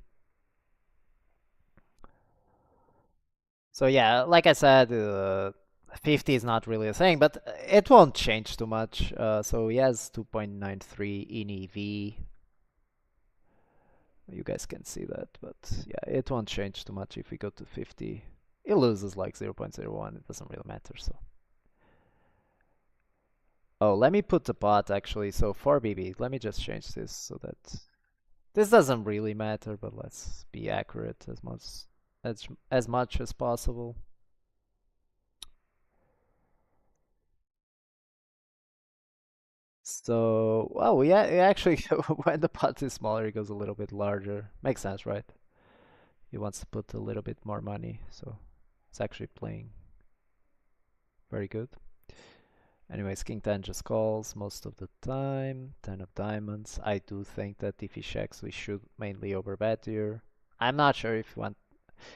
So yeah, like I said, 50 is not really a thing, but it won't change too much. So he has 2.93 in EV. You guys can see that, but yeah, it won't change too much if we go to 50. It loses like 0.01. It doesn't really matter, so. Oh, let me put the pot actually. So 4 BB. Let me just change this so that This doesn't really matter, but let's be accurate as much as possible. So, well, yeah, actually, when the pot is smaller, it goes a little bit larger. Makes sense, right? He wants to put a little bit more money, so it's actually playing very good. Anyways, King 10 just calls most of the time. 10 of diamonds. I do think that if he checks, we should mainly overbet here. I'm not sure if you want.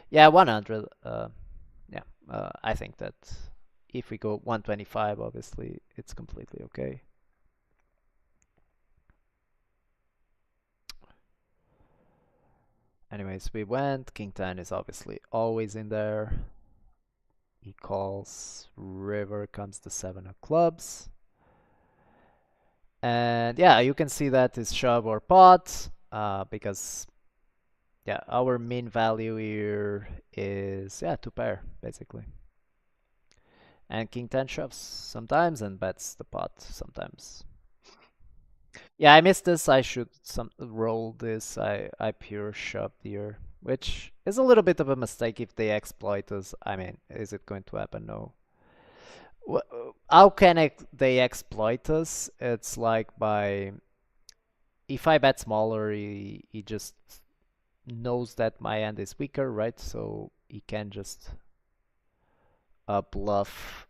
Yeah, 100. Yeah, I think that if we go 125, obviously, it's completely okay. Anyways, we went. King 10 is obviously always in there. He calls. River comes the 7 of clubs. And yeah, you can see that is shove or pot because yeah, our mean value here is yeah 2 pair basically. And King 10 shoves sometimes and bets the pot sometimes. Yeah, I missed this. I should roll this. I pure shoved here, which is a little bit of a mistake if they exploit us. I mean, is it going to happen? No. How can they exploit us? It's like by if I bet smaller, he just knows that my hand is weaker, right? So he can just bluff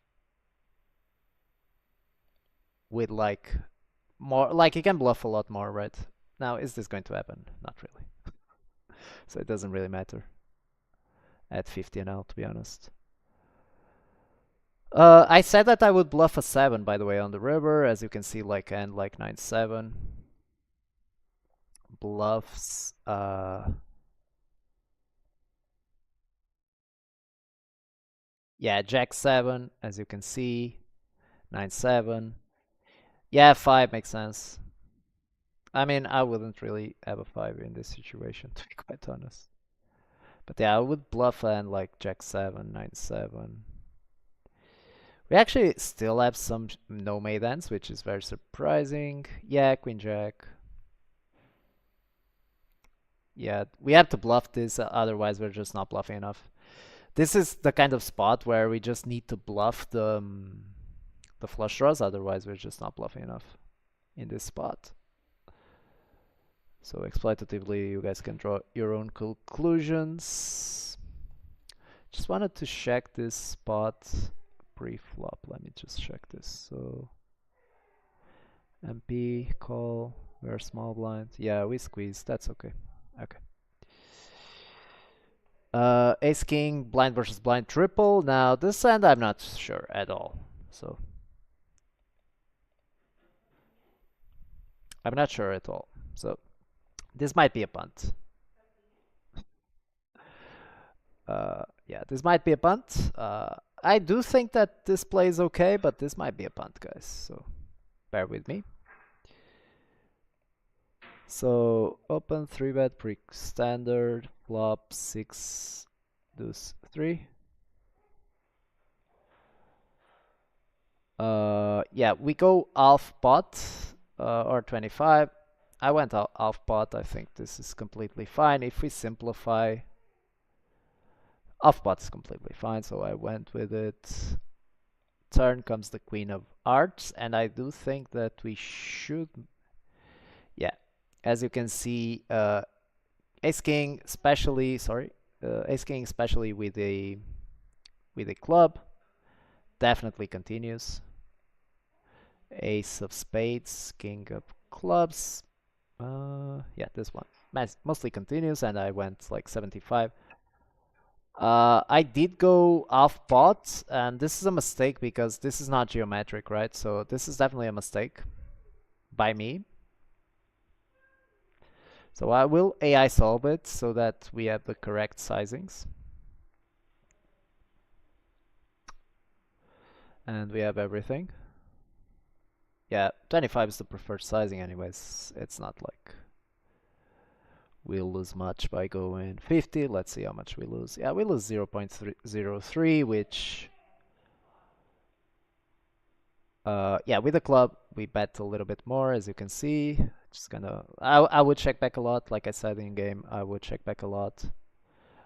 with like more, like he can bluff a lot more, right? Now, is this going to happen? Not really. So it doesn't really matter at 50 now, to be honest. I said that I would bluff a 7, by the way, on the river. As you can see, like end like 9-7. Bluffs. Yeah, Jack 7, as you can see. 9-7. Yeah, 5 makes sense. I mean, I wouldn't really have a 5 in this situation, to be quite honest. But yeah, I would bluff and like Jack 7, 9-7. We actually still have some no made ends, which is very surprising. Yeah, Queen Jack. Yeah, we have to bluff this, otherwise we're just not bluffing enough. This is the kind of spot where we just need to bluff the flush draws, otherwise we're just not bluffing enough in this spot. So exploitatively, you guys can draw your own conclusions. Just wanted to check this spot pre-flop. Let me just check this. So MP, call, we're small blind. Yeah, we squeeze. That's okay. Okay. Ace King, blind versus blind triple. Now this hand I'm not sure at all. So I'm not sure at all. So this might be a punt. Yeah, this might be a punt. I do think that this plays okay, but this might be a punt, guys. So bear with me. So open 3-bet pre-standard, flop 6, deuce 3. Yeah, we go half pot or 25. I went half pot. I think this is completely fine. If we simplify, half pot is completely fine. So I went with it. Turn comes the Queen of Hearts, and I do think that we should. Yeah, as you can see, Ace King, especially Ace King, especially with a club, definitely continues. Ace of Spades, King of Clubs. Yeah, this one mostly continues, and I went like 75. I did go half pot, and this is a mistake because this is not geometric, right? So this is definitely a mistake by me. So I will AI solve it so that we have the correct sizings. And we have everything. Yeah, 25 is the preferred sizing anyways. It's not like we'll lose much by going 50. Let's see how much we lose. Yeah, we lose 0.03, which yeah, with the club we bet a little bit more, as you can see. Just gonna, I would check back a lot, like I said in game, I would check back a lot.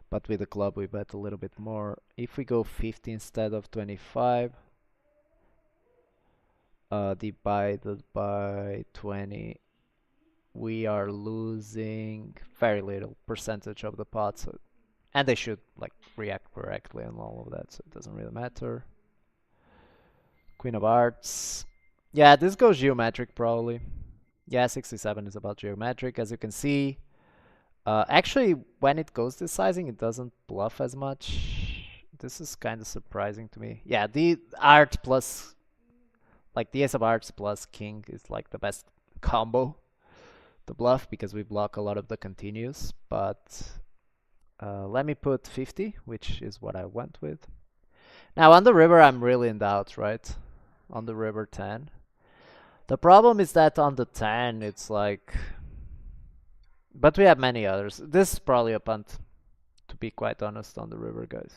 But with the club we bet a little bit more. If we go 50 instead of 25, divided by 20, we are losing very little percentage of the pot, so, and they should like react correctly and all of that, so it doesn't really matter. Queen of Hearts. Yeah, this goes geometric probably. Yeah, 67 is about geometric, as you can see. Actually, when it goes this sizing, it doesn't bluff as much. This is kind of surprising to me. Yeah, the art plus, like the ace of hearts plus king is like the best combo to bluff because we block a lot of the continues. But let me put 50, which is what I went with. Now on the river, I'm really in doubt, right? On the river 10. The problem is that on the 10, it's like, but we have many others. This is probably a punt, to be quite honest, on the river, guys.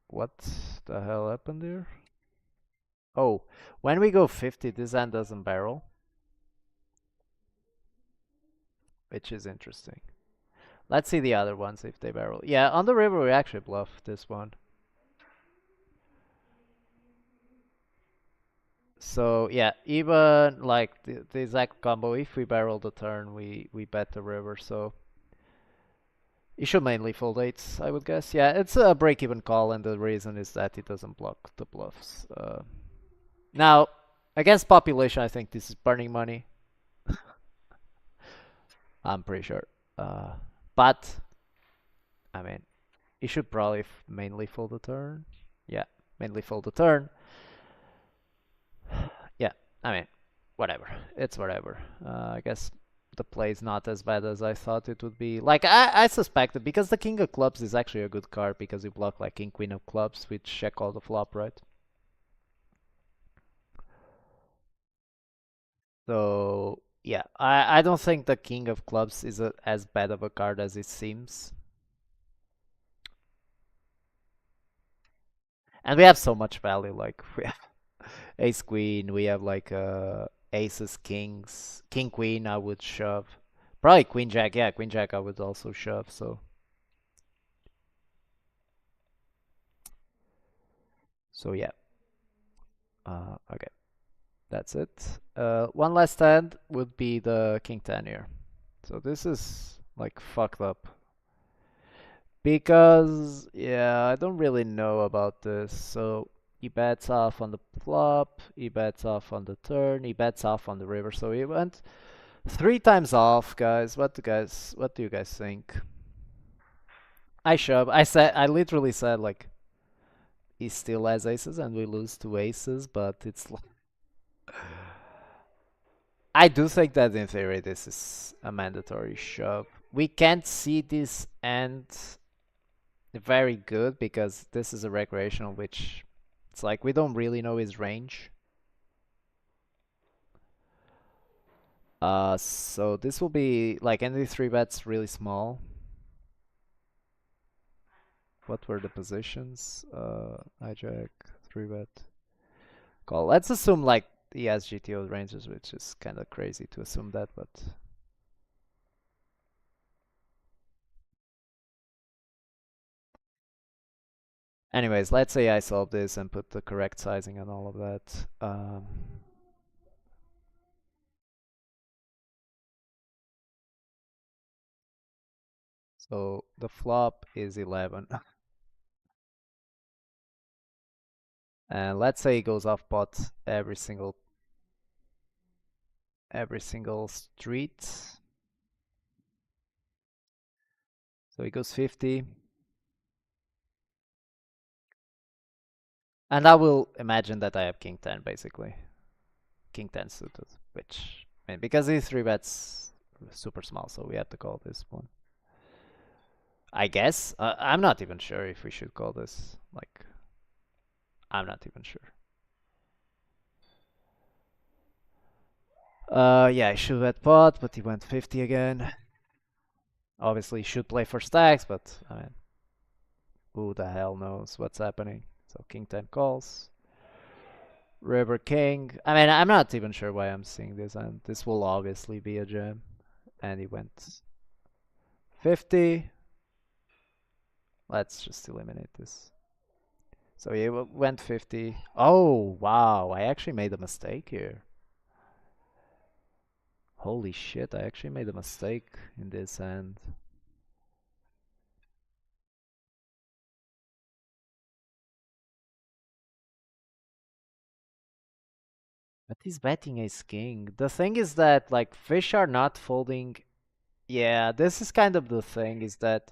What the hell happened here? Oh, when we go 50, this hand doesn't barrel, which is interesting. Let's see the other ones if they barrel. Yeah, on the river we actually bluff this one. So yeah, even like the exact combo, if we barrel the turn, we bet the river. So you should mainly fold eights, I would guess. Yeah, it's a break-even call, and the reason is that it doesn't block the bluffs. Now, against population, I think this is burning money. I'm pretty sure. But I mean, you should probably mainly fold the turn. Yeah, mainly fold the turn. Yeah, I mean, whatever. It's whatever. I guess the play is not as bad as I thought it would be. Like, I suspected, because the king of clubs is actually a good card, because you block like king, queen of clubs, which check all the flop, right? So, yeah, I don't think the king of clubs is as bad of a card as it seems. And we have so much value, like, we have ace queen, we have like aces, kings, king queen I would shove. Probably queen jack, yeah, queen jack I would also shove, so. So yeah. Okay. That's it. One last hand would be the king 10 here. So this is like fucked up. Because, yeah, I don't really know about this. So he bets off on the flop, he bets off on the turn, he bets off on the river. So he went 3 times off, guys. What do you guys think? I shove. I literally said like he still has aces and we lose 2 aces, but it's like I do think that in theory this is a mandatory shove. We can't see this end very good because this is a recreational, which it's like we don't really know his range. So this will be like any 3 bets really small. What were the positions? Hijack, 3-bet, call. Let's assume like he has GTO ranges, which is kind of crazy to assume that, but anyways, let's say I solve this and put the correct sizing and all of that. So the flop is 11. And let's say it goes off pot every single street. So it goes 50. And I will imagine that I have king 10 basically. King 10 suited, which, I mean, because these 3 bets super small, so we have to call this one. I guess. I'm not even sure if we should call this. Like, I'm not even sure. Yeah, I should bet pot, but he went 50 again. Obviously, should play for stacks, but I mean, who the hell knows what's happening? So king 10 calls. River King. I mean, I'm not even sure why I'm seeing this, and this will obviously be a jam. And he went 50. Let's just eliminate this. So he went 50. Oh, wow. I actually made a mistake here. Holy shit, I actually made a mistake in this hand. But he's betting ace king. The thing is that, like, fish are not folding. Yeah, this is kind of the thing, is that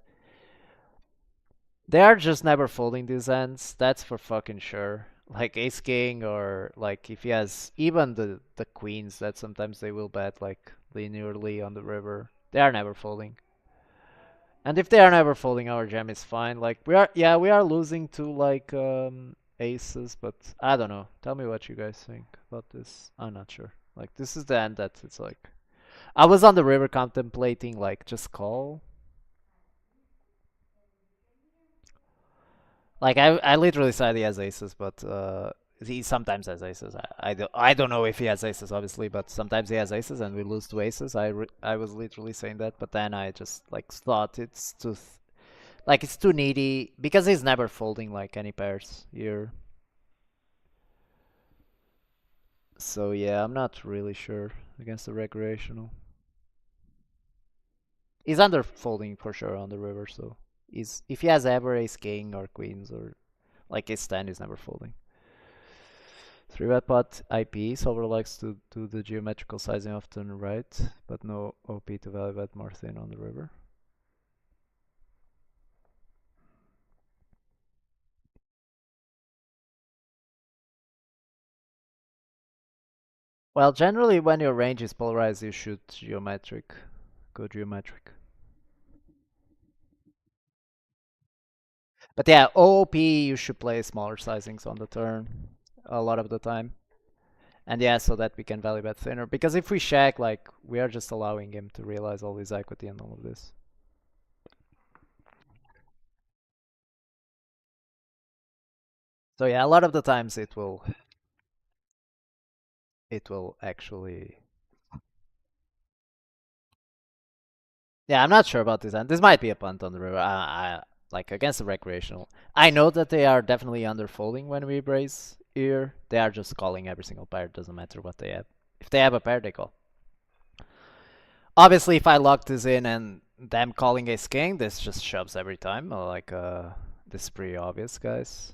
they are just never folding these hands. That's for fucking sure. Like ace king, or like if he has even the queens, that sometimes they will bet like linearly on the river. They are never folding. And if they are never folding, our jam is fine. Like we are losing to like aces, but I don't know. Tell me what you guys think about this. I'm not sure. Like this is the end that it's like I was on the river contemplating like just call. Like I literally said he has aces, but he sometimes has aces. I don't know if he has aces, obviously, but sometimes he has aces and we lose to aces. I was literally saying that, but then I just like thought it's too like it's too needy because he's never folding like any pairs here. So yeah, I'm not really sure against the recreational. He's under folding for sure on the river, so he's if he has ever ace king or queens or like ace 10, he's never folding. 3-bet pot IP, solver likes to do the geometrical sizing often right, but no OP to value bet more thin on the river. Well, generally when your range is polarized, you shoot geometric. Go geometric. But yeah, OOP, you should play smaller sizings on the turn a lot of the time. And yeah, so that we can value bet thinner. Because if we check, like, we are just allowing him to realize all his equity and all of this. So yeah, a lot of the times it will actually. Yeah, I'm not sure about this end. This might be a punt on the river. Like against the recreational. I know that they are definitely underfolding when we raise here. They are just calling every single pair. Doesn't matter what they have. If they have a pair, they call. Obviously, if I lock this in and them calling ace king, this just shoves every time. Like this is pretty obvious, guys.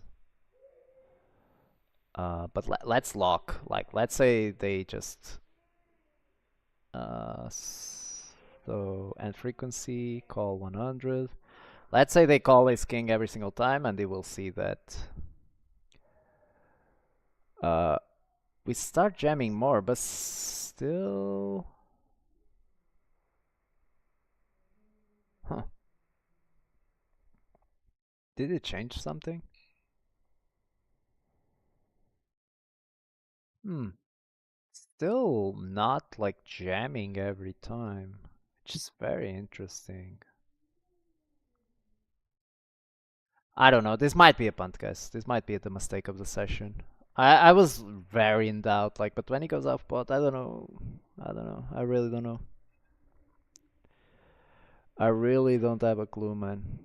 But let's lock. Like let's say they just so end frequency call 100. Let's say they call ace king every single time, and they will see that we start jamming more, but still. Huh. Did it change something? Hmm. Still not like jamming every time. Which is very interesting. I don't know. This might be a punt, guys. This might be the mistake of the session. I was very in doubt, like, but when he goes off pot, I don't know. I don't know. I really don't know. I really don't have a clue, man.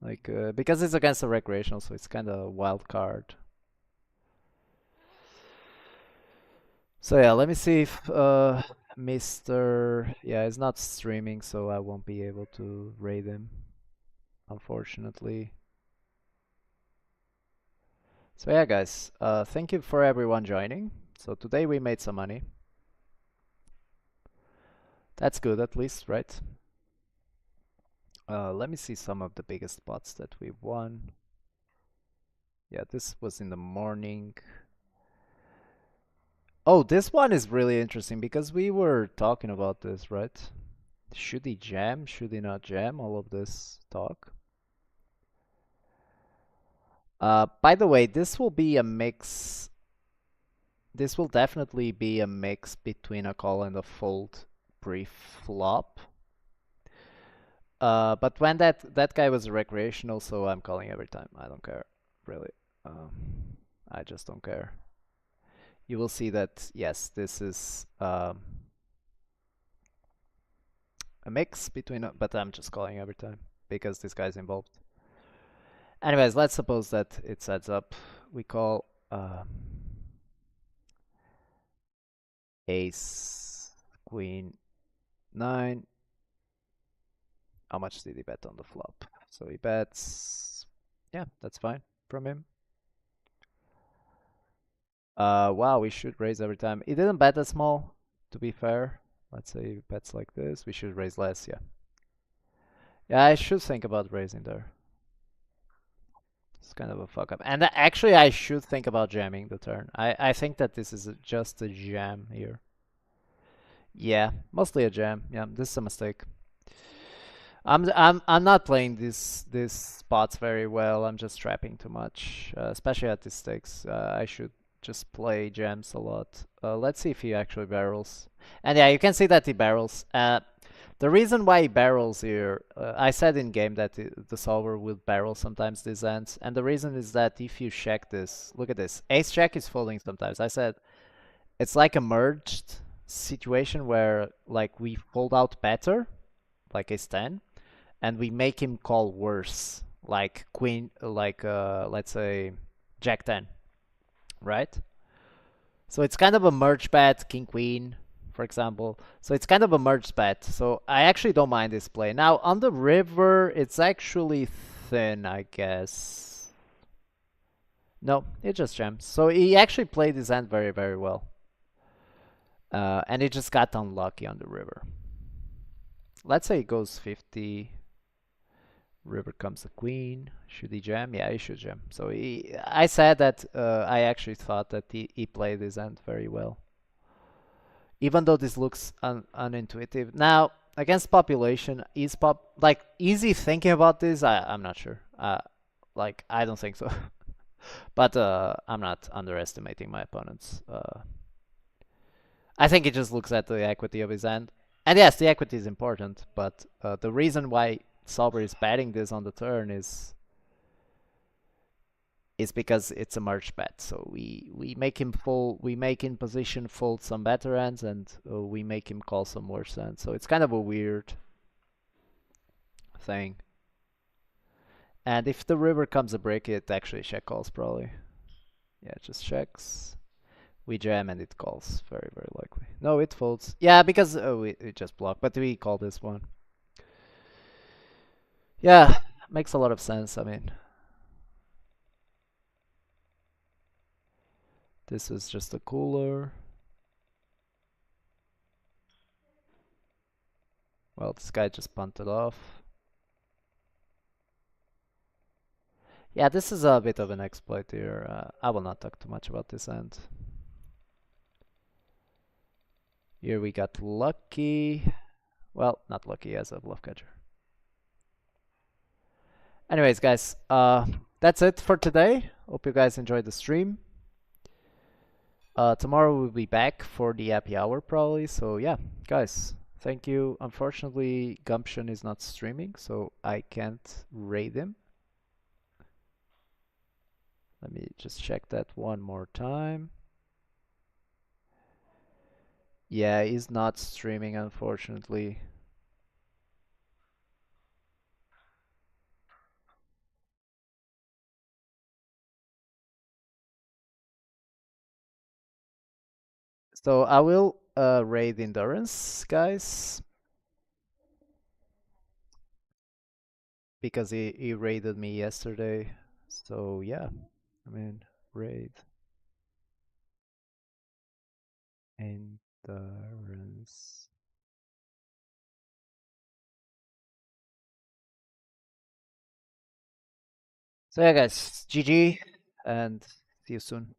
Like, because it's against a recreational, so it's kind of a wild card. So yeah, let me see if Mr. Yeah, he's not streaming, so I won't be able to raid him, unfortunately. So yeah, guys, thank you for everyone joining. So today we made some money. That's good, at least, right? Let me see some of the biggest spots that we won. Yeah, this was in the morning. Oh, this one is really interesting because we were talking about this, right? Should he jam? Should he not jam? All of this talk. By the way, this will be a mix. This will definitely be a mix between a call and a fold pre-flop. But when that guy was recreational, so I'm calling every time. I don't care, really. I just don't care. you will see that, yes, this is a mix between, but I'm just calling every time because this guy's involved. Anyways, let's suppose that it sets up. We call ace, queen, 9. How much did he bet on the flop? So he bets, yeah, that's fine from him. Wow, we should raise every time. He didn't bet that small, to be fair. Let's say he bets like this. We should raise less, yeah. Yeah, I should think about raising there. It's kind of a fuck up. And actually, I should think about jamming the turn. I think that this is just a jam here. Yeah, mostly a jam. Yeah, this is a mistake. I'm not playing these spots very well. I'm just trapping too much, especially at these stakes. I should just play jams a lot. Let's see if he actually barrels. And yeah, you can see that he barrels. The reason why he barrels here, I said in game that the solver will barrel sometimes these ends, and the reason is that if you check this, look at this, ace jack is folding sometimes. I said it's like a merged situation where like we fold out better, like ace 10, and we make him call worse, like queen, like let's say jack 10, right? So it's kind of a merge bet, king queen, for example. So it's kind of a merge bet. So I actually don't mind this play. Now on the river, it's actually thin, I guess. No, it just jams. So he actually played his hand very, very well. And it just got unlucky on the river. Let's say it goes 50. River comes the queen. Should he jam? Yeah, he should jam. So I said that I actually thought that he played his hand very well. Even though this looks unintuitive. Now, against population, like easy thinking about this? I'm not sure. Like I don't think so. But I'm not underestimating my opponents. I think he just looks at the equity of his hand. And yes, the equity is important, but the reason why Solver is betting this on the turn is because it's a merge bet. So we make him fold, we make in position fold some better hands, and we make him call some worse hands. So it's kind of a weird thing. And if the river comes a break, it actually check calls probably. Yeah, it just checks. We jam and it calls, very, very likely. No, it folds. Yeah, because we just block, but we call this one. Yeah, makes a lot of sense. I mean, this is just a cooler. Well, this guy just punted off. Yeah, this is a bit of an exploit here. I will not talk too much about this end. Here we got lucky. Well, not lucky as a bluff catcher. Anyways, guys, that's it for today. Hope you guys enjoyed the stream. Tomorrow we'll be back for the happy hour probably. So yeah, guys, thank you. Unfortunately, Gumption is not streaming, so I can't raid him. Let me just check that one more time. Yeah, he's not streaming, unfortunately. So I will raid Endurance, guys. Because he raided me yesterday. So yeah, I mean, raid Endurance. So yeah, guys, GG, and see you soon.